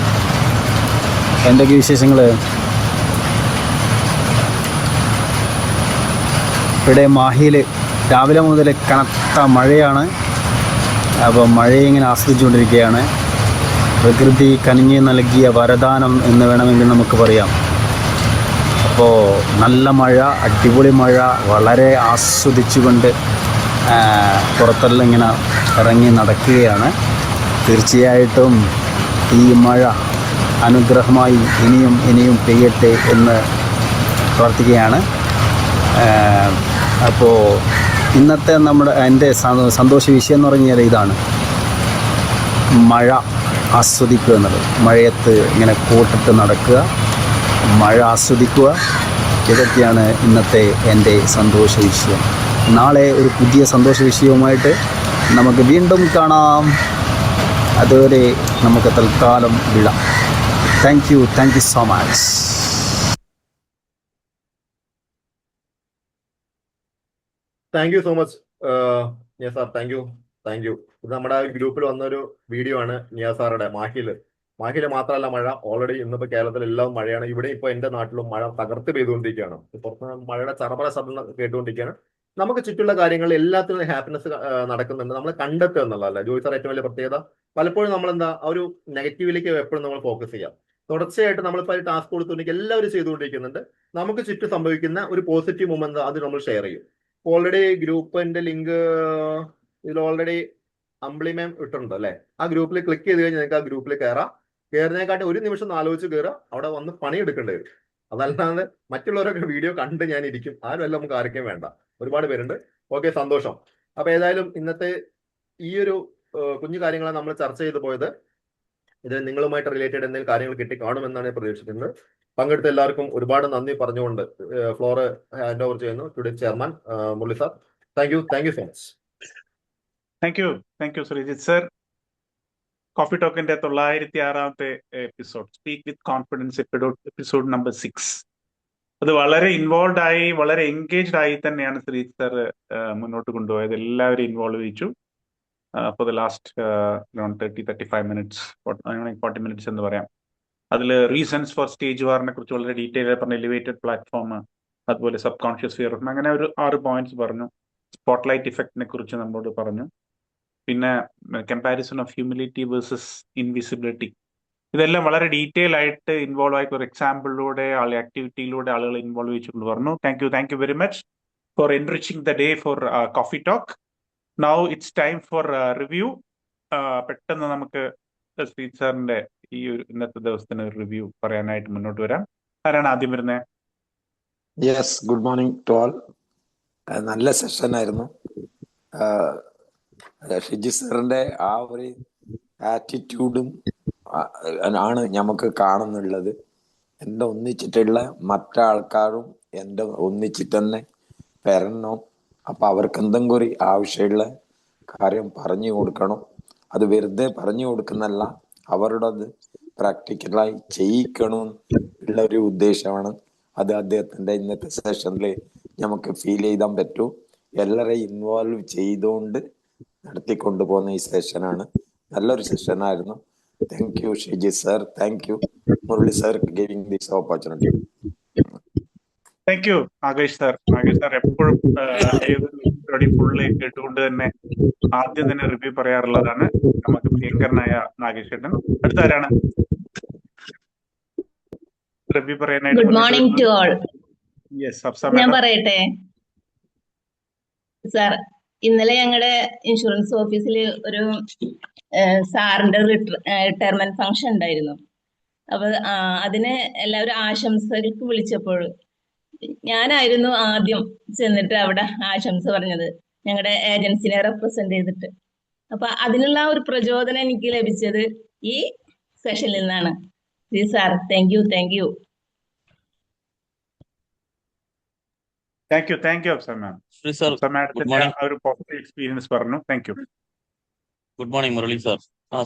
എന്തൊക്കെ വിശേഷങ്ങൾ? ഇവിടെ മാഹിയിൽ രാവിലെ മുതൽ കനത്ത മഴയാണ്. അപ്പോൾ മഴയെ ഇങ്ങനെ ആസ്വദിച്ചുകൊണ്ടിരിക്കുകയാണ്. പ്രകൃതി കനിഞ്ഞ് നൽകിയ വരദാനം എന്ന് വേണമെങ്കിൽ നമുക്ക് പറയാം. അപ്പോൾ നല്ല മഴ, അടിപൊളി മഴ, വളരെ ആസ്വദിച്ചുകൊണ്ട് പുറത്തെല്ലാം ഇങ്ങനെ ഇറങ്ങി നടക്കുകയാണ്. തീർച്ചയായിട്ടും ഈ മഴ അനുഗ്രഹമായി ഇനിയും പെയ്യട്ടെ എന്ന് പ്രാർത്ഥിക്കുകയാണ്. അപ്പോൾ ഇന്നത്തെ എൻ്റെ സന്തോഷ വിഷയം എന്ന് പറഞ്ഞാൽ ഇതാണ്, മഴ ആസ്വദിക്കുക എന്നുള്ളത്. മഴയത്ത് ഇങ്ങനെ കോട്ടിട്ട് നടക്കുക, മഴ ആസ്വദിക്കുക, ഇതൊക്കെയാണ് ഇന്നത്തെ എൻ്റെ സന്തോഷ വിഷയം. നാളെ ഒരു പുതിയ സന്തോഷ വിഷയവുമായിട്ട് നമുക്ക് വീണ്ടും കാണാം. അതുവരെ നമുക്ക് തൽക്കാലം വിടാം. Thank you so much. Thank you so much നിയ സാർ, താങ്ക് യു. ഇത് നമ്മുടെ ഗ്രൂപ്പിൽ വന്നൊരു വീഡിയോ ആണ് നിയ സാറുടെ. മാഹിയില് മാത്രമല്ല മഴ, ഓൾറെഡി ഇന്നിപ്പോ കേരളത്തിൽ എല്ലാം മഴയാണ്. ഇവിടെ ഇപ്പൊ എന്റെ നാട്ടിലും മഴ തകർത്ത് പെയ്തുകൊണ്ടിരിക്കുകയാണ്. പുറത്ത് മഴയുടെ ചറപറ ശബ്ദം കേട്ടുകൊണ്ടിരിക്കുകയാണ്. നമുക്ക് ചുറ്റുള്ള കാര്യങ്ങൾ എല്ലാത്തിനും ഹാപ്പിനെസ് നടക്കുന്നുണ്ട്. നമ്മൾ കണ്ടെത്തുക എന്നുള്ളതല്ല ജോയ് സാർ ഏറ്റവും വലിയ പ്രത്യേകത. പലപ്പോഴും നമ്മളെന്താ ഒരു നെഗറ്റീവിലേക്ക് എപ്പോഴും നമ്മൾ ഫോക്കസ് ചെയ്യാം. തുടർച്ചയായിട്ട് നമ്മളിപ്പോൾ ടാസ്ക് കൊടുത്തുകൊണ്ടിരിക്കുക, എല്ലാവരും ചെയ്തുകൊണ്ടിരിക്കുന്നുണ്ട്. നമുക്ക് ചുറ്റും സംഭവിക്കുന്ന ഒരു പോസിറ്റീവ് മൊമെന്റ് അത് നമ്മൾ ഷെയർ ചെയ്യും. ഓൾറെഡി ഗ്രൂപ്പിന്റെ ലിങ്ക് ഇതിൽ ഓൾറെഡി അമ്പിളിമേം ഇട്ടിട്ടുണ്ട് അല്ലെ. ആ ഗ്രൂപ്പിൽ ക്ലിക്ക് ചെയ്ത് കഴിഞ്ഞാൽ നിങ്ങൾക്ക് ആ ഗ്രൂപ്പിൽ കയറുന്നതിനെക്കാട്ടി ഒരു നിമിഷം ആലോചിച്ച് കയറുക, അവിടെ വന്ന് പണിയെടുക്കേണ്ടി വരും. അതല്ലാതെ മറ്റുള്ളവരൊക്കെ വീഡിയോ കണ്ട് ഞാൻ ഇരിക്കും, ആരും നമുക്ക് ആർക്കും വേണ്ട. ഒരുപാട് പേരുണ്ട്. ഓക്കെ, സന്തോഷം. അപ്പൊ ഏതായാലും ഇന്നത്തെ ഈ ഒരു കുഞ്ഞു കാര്യങ്ങളാണ് നമ്മൾ ചർച്ച ചെയ്തു പോയത്. ഇത് നിങ്ങളുമായിട്ട് റിലേറ്റഡ് എന്തെങ്കിലും കാര്യങ്ങൾ കിട്ടി കാണുമെന്നാണ് ഞാൻ പ്രതീക്ഷിക്കുന്നത്. പങ്കെടുത്ത എല്ലാവർക്കും ഒരുപാട് നന്ദി പറഞ്ഞുകൊണ്ട് ഫ്ലോർ ഹാൻഡ് ഓവർ ചെയ്യുന്നു today chairman Murali sir. Thank you so much. Thank you Sreejith sir. Coffee ടോക്കിന്റെ 906-ാമത്തെ episode, speak with confidence episode number 6. അത് വളരെ ഇൻവോൾവ് ആയി, വളരെ എൻഗേജ്ഡ് ആയി തന്നെയാണ് ശ്രീജിത്ത് സർ മുന്നോട്ട് കൊണ്ടുപോയത്. എല്ലാവരും ഇൻവോൾവ് ചെയ്യിച്ചു. For the last 30-35 minutes, 40 minutes എന്ന് പറയാം. അതിൽ റീസൺസ് ഫോർ സ്റ്റേജ് വാറിനെ കുറിച്ച് വളരെ ഡീറ്റെയിൽ ആയി പറഞ്ഞ എലിവേറ്റഡ് പ്ലാറ്റ്ഫോം, അതുപോലെ സബ് കോൺഷ്യസ് ഫിയർ, അങ്ങനെ ഒരു 6 പോയിന്റ്സ് പറഞ്ഞു. സ്പോട്ട്ലൈറ്റ് ഇഫക്റ്റിനെ കുറിച്ച് നമ്മളോട് പറഞ്ഞു. പിന്നെ comparison of humility versus invisibility, ഇതെല്ലാം വളരെ ഡീറ്റെയിൽ ആയിട്ട് ഇൻവോൾവ് ആയിട്ട് ഒരു എക്സാമ്പിളിലൂടെ ആക്ടിവിറ്റിയിലൂടെ ആളുകൾ ഇൻവോൾവ് ചെയ്തുകൊണ്ട് പറഞ്ഞു. Thank you very much for enriching the day four coffee talk. Now it's time for review. പെട്ടെന്ന് നമുക്ക് ശ്രീജിത്ത് സാറിന്റെ ഈ ഒരു ഇന്നത്തെ ദിവസത്തിന് ഒരു റിവ്യൂ പറയാനായിട്ട് മുന്നോട്ട് വരാം. ആരാണ് ആദ്യം വരുന്നത്? Yes, good morning to all. നല്ല സെഷൻ ആയിരുന്നു. ഷിജി സാറിന്റെ ആ ഒരു ആറ്റിറ്റ്യൂഡും ആണ് നമുക്ക് കാണുന്നുള്ളത്. എൻ്റെ ഒന്നിച്ചിട്ടുള്ള മറ്റാൾക്കാരും എൻ്റെ ഒന്നിച്ചിട്ട് തന്നെ വരണം. അപ്പൊ അവർക്ക് എന്തെങ്കിലും ഒരു ആവശ്യമുള്ള കാര്യം പറഞ്ഞു കൊടുക്കണം. അത് വെറുതെ പറഞ്ഞു കൊടുക്കുന്നല്ല, അവരുടേത് പ്രാക്ടിക്കലായി ചെയ്യിക്കണം ഉള്ള ഒരു ഉദ്ദേശമാണ്. അത് അദ്ദേഹത്തിന്റെ ഇന്നത്തെ സെഷനിൽ നമുക്ക് ഫീൽ ചെയ്താൻ പറ്റും. എല്ലാവരെയും ഇൻവോൾവ് ചെയ്തുകൊണ്ട് നടത്തിക്കൊണ്ടു പോകുന്ന ഈ സെഷനാണ്. നല്ലൊരു സെഷനായിരുന്നു. Thank you Shiji sir, thank you Murali sir giving this opportunity. Thank you Nagesh sir. Nagesh sir എപ്പോഴും ഏതൊരു ഫുള്ള് കേട്ടുകൊണ്ട് തന്നെ ആദ്യം തന്നെ റിവ്യൂ പറയാറുള്ളതാണ് നമുക്ക് പ്രിയങ്കരനായ നാഗേഷ് ചേട്ടൻ. അടുത്ത ആരാണ് റിവ്യൂ പറയാനായിട്ട്? Good morning to all. Yes, Hafsa ഞാൻ മാഡം. പറയട്ടെ സാർ, ഇന്നലെ ഞങ്ങളുടെ ഇൻഷുറൻസ് ഓഫീസിൽ ഒരു സാറിന്റെ റിട്ടയർമെന്റ് ഫംഗ്ഷൻ ഉണ്ടായിരുന്നു. അപ്പൊ അതിന് എല്ലാവരും ആശംസകൾക്ക് വിളിച്ചപ്പോൾ ഞാനായിരുന്നു ആദ്യം ചെന്നിട്ട് അവിടെ ആശംസ പറഞ്ഞത്, ഞങ്ങളുടെ ഏജൻസിനെ റെപ്രസെന്റ് ചെയ്തിട്ട്. അപ്പൊ അതിനുള്ള ഒരു പ്രചോദനം എനിക്ക് ലഭിച്ചത് ഈ സെഷനിൽ നിന്നാണ്. Sir, thank you, thank you. Thank you Hafsa ma'am. Hafsa മാഡത്തിന്റെ ഒരു പോസിറ്റീവ് എക്സ്പീരിയൻസ് പറഞ്ഞു. Thank you. Good morning Murali sir.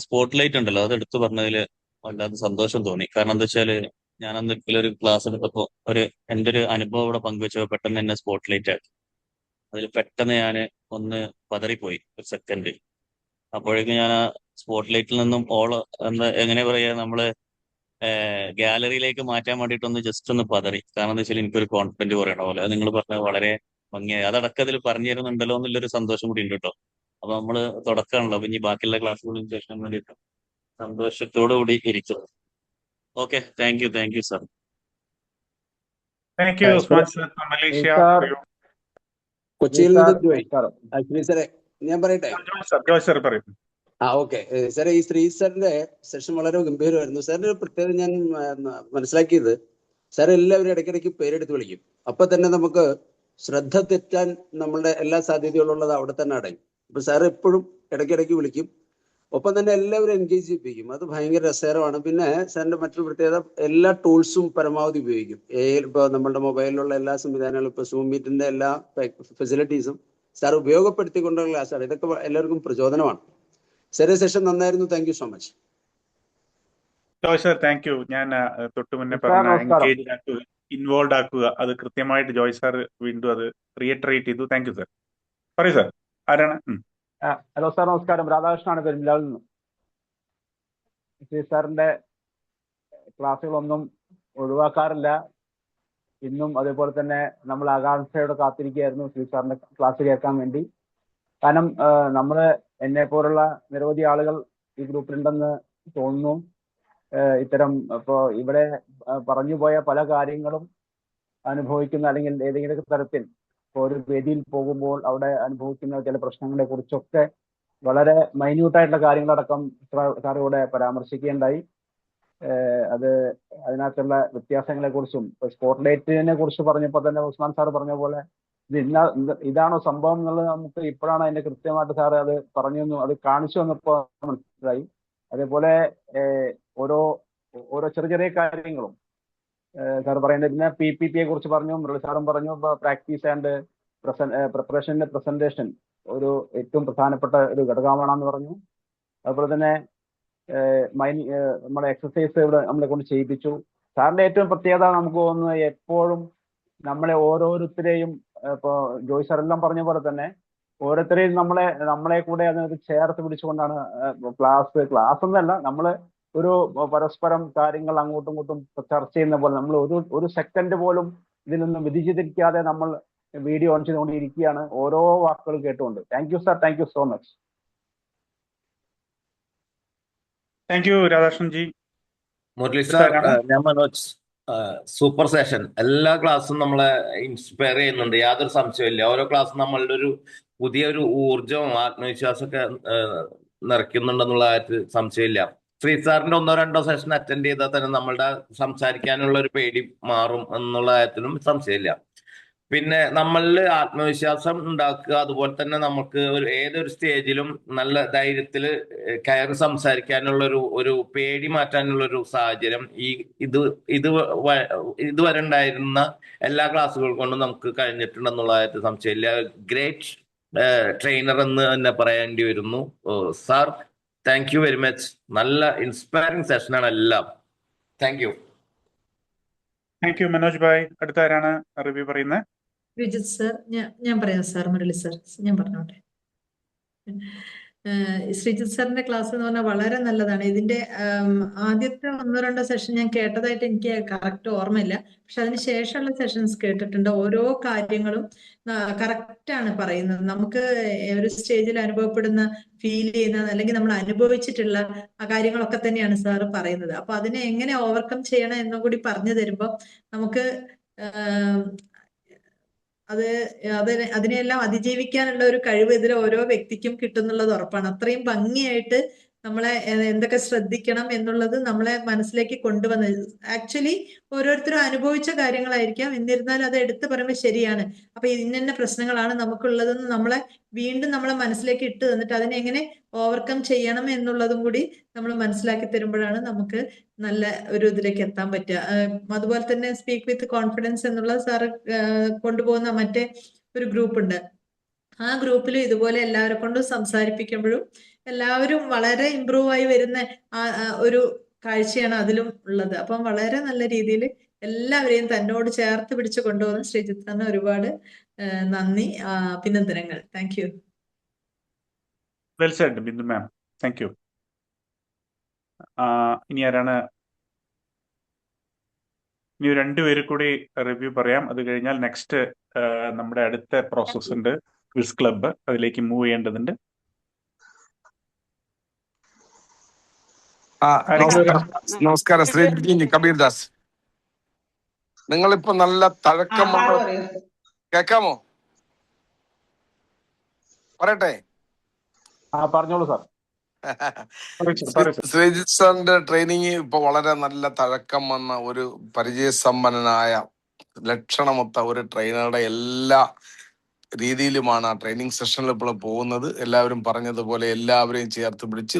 Spotlight ഉണ്ടല്ലോ, അത് എടുത്തു പറഞ്ഞതിൽ വല്ലാതെ സന്തോഷം തോന്നി. കാരണം എന്താ വെച്ചാല് ഞാൻ അന്ന് ഒരു ക്ലാസ് എടുത്തപ്പോ എൻ്റെ ഒരു അനുഭവം ഇവിടെ പങ്കുവെച്ചപ്പോൾ പെട്ടെന്ന് എന്നെ സ്പോട്ട് ലൈറ്റ് ആക്കി. അതിൽ പെട്ടെന്ന് ഞാൻ ഒന്ന് പതറിപ്പോയി ഒരു സെക്കൻഡ്. അപ്പോഴേക്കും ഞാൻ ആ സ്പോട്ട് ലൈറ്റിൽ നിന്നും എങ്ങനെ പറയാ, നമ്മള് ഗാലറിയിലേക്ക് മാറ്റാൻ വേണ്ടിയിട്ടൊന്ന് ജസ്റ്റ് ഒന്ന് പതറി. കാരണം എന്താ വെച്ചാൽ എനിക്കൊരു കോൺഫിഡന്റ് പറയണ പോലെ അത് നിങ്ങൾ പറഞ്ഞത് വളരെ ഭംഗിയായി. അതടക്കം അതിൽ പറഞ്ഞു തരുന്നുണ്ടല്ലോ എന്നുള്ളൊരു സന്തോഷം കൂടി ഉണ്ട് കേട്ടോ. അപ്പൊ നമ്മള് തുടക്കമാണല്ലോ, അപ്പൊ ഇനി ബാക്കിയുള്ള ക്ലാസ്സുകളും ശേഷം വേണ്ടിയിട്ട് സന്തോഷത്തോടു കൂടി ഇരിക്കുന്നു. Okay, thank you sir. Thank U Usman sir from Malaysia. കൊച്ചിയിൽ നിന്ന് സാറേ ഞാൻ പറയട്ടെ? ജോയ് സർ പറയൂ. ഓക്കെ സാറേ, ഈ ശ്രീ സാറിന്റെ സെഷൻ വളരെ ഗംഭീരമായിരുന്നു. സാറിന്റെ ഒരു പ്രത്യേകത ഞാൻ മനസ്സിലാക്കിയത്, സാർ എല്ലാവരും ഇടയ്ക്കിടയ്ക്ക് പേരെടുത്ത് വിളിക്കും. അപ്പൊ തന്നെ നമുക്ക് ശ്രദ്ധ തെറ്റാൻ നമ്മളുടെ എല്ലാ സാധ്യതകളുള്ളത് അവിടെ തന്നെ അടയും. അപ്പൊ സാർ എപ്പോഴും ഇടയ്ക്കിടയ്ക്ക് വിളിക്കും, ഒപ്പം തന്നെ എല്ലാവരും എൻഗേജ് ചെയ്യിപ്പിക്കും. അത് ഭയങ്കര രസകരമാണ്. പിന്നെ സാറിന്റെ മറ്റൊരു പ്രത്യേകത, എല്ലാ ടൂൾസും പരമാവധി ഉപയോഗിക്കും. ഇപ്പോൾ നമ്മുടെ മൊബൈലിലുള്ള എല്ലാ സംവിധാനങ്ങളും, ഇപ്പോൾ സൂം മീറ്റിന്റെ എല്ലാ ഫെസിലിറ്റീസും സാർ ഉപയോഗപ്പെടുത്തിക്കൊണ്ടുള്ള ക്ലാസ്സാണ്. ഇതൊക്കെ എല്ലാവർക്കും പ്രചോദനമാണ്. സാറേ, സെഷൻ നന്നായിരുന്നു. Thank you so much. Joy sir thank U. ഞാൻ തൊട്ട് മുന്നേ പറഞ്ഞ എൻഗേജ് ആക്കുക, ഇൻവോൾവ് ആക്കുക, അത് കൃത്യമായിട്ട് ജോയ് സാർ വീണ്ടും അത് റീഇറ്ററേറ്റ് ചെയ്തു. Thank you sir. പറയൂ സർ, ആരാണ്? ഹലോ സാർ, നമസ്കാരം. രാധാകൃഷ്ണനാണ് പെരുമ്പിലാവിൽ നിന്ന്. ശ്രീ സാറിന്റെ ക്ലാസ്സുകളൊന്നും ഒഴിവാക്കാറില്ല. ഇന്നും അതേപോലെ തന്നെ നമ്മൾ ആകാംക്ഷയോടെ കാത്തിരിക്കുകയായിരുന്നു ശ്രീ സാറിന്റെ ക്ലാസ് കേൾക്കാൻ വേണ്ടി. കാരണം എന്നെ പോലുള്ള നിരവധി ആളുകൾ ഈ ഗ്രൂപ്പിലുണ്ടെന്ന് തോന്നുന്നു. ഇത്തരം ഇപ്പോൾ ഇവിടെ പറഞ്ഞു പോയ പല കാര്യങ്ങളും അനുഭവിക്കുന്ന, അല്ലെങ്കിൽ ഏതെങ്കിലും തരത്തിൽ ഒരു വേദിയിൽ പോകുമ്പോൾ അവിടെ അനുഭവിക്കുന്ന ചില പ്രശ്നങ്ങളെ കുറിച്ചൊക്കെ വളരെ മൈന്യൂട്ടായിട്ടുള്ള കാര്യങ്ങളടക്കം സാർ ഇവിടെ പരാമർശിക്കുകയുണ്ടായി. അതിനകത്തുള്ള വ്യത്യാസങ്ങളെ കുറിച്ചും സ്പോട്ട് ലൈറ്റിനെ കുറിച്ച് പറഞ്ഞപ്പോൾ തന്നെ ഉസ്മാൻ സാർ പറഞ്ഞ പോലെ ഇതാണോ സംഭവം എന്നുള്ളത് നമുക്ക് ഇപ്പോഴാണ് അതിന്റെ കൃത്യമായിട്ട് സാറ് അത് പറഞ്ഞു, അത് കാണിച്ചു വന്നപ്പോൾ മനസ്സിലായി. അതേപോലെ ഓരോ ചെറിയ കാര്യങ്ങളും സാർ പറയുന്നത്. പിന്നെ PPP കുറിച്ച് പറഞ്ഞു, മുരളി സാറും പറഞ്ഞു. പ്രാക്ടീസ് ആൻഡ് പ്രിപ്പറേഷന്റെ പ്രസന്റേഷൻ ഏറ്റവും പ്രധാനപ്പെട്ട ഒരു ഘടകമാണെന്ന് പറഞ്ഞു. അതുപോലെ തന്നെ നമ്മുടെ എക്സസൈസ് ഇവിടെ നമ്മളെ കൊണ്ട് ചെയ്യിപ്പിച്ചു. സാറിന്റെ ഏറ്റവും പ്രത്യേകത നമുക്ക് തോന്നുന്നത്, എപ്പോഴും നമ്മളെ ഓരോരുത്തരെയും, ഇപ്പോൾ ജോയ് സാർ എല്ലാം പറഞ്ഞ പോലെ തന്നെ ഓരോരുത്തരെയും നമ്മളെ കൂടെ അതിനകത്ത് ചേർത്ത് പിടിച്ചുകൊണ്ടാണ് ക്ലാസ് എന്നല്ല, നമ്മൾ പരസ്പരം കാര്യങ്ങൾ അങ്ങോട്ടും ഇങ്ങോട്ടും ചർച്ച ചെയ്യുന്ന പോലെ നമ്മൾ ഒരു സെക്കൻഡ് പോലും ഇതിൽ നിന്ന് വ്യതിചലിക്കാതെ നമ്മൾ വീഡിയോ ഓൺ ചെയ്തുകൊണ്ടിരിക്കുകയാണ്, ഓരോ വാക്കുകൾ കേട്ടുകൊണ്ട്. Thank you sir, thank you so much. Thank U Radhakrishnan G. Murali sir, ഞാൻ മനോജ്. Super session. എല്ലാ ക്ലാസ്സും നമ്മളെ ഇൻസ്പയർ ചെയ്യുന്നുണ്ട്, യാതൊരു സംശയമില്ല. ഓരോ ക്ലാസ്സും നമ്മളുടെ പുതിയൊരു ഊർജവും ആത്മവിശ്വാസമൊക്കെ നിറയ്ക്കുന്നുണ്ടെന്നുള്ള കാര്യത്തിൽ സംശയമില്ല. ശ്രീ സാറിന്റെ 1-2 സെഷൻ അറ്റൻഡ് ചെയ്താൽ തന്നെ നമ്മളുടെ സംസാരിക്കാനുള്ള ഒരു പേടി മാറും എന്നുള്ള കാര്യത്തിലും സംശയമില്ല. പിന്നെ നമ്മളിൽ ആത്മവിശ്വാസം ഉണ്ടാക്കുക, അതുപോലെ തന്നെ നമുക്ക് ഏതൊരു സ്റ്റേജിലും നല്ല ധൈര്യത്തിൽ കയറി സംസാരിക്കാനുള്ള ഒരു പേടി മാറ്റാനുള്ള ഒരു സാഹചര്യം ഇതുവരെ ഉണ്ടായിരുന്ന എല്ലാ ക്ലാസ്സുകൾ കൊണ്ടും നമുക്ക് കഴിഞ്ഞിട്ടുണ്ടെന്നുള്ളതായിട്ട് സംശയമില്ല. ഗ്രേറ്റ് ട്രെയിനർ എന്ന് തന്നെ പറയേണ്ടി വരുന്നു. Sir, thank you very much. നല്ല ഇൻസ്പയറിംഗ് സെഷനാണ് എല്ലാം. Thank you. Thank you Manoj bhai. അടുത്ത ആരാണ് റിവ്യൂ പറയുന്നത്? വിജിത് സർ, ഞാൻ പറയാം സാർ. മുരളി സർ, ഞാൻ പറഞ്ഞോട്ടെ. ശ്രീജിത്ത് സാറിന്റെ ക്ലാസ് എന്ന് പറഞ്ഞാൽ വളരെ നല്ലതാണ്. ഇതിന്റെ ആദ്യത്തെ 1-2 സെഷൻ ഞാൻ കേട്ടതായിട്ട് എനിക്ക് കറക്റ്റ് ഓർമ്മയില്ല. പക്ഷെ അതിന് ശേഷമുള്ള സെഷൻസ് കേട്ടിട്ടുണ്ട്. ഓരോ കാര്യങ്ങളും കറക്റ്റാണ് പറയുന്നത്. നമുക്ക് ഒരു സ്റ്റേജിൽ അനുഭവപ്പെടുന്ന, ഫീൽ ചെയ്യുന്ന, അല്ലെങ്കിൽ നമ്മൾ അനുഭവിച്ചിട്ടുള്ള ആ കാര്യങ്ങളൊക്കെ തന്നെയാണ് സാറ് പറയുന്നത്. അപ്പൊ അതിനെ എങ്ങനെ ഓവർകം ചെയ്യണം എന്നും കൂടി പറഞ്ഞു തരുമ്പോൾ നമുക്ക് അതിനെല്ലാം അതിജീവിക്കാനുള്ള ഒരു കഴിവ് ഇതിൽ ഓരോ വ്യക്തിക്കും കിട്ടുന്നുള്ളത് ഉറപ്പാണ്. അത്രയും ഭംഗിയായിട്ട് നമ്മളെ എന്തൊക്കെ ശ്രദ്ധിക്കണം എന്നുള്ളത് നമ്മളെ മനസ്സിലേക്ക് കൊണ്ടുവന്നത്. ആക്ച്വലി ഓരോരുത്തരും അനുഭവിച്ച കാര്യങ്ങളായിരിക്കാം, എന്നിരുന്നാലും അത് എടുത്തു പറയുമ്പോൾ ശരിയാണ്. അപ്പൊ ഇന്ന പ്രശ്നങ്ങളാണ് നമുക്കുള്ളതെന്ന് നമ്മളെ മനസ്സിലേക്ക് ഇട്ട് തന്നിട്ട് അതിനെ എങ്ങനെ ഓവർകം ചെയ്യണം എന്നുള്ളതും കൂടി നമ്മൾ മനസ്സിലാക്കി തരുമ്പോഴാണ് നമുക്ക് നല്ല ഒരു ഇതിലേക്ക് എത്താൻ പറ്റുക. അതുപോലെ തന്നെ സ്പീക്ക് വിത്ത് കോൺഫിഡൻസ് എന്നുള്ള സാറ് കൊണ്ടുപോകുന്ന മറ്റേ ഒരു ഗ്രൂപ്പ് ഉണ്ട്. ആ ഗ്രൂപ്പിൽ ഇതുപോലെ എല്ലാവരെ കൊണ്ടും സംസാരിപ്പിക്കുമ്പോഴും എല്ലാവരും വളരെ ഇമ്പ്രൂവ് ആയി വരുന്ന ഒരു കാഴ്ചയാണ് അതിലും ഉള്ളത്. അപ്പം വളരെ നല്ല രീതിയിൽ എല്ലാവരെയും തന്നോട് ചേർത്ത് പിടിച്ച് കൊണ്ടുപോകുന്ന ശ്രീജിത്തിന് ഒരുപാട് നന്ദി, അഭിനന്ദനങ്ങൾ. Thank you. Well said Bindu ma'am. Thank you. ഇനി ആരാണ്? ഇനി 2 പേര് കൂടി റിവ്യൂ പറയാം. അത് കഴിഞ്ഞാൽ നെക്സ്റ്റ് നമ്മുടെ അടുത്ത പ്രോസസ് ഉണ്ട്, ക്വിസ് ക്ലബ്ബ്. അതിലേക്ക് മൂവ് ചെയ്യേണ്ടതുണ്ട്. നമസ്കാരം. ശ്രീ കബീർ ദാസ്. നിങ്ങളിപ്പോ നല്ല തഴക്കം കേക്കാമോ? പറയട്ടെ? പറഞ്ഞോളൂ സാർ. ശ്രീജിത്ത് സാറിന്റെ ട്രെയിനിങ് ഇപ്പൊ വളരെ നല്ല തഴക്കം വന്ന ഒരു പരിചയസമ്പന്നനായ ലക്ഷണമൊത്ത ഒരു ട്രെയിനറുടെ എല്ലാ രീതിയിലുമാണ് ആ ട്രെയിനിങ് സെഷനിൽ ഇപ്പോൾ പോകുന്നത്. എല്ലാവരും പറഞ്ഞതുപോലെ എല്ലാവരെയും ചേർത്ത് പിടിച്ച്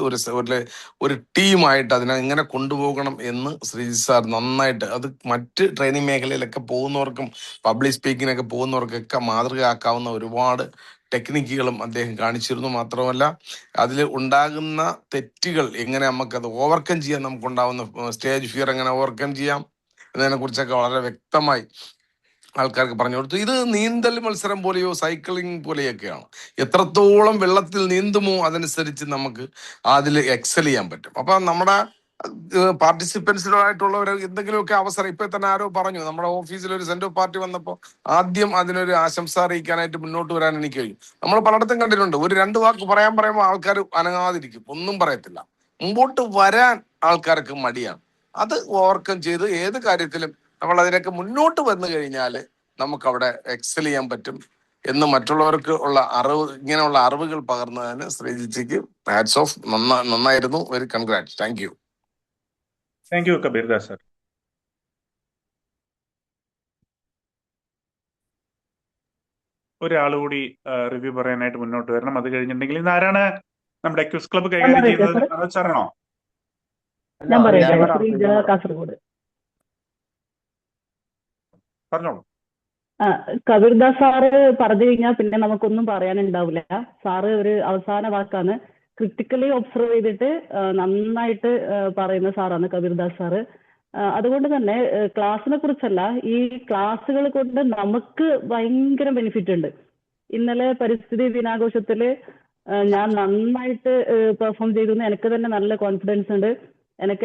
ഒരു ടീമായിട്ട് അതിനെ എങ്ങനെ കൊണ്ടുപോകണം എന്ന് ശ്രീജിത്ത് സാർ നന്നായിട്ട്, അത് മറ്റ് ട്രെയിനിങ് മേഖലയിലൊക്കെ പോകുന്നവർക്കും പബ്ലിക് സ്പീക്കിങ്ങിനൊക്കെ പോകുന്നവർക്കൊക്കെ മാതൃകയാക്കാവുന്ന ഒരുപാട് ടെക്നിക്കുകളും അദ്ദേഹം കാണിച്ചിരുന്നു. മാത്രമല്ല അതിൽ ഉണ്ടാകുന്ന തെറ്റുകൾ എങ്ങനെ നമുക്കത് ഓവർകം ചെയ്യാൻ, നമുക്കുണ്ടാകുന്ന സ്റ്റേജ് ഫിയർ എങ്ങനെ ഓവർകം ചെയ്യാം എന്നതിനെ കുറിച്ചൊക്കെ വളരെ വ്യക്തമായി ആൾക്കാർക്ക് പറഞ്ഞു കൊടുത്തു. ഇത് നീന്തൽ മത്സരം പോലെയോ സൈക്ലിംഗ് പോലെയൊക്കെയാണ്. എത്രത്തോളം വെള്ളത്തിൽ നീന്തുമോ അതനുസരിച്ച് നമുക്ക് അതിൽ എക്സൽ ചെയ്യാൻ പറ്റും. അപ്പൊ നമ്മുടെ പാർട്ടിസിപ്പൻസിനായിട്ടുള്ളവർ എന്തെങ്കിലുമൊക്കെ അവസരം, ഇപ്പൊ തന്നെ ആരോ പറഞ്ഞു, നമ്മുടെ ഓഫീസിൽ ഒരു സെന്റ് ഓഫ് പാർട്ടി വന്നപ്പോൾ ആദ്യം അതിനൊരു ആശംസ അറിയിക്കാനായിട്ട് മുന്നോട്ട് വരാൻ എനിക്ക് കഴിയും. നമ്മൾ പലയിടത്തും കണ്ടിട്ടുണ്ട്, ഒരു 2 വാക്ക് പറയുമ്പോൾ ആൾക്കാർ അനങ്ങാതിരിക്കും, ഒന്നും പറയത്തില്ല. മുമ്പോട്ട് വരാൻ ആൾക്കാർക്ക് മടിയാണ്. അത് ഓവർകം ചെയ്ത് ഏത് കാര്യത്തിലും നമ്മൾ അതിനൊക്കെ മുന്നോട്ട് വന്നു കഴിഞ്ഞാൽ നമുക്ക് അവിടെ എക്സൽ ചെയ്യാൻ പറ്റും എന്ന് മറ്റുള്ളവർക്ക് ഉള്ള ഇങ്ങനെയുള്ള അറിവുകൾ പകർന്നതിന് ശ്രീജിക്ക് ഹാറ്റ്സ് ഓഫ്. നന്നായിരുന്നു. Very congrats. Thank you. Thank you Kabir Das sir. ഒരാളുകൂടി റിവ്യൂ പറയാനായിട്ട് മുന്നോട്ട് വരണം. അത് കഴിഞ്ഞിട്ടുണ്ടെങ്കിൽ ഇന്ന് ആരാണ് നമ്മുടെ ക്വിസ് ക്ലബ്ബ് കൈകാര്യം ചെയ്യുന്നത്? മനോജ് സാറാണോ? കാസർഗോഡ്. പറഞ്ഞോളൂ. കബീർദാസ് സാറ് പറഞ്ഞു കഴിഞ്ഞാൽ പിന്നെ നമുക്കൊന്നും പറയാനുണ്ടാവില്ല. സാറ് ഒരു അവസാന വാക്കാണ്. ക്രിട്ടിക്കലി ഒബ്സർവ് ചെയ്തിട്ട് നന്നായിട്ട് പറയുന്ന സാറാണ് കബീർദാസ് സാറ്. അതുകൊണ്ട് തന്നെ ക്ലാസ്സിനെ കുറിച്ചല്ല, ഈ ക്ലാസ്സുകൾ കൊണ്ട് നമുക്ക് ഭയങ്കര ബെനിഫിറ്റ് ഉണ്ട്. ഇന്നലെ പരിസ്ഥിതി ദിനാഘോഷത്തില് ഞാൻ നന്നായിട്ട് പെർഫോം ചെയ്തു. എനിക്ക് തന്നെ നല്ല കോൺഫിഡൻസ് ഉണ്ട്.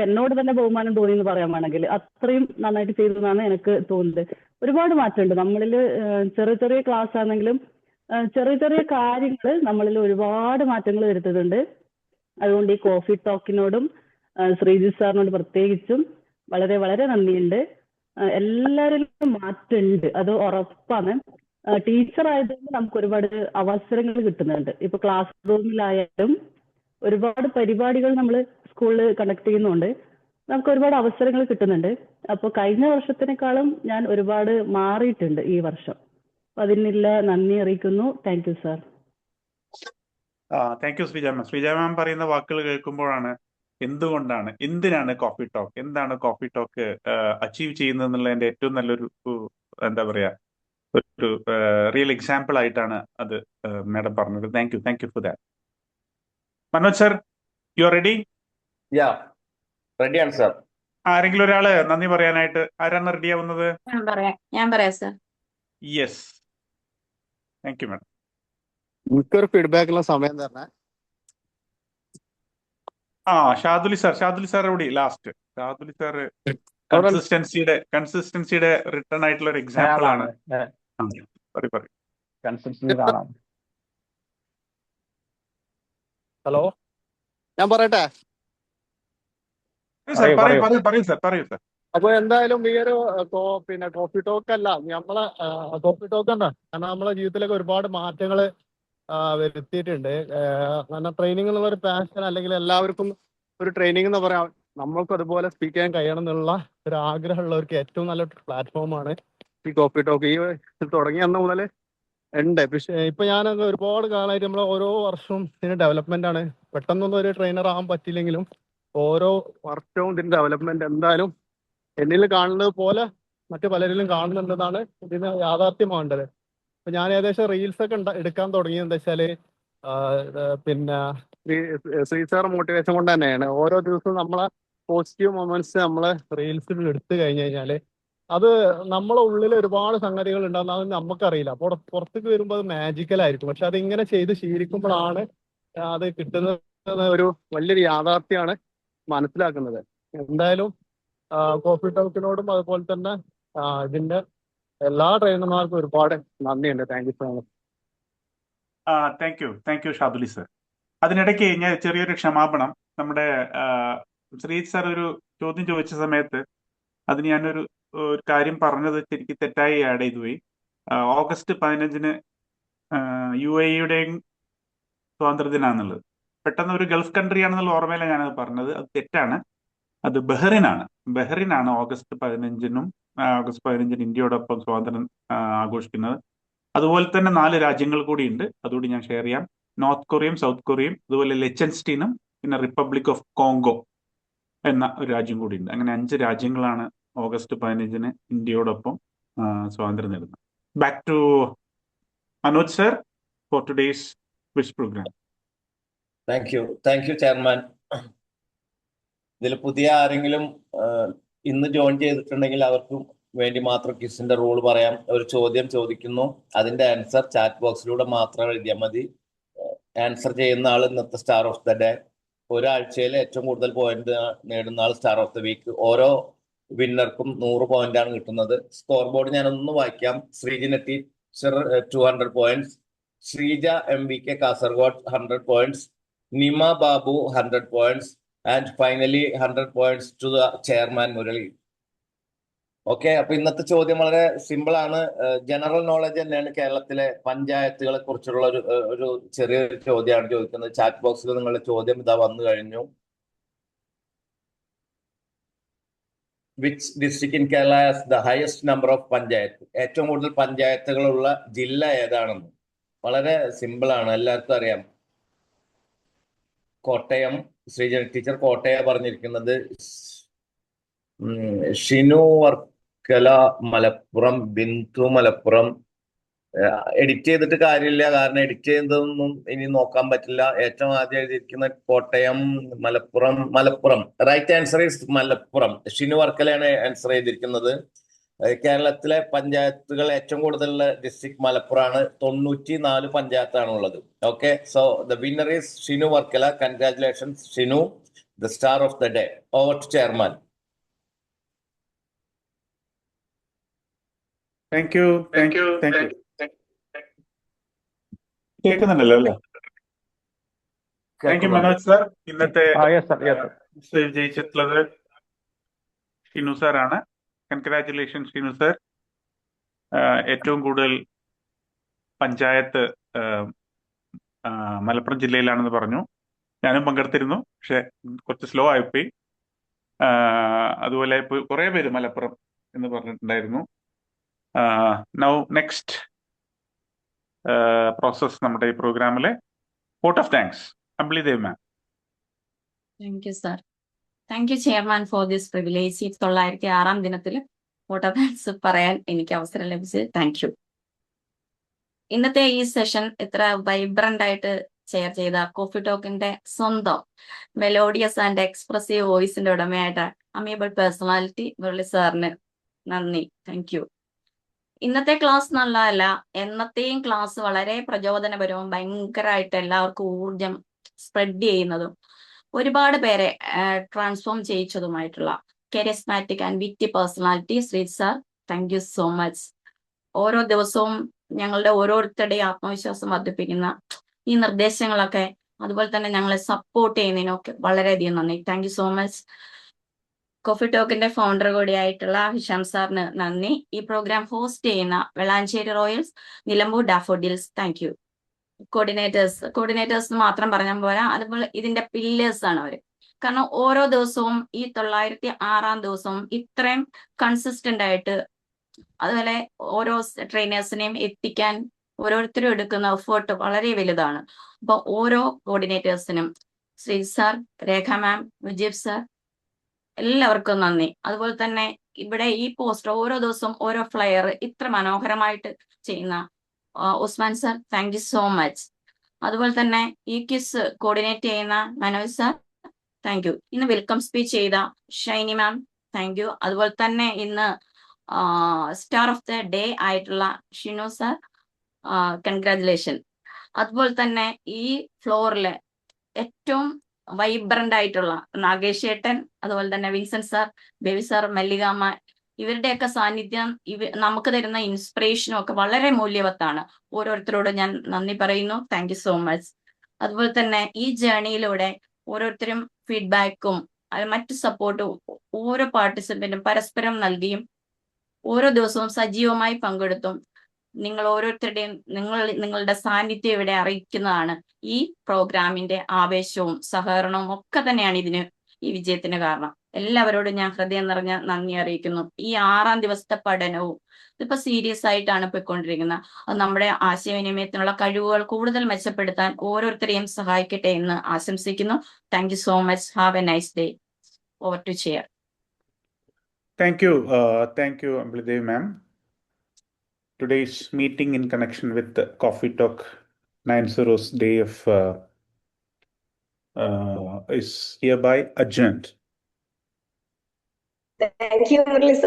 എന്നോട് തന്നെ ബഹുമാനം തോന്നി എന്ന് പറയാൻ വേണമെങ്കിൽ അത്രയും നന്നായിട്ട് ചെയ്തു എന്നാണ് എനിക്ക് തോന്നുന്നത്. ഒരുപാട് മാറ്റമുണ്ട് നമ്മളിൽ. ചെറിയ ചെറിയ ക്ലാസ് ആണെങ്കിലും ചെറിയ ചെറിയ കാര്യങ്ങൾ നമ്മളിൽ ഒരുപാട് മാറ്റങ്ങൾ വരുത്തുന്നുണ്ട്. അതുകൊണ്ട് ഈ കോഫി ടോക്കിനോടും ശ്രീജിത്ത് സാറിനോട് പ്രത്യേകിച്ചും വളരെ വളരെ നന്ദിയുണ്ട്. എല്ലാവരിലും മാറ്റമുണ്ട്, അത് ഉറപ്പാണ്. ടീച്ചർ ആയതുകൊണ്ട് നമുക്ക് ഒരുപാട് അവസരങ്ങൾ കിട്ടുന്നുണ്ട്. ഇപ്പൊ ക്ലാസ് റൂമിലായാലും ഒരുപാട് പരിപാടികൾ നമ്മൾ സ്കൂളിൽ കണ്ടക്ട് ചെയ്യുന്നുണ്ട്. നമുക്ക് ഒരുപാട് അവസരങ്ങൾ കിട്ടുന്നുണ്ട്. അപ്പോൾ കഴിഞ്ഞ വർഷത്തിനേക്കാളും ഞാൻ ഒരുപാട് മാറിയിട്ടുണ്ട് ഈ വർഷം. അപ്പൊ അതിനുള്ള നന്ദി അറിയിക്കുന്നു. Thank you sir. Thank you Sreeja ma'am. Sreeja ma'am പറയുന്ന വാക്കുകൾ കേൾക്കുമ്പോഴാണ് എന്തിനാണ് കോഫി ടോക്ക്, എന്താണ് കോഫി ടോക്ക് അച്ചീവ് ചെയ്യുന്നത് എന്നുള്ളതിന്റെ ഏറ്റവും നല്ലൊരു എന്താ പറയാ ഒരു റിയൽ എക്സാമ്പിൾ ആയിട്ടാണ് അത് മാഡം പറഞ്ഞത്. Thank you for that. Manoj sir, you are ready? Yeah, റെഡിയാണ് സാർ. ആരെങ്കിലും ഒരാള് നന്ദി പറയാനായിട്ട് ആരാണ് റെഡി ആവുന്നത്? ഞാൻ പറയാം sir. Yes, thank you madam. എനിക്കൊരു ഫീഡ്ബാക്കുള്ള സമയം തരണേ. ഷാദുലി സാർ കൂടി ലാസ്റ്റ്. ഷാദുലി സാർ അവിടെ കൺസിസ്റ്റൻസിയുടെ റിട്ടേൺ ആയിട്ടുള്ള ഒരു എക്സാമ്പിൾ ആണ്. പറയൂ. കൺസിസ്റ്റൻസി കാണാം. ഹലോ, ഞാൻ പറയട്ടെ. പറയൂ സാർ. അപ്പൊ എന്തായാലും ഈ ഒരു കോഫി ടോക്ക് അല്ല, നമ്മളെ കോഫി ടോക്ക് എന്താ, കാരണം നമ്മളെ ജീവിതത്തിലേക്ക് ഒരുപാട് മാറ്റങ്ങൾ വരുത്തിയിട്ടുണ്ട്. കാരണം ട്രെയിനിങ് എന്നുള്ള ഒരു പാഷൻ, അല്ലെങ്കിൽ എല്ലാവർക്കും ഒരു ട്രെയിനിങ് എന്ന് പറയാം, നമ്മൾക്കും അതുപോലെ സ്പീക്ക് ചെയ്യാൻ കഴിയണം എന്നുള്ള ഒരു ആഗ്രഹമുള്ളവർക്ക് ഏറ്റവും നല്ല പ്ലാറ്റ്ഫോമാണ് ഈ കോഫി ടോക്ക്. ഈ തുടങ്ങിയ അന്ന് മുതൽ ഉണ്ട്. പക്ഷേ ഇപ്പൊ ഞാൻ ഒരുപാട് കാലമായിട്ട് നമ്മൾ ഓരോ വർഷവും ഇതിന് ഡെവലപ്മെന്റ് ആണ്. പെട്ടെന്നൊന്നും ഒരു ട്രെയിനർ ആകാൻ പറ്റില്ലെങ്കിലും ഓരോ വർഷവും ഇതിന്റെ ഡെവലപ്മെന്റ് എന്തായാലും എന്നിൽ കാണുന്നത് പോലെ മറ്റു പലരിലും കാണുന്നുണ്ടെന്നാണ് ഇതിന് യാഥാർത്ഥ്യമാകേണ്ടത്. അപ്പൊ ഞാൻ ഏകദേശം റീൽസ് ഒക്കെ എടുക്കാൻ തുടങ്ങിയത് എന്താ വെച്ചാല് പിന്നെ ശ്രീ സാർ മോട്ടിവേഷൻ കൊണ്ട് തന്നെയാണ്. ഓരോ ദിവസവും നമ്മളെ പോസിറ്റീവ് മൊമെന്റ്സ് നമ്മളെ റീൽസിൽ എടുത്തു കഴിഞ്ഞു കഴിഞ്ഞാല് അത് നമ്മളെ ഉള്ളിൽ ഒരുപാട് സംഗതികൾ ഉണ്ടാകുന്ന അത് നമുക്കറിയില്ല. അപ്പോൾ പുറത്തേക്ക് വരുമ്പോൾ അത് മാജിക്കൽ ആയിരിക്കും. പക്ഷെ അത് ഇങ്ങനെ ചെയ്ത് ശീലിക്കുമ്പോഴാണ് അത് കിട്ടുന്നത് ഒരു വലിയൊരു യാഥാർത്ഥ്യമാണ് മനസ്സിലാക്കുന്നത്. എന്തായാലും കോഫി ടോക്കിനോടും അതുപോലെ തന്നെ ഇതിന്റെ എല്ലാ ട്രെയിനർമാർക്കും ഒരുപാട് നന്ദിയുണ്ട്. Thank you so much. Thank U Shaduli sir. അതിനിടയ്ക്ക് ഞാൻ ചെറിയൊരു ക്ഷമാപണം. നമ്മുടെ ശ്രീ സാർ ഒരു ചോദ്യം ചോദിച്ച സമയത്ത് അതിന് ഞാനൊരു കാര്യം പറഞ്ഞത് ശരിക്കും തെറ്റായി ആഡ് ചെയ്തു പോയി. ഓഗസ്റ്റ് 15 UAE-യുടെയും സ്വാതന്ത്ര്യദിനാന്നുള്ളത്. പെട്ടെന്ന് ഒരു ഗൾഫ് കൺട്രി ആണെന്നുള്ള ഓർമ്മയിലാണ് ഞാനത് പറഞ്ഞത്. അത് തെറ്റാണ്. അത് ബഹ്റിനാണ് ഓഗസ്റ്റ് 15 ഇന്ത്യയോടൊപ്പം സ്വാതന്ത്ര്യം ആഘോഷിക്കുന്നത്. അതുപോലെ തന്നെ 4 രാജ്യങ്ങൾ കൂടിയുണ്ട്. അതുകൂടി ഞാൻ ഷെയർ ചെയ്യാം. നോർത്ത് കൊറിയയും സൗത്ത് കൊറിയയും അതുപോലെ ലെച്ചൻസ്റ്റീനും പിന്നെ റിപ്പബ്ലിക് ഓഫ് കോങ്കോ എന്ന ഒരു രാജ്യം കൂടിയുണ്ട്. അങ്ങനെ 5 രാജ്യങ്ങളാണ് ഓഗസ്റ്റ് 15 ഇന്ത്യയോടൊപ്പം സ്വാതന്ത്ര്യം നേടുന്നത്. Back to Manoj sir for today's quiz program. Thank you chairman. ഇതിൽ പുതിയ ആരെങ്കിലും ഇന്ന് ജോയിൻ ചെയ്തിട്ടുണ്ടെങ്കിൽ അവർക്കും വേണ്ടി മാത്രം ക്വിസിന്റെ റൂൾ പറയാം. ഒരു ചോദ്യം ചോദിക്കുന്നു, അതിന്റെ ആൻസർ ചാറ്റ് ബോക്സിലൂടെ മാത്രം എഴുതിയാൽ മതി. ആൻസർ ചെയ്യുന്ന ആൾ ഇന്നത്തെ സ്റ്റാർ ഓഫ് ദ ഡേ. ഒരാഴ്ചയിൽ ഏറ്റവും കൂടുതൽ പോയിന്റ് നേടുന്ന ആൾ സ്റ്റാർ ഓഫ് ദ വീക്ക്. ഓരോ വിന്നർക്കും 100 പോയിന്റാണ് കിട്ടുന്നത്. സ്കോർ ബോർഡ് ഞാനൊന്ന് വായിക്കാം. Sreejina teacher 200 points, Sreeja MVK Kasaragod 100 points, Nima Babu 100 points, and finally 100 points to the chairman Murali. Okay, അപ്പൊ ഇന്നത്തെ ചോദ്യം വളരെ സിമ്പിൾ ആണ്. ജനറൽ നോളജ് തന്നെയാണ്. കേരളത്തിലെ പഞ്ചായത്തുകളെ കുറിച്ചുള്ള ഒരു ചെറിയൊരു ചോദ്യമാണ് ചോദിക്കുന്നത്. ചാറ്റ് ബോക്സിൽ നിങ്ങളുടെ ചോദ്യം ഇതാ വന്നു കഴിഞ്ഞു. Which district in Kerala has the highest number of panchayat? ഏറ്റവും കൂടുതൽ പഞ്ചായത്തുകളുള്ള ജില്ല ഏതാണെന്ന് വളരെ സിമ്പിൾ ആണ്, എല്ലാവർക്കും അറിയാം. കോട്ടയം. ശ്രീജന ടീച്ചർ കോട്ടയം പറഞ്ഞിരിക്കുന്നത്. ഷിനു വർക്കല മലപ്പുറം, ബിന്ദു മലപ്പുറം. എഡിറ്റ് ചെയ്തിട്ട് കാര്യമില്ല, കാരണം എഡിറ്റ് ചെയ്യുന്നതൊന്നും ഇനി നോക്കാൻ പറ്റില്ല. ഏറ്റവും ആദ്യം എഴുതിയിരിക്കുന്ന Kottayam, Malappuram. Right answer is Malappuram. Shinu വർക്കലയാണ് ആൻസർ ചെയ്തിരിക്കുന്നത്. കേരളത്തിലെ പഞ്ചായത്തുകൾ ഏറ്റവും കൂടുതലുള്ള ഡിസ്ട്രിക്ട് മലപ്പുറമാണ്. 94 പഞ്ചായത്താണ് ഉള്ളത്. Okay, so the winner is Shinu Varkala. Congratulations Shinu, the star of the day. Over to chairman. Thank you. കേൾക്കുന്നുണ്ടല്ലോ അല്ലേ? Thank you Manoj sir. ഇന്നത്തെ ജയിച്ചിട്ടുള്ളത് ഷിനു സാറാണ്. Congratulation Shinu sir. ഏറ്റവും കൂടുതൽ പഞ്ചായത്ത് മലപ്പുറം ജില്ലയിലാണെന്ന് പറഞ്ഞു. ഞാനും പങ്കെടുത്തിരുന്നു, പക്ഷെ കുറച്ച് സ്ലോ ആയിപ്പോയി. അതുപോലെ കുറെ പേര് മലപ്പുറം എന്ന് പറഞ്ഞിട്ടുണ്ടായിരുന്നു. നൗ നെക്സ്റ്റ് പ്രോസസ് നമ്മുടെ ഈ പ്രോഗ്രാമിലെ vote of thanks. Ambili Dev ma'am. Thank you sir. Thank you chairman for this privilege. 906 ദിനത്തിൽ വോട്ട് ഓഫ് താങ്ക്സ് പറയാൻ എനിക്ക് അവസരം ലഭിച്ച് താങ്ക് യു. ഇന്നത്തെ ഈ സെഷൻ ഇത്ര വൈബ്രന്റ് ആയിട്ട് ഷെയർ ചെയ്ത കോഫി ടോക്കിന്റെ സ്വന്തം മെലോഡിയസ് ആൻഡ് എക്സ്പ്രസീവ് വോയിസിന്റെ ഉടമയായിട്ട് അമേബിൾ പേഴ്സണാലിറ്റി മുരളി സാറിന് നന്ദി. Thank you. ഇന്നത്തെ ക്ലാസ് നല്ലതല്ല, എന്നത്തെയും ക്ലാസ് വളരെ പ്രചോദനപരവും ഭയങ്കരമായിട്ട് എല്ലാവർക്കും ഊർജം സ്പ്രെഡ് ചെയ്യുന്നതും ഒരുപാട് പേരെ ട്രാൻസ്ഫോം ചെയ്യിച്ചതുമായിട്ടുള്ള charismatic and witty personality Shri sir, thank you so much. ഓരോ ദിവസവും ഞങ്ങളുടെ ഓരോരുത്തരുടെയും ആത്മവിശ്വാസം വർദ്ധിപ്പിക്കുന്ന ഈ നിർദ്ദേശങ്ങളൊക്കെ, അതുപോലെ തന്നെ ഞങ്ങളെ സപ്പോർട്ട് ചെയ്യുന്നതിനൊക്കെ വളരെയധികം നന്ദി. Thank you so much. Coffee ടോക്കിന്റെ ഫൗണ്ടർ കൂടിയായിട്ടുള്ള ഹിഷാം സാറിന് നന്ദി. ഈ പ്രോഗ്രാം ഹോസ്റ്റ് ചെയ്യുന്ന Valanchery royals, Nilambur daffodils, thank you. Coordinators മാത്രം പറഞ്ഞാൽ പോരാ, അതുപോലെ ഇതിന്റെ പില്ലേഴ്സ് ആണ് അവര്. കാരണം ഓരോ ദിവസവും ഈ 906 ദിവസവും ഇത്രയും കൺസിസ്റ്റന്റ് ആയിട്ട്, അതുപോലെ ഓരോ ട്രെയിനേഴ്സിനെയും എത്തിക്കാൻ ഓരോരുത്തരും എടുക്കുന്ന എഫേർട്ട് വളരെ വലുതാണ്. അപ്പൊ ഓരോ കോർഡിനേറ്റേഴ്സിനും ശ്രീ സാർ, രേഖ മാം, മുജീബ് സാർ, എല്ലാവർക്കും നന്ദി. അതുപോലെ തന്നെ ഇവിടെ ഈ പോസ്റ്റർ ഓരോ ദിവസവും ഓരോ ഫ്ലയർ ഇത്ര മനോഹരമായിട്ട് ചെയ്യുന്ന Usman sir, thank you so much. അതുപോലെ തന്നെ ഈ ക്വിസ് കോർഡിനേറ്റ് ചെയ്യുന്ന മനോജ് സാർ, താങ്ക് യു. ഇന്ന് വെൽക്കം സ്പീച്ച് ചെയ്ത ഷൈനി മാം, താങ്ക് യു. അതുപോലെ തന്നെ ഇന്ന് സ്റ്റാർ ഓഫ് ദ ഡേ ആയിട്ടുള്ള ഷിനു സാർ, കൺഗ്രാജുലേഷൻ. അതുപോലെ തന്നെ ഈ ഫ്ലോറിലെ ഏറ്റവും വൈബ്രന്റ് ആയിട്ടുള്ള നാഗേഷ് ഏട്ടൻ, അതുപോലെ തന്നെ Vincent sir, baby sir, Mallikamma, ഇവരുടെയൊക്കെ സാന്നിധ്യം നമുക്ക് തരുന്ന ഇൻസ്പിറേഷനും ഒക്കെ വളരെ മൂല്യവത്താണ്. ഓരോരുത്തരോട് ഞാൻ നന്ദി പറയുന്നു. Thank you so much. അതുപോലെ തന്നെ ഈ ജേർണിയിലൂടെ ഓരോരുത്തരും ഫീഡ്ബാക്കും മറ്റു സപ്പോർട്ടും ഓരോ പാർട്ടിസിപ്പന്റും പരസ്പരം നൽകിയും ഓരോ ദിവസവും സജീവമായി പങ്കെടുത്തും നിങ്ങൾ ഓരോരുത്തരുടെയും നിങ്ങളുടെ സാന്നിധ്യം ഇവിടെ അറിയിക്കുന്നതാണ് ഈ പ്രോഗ്രാമിന്റെ ആവേശവും സഹകരണവും ഒക്കെ തന്നെയാണ് ഈ വിജയത്തിന് കാരണം. എല്ലാവരോടും ഞാൻ ഹൃദയം നിറഞ്ഞ നന്ദി അറിയിക്കുന്നു. ഈ 6 ദിവസത്തെ പഠനവും ഇതിപ്പോ സീരിയസ് ആയിട്ടാണ് പോയിക്കൊണ്ടിരിക്കുന്നത്. അത് നമ്മുടെ ആശയവിനിമയത്തിനുള്ള കഴിവുകൾ കൂടുതൽ മെച്ചപ്പെടുത്താൻ ഓരോരുത്തരെയും സഹായിക്കട്ടെ എന്ന് ആശംസിക്കുന്നു. Thank you so much. Have a nice day. Over to chair. Thank you, Ambili Devi ma'am. Today's meeting in connection with the Coffee Talk 90's day of is hereby adjourned. Thank you, Murli sir.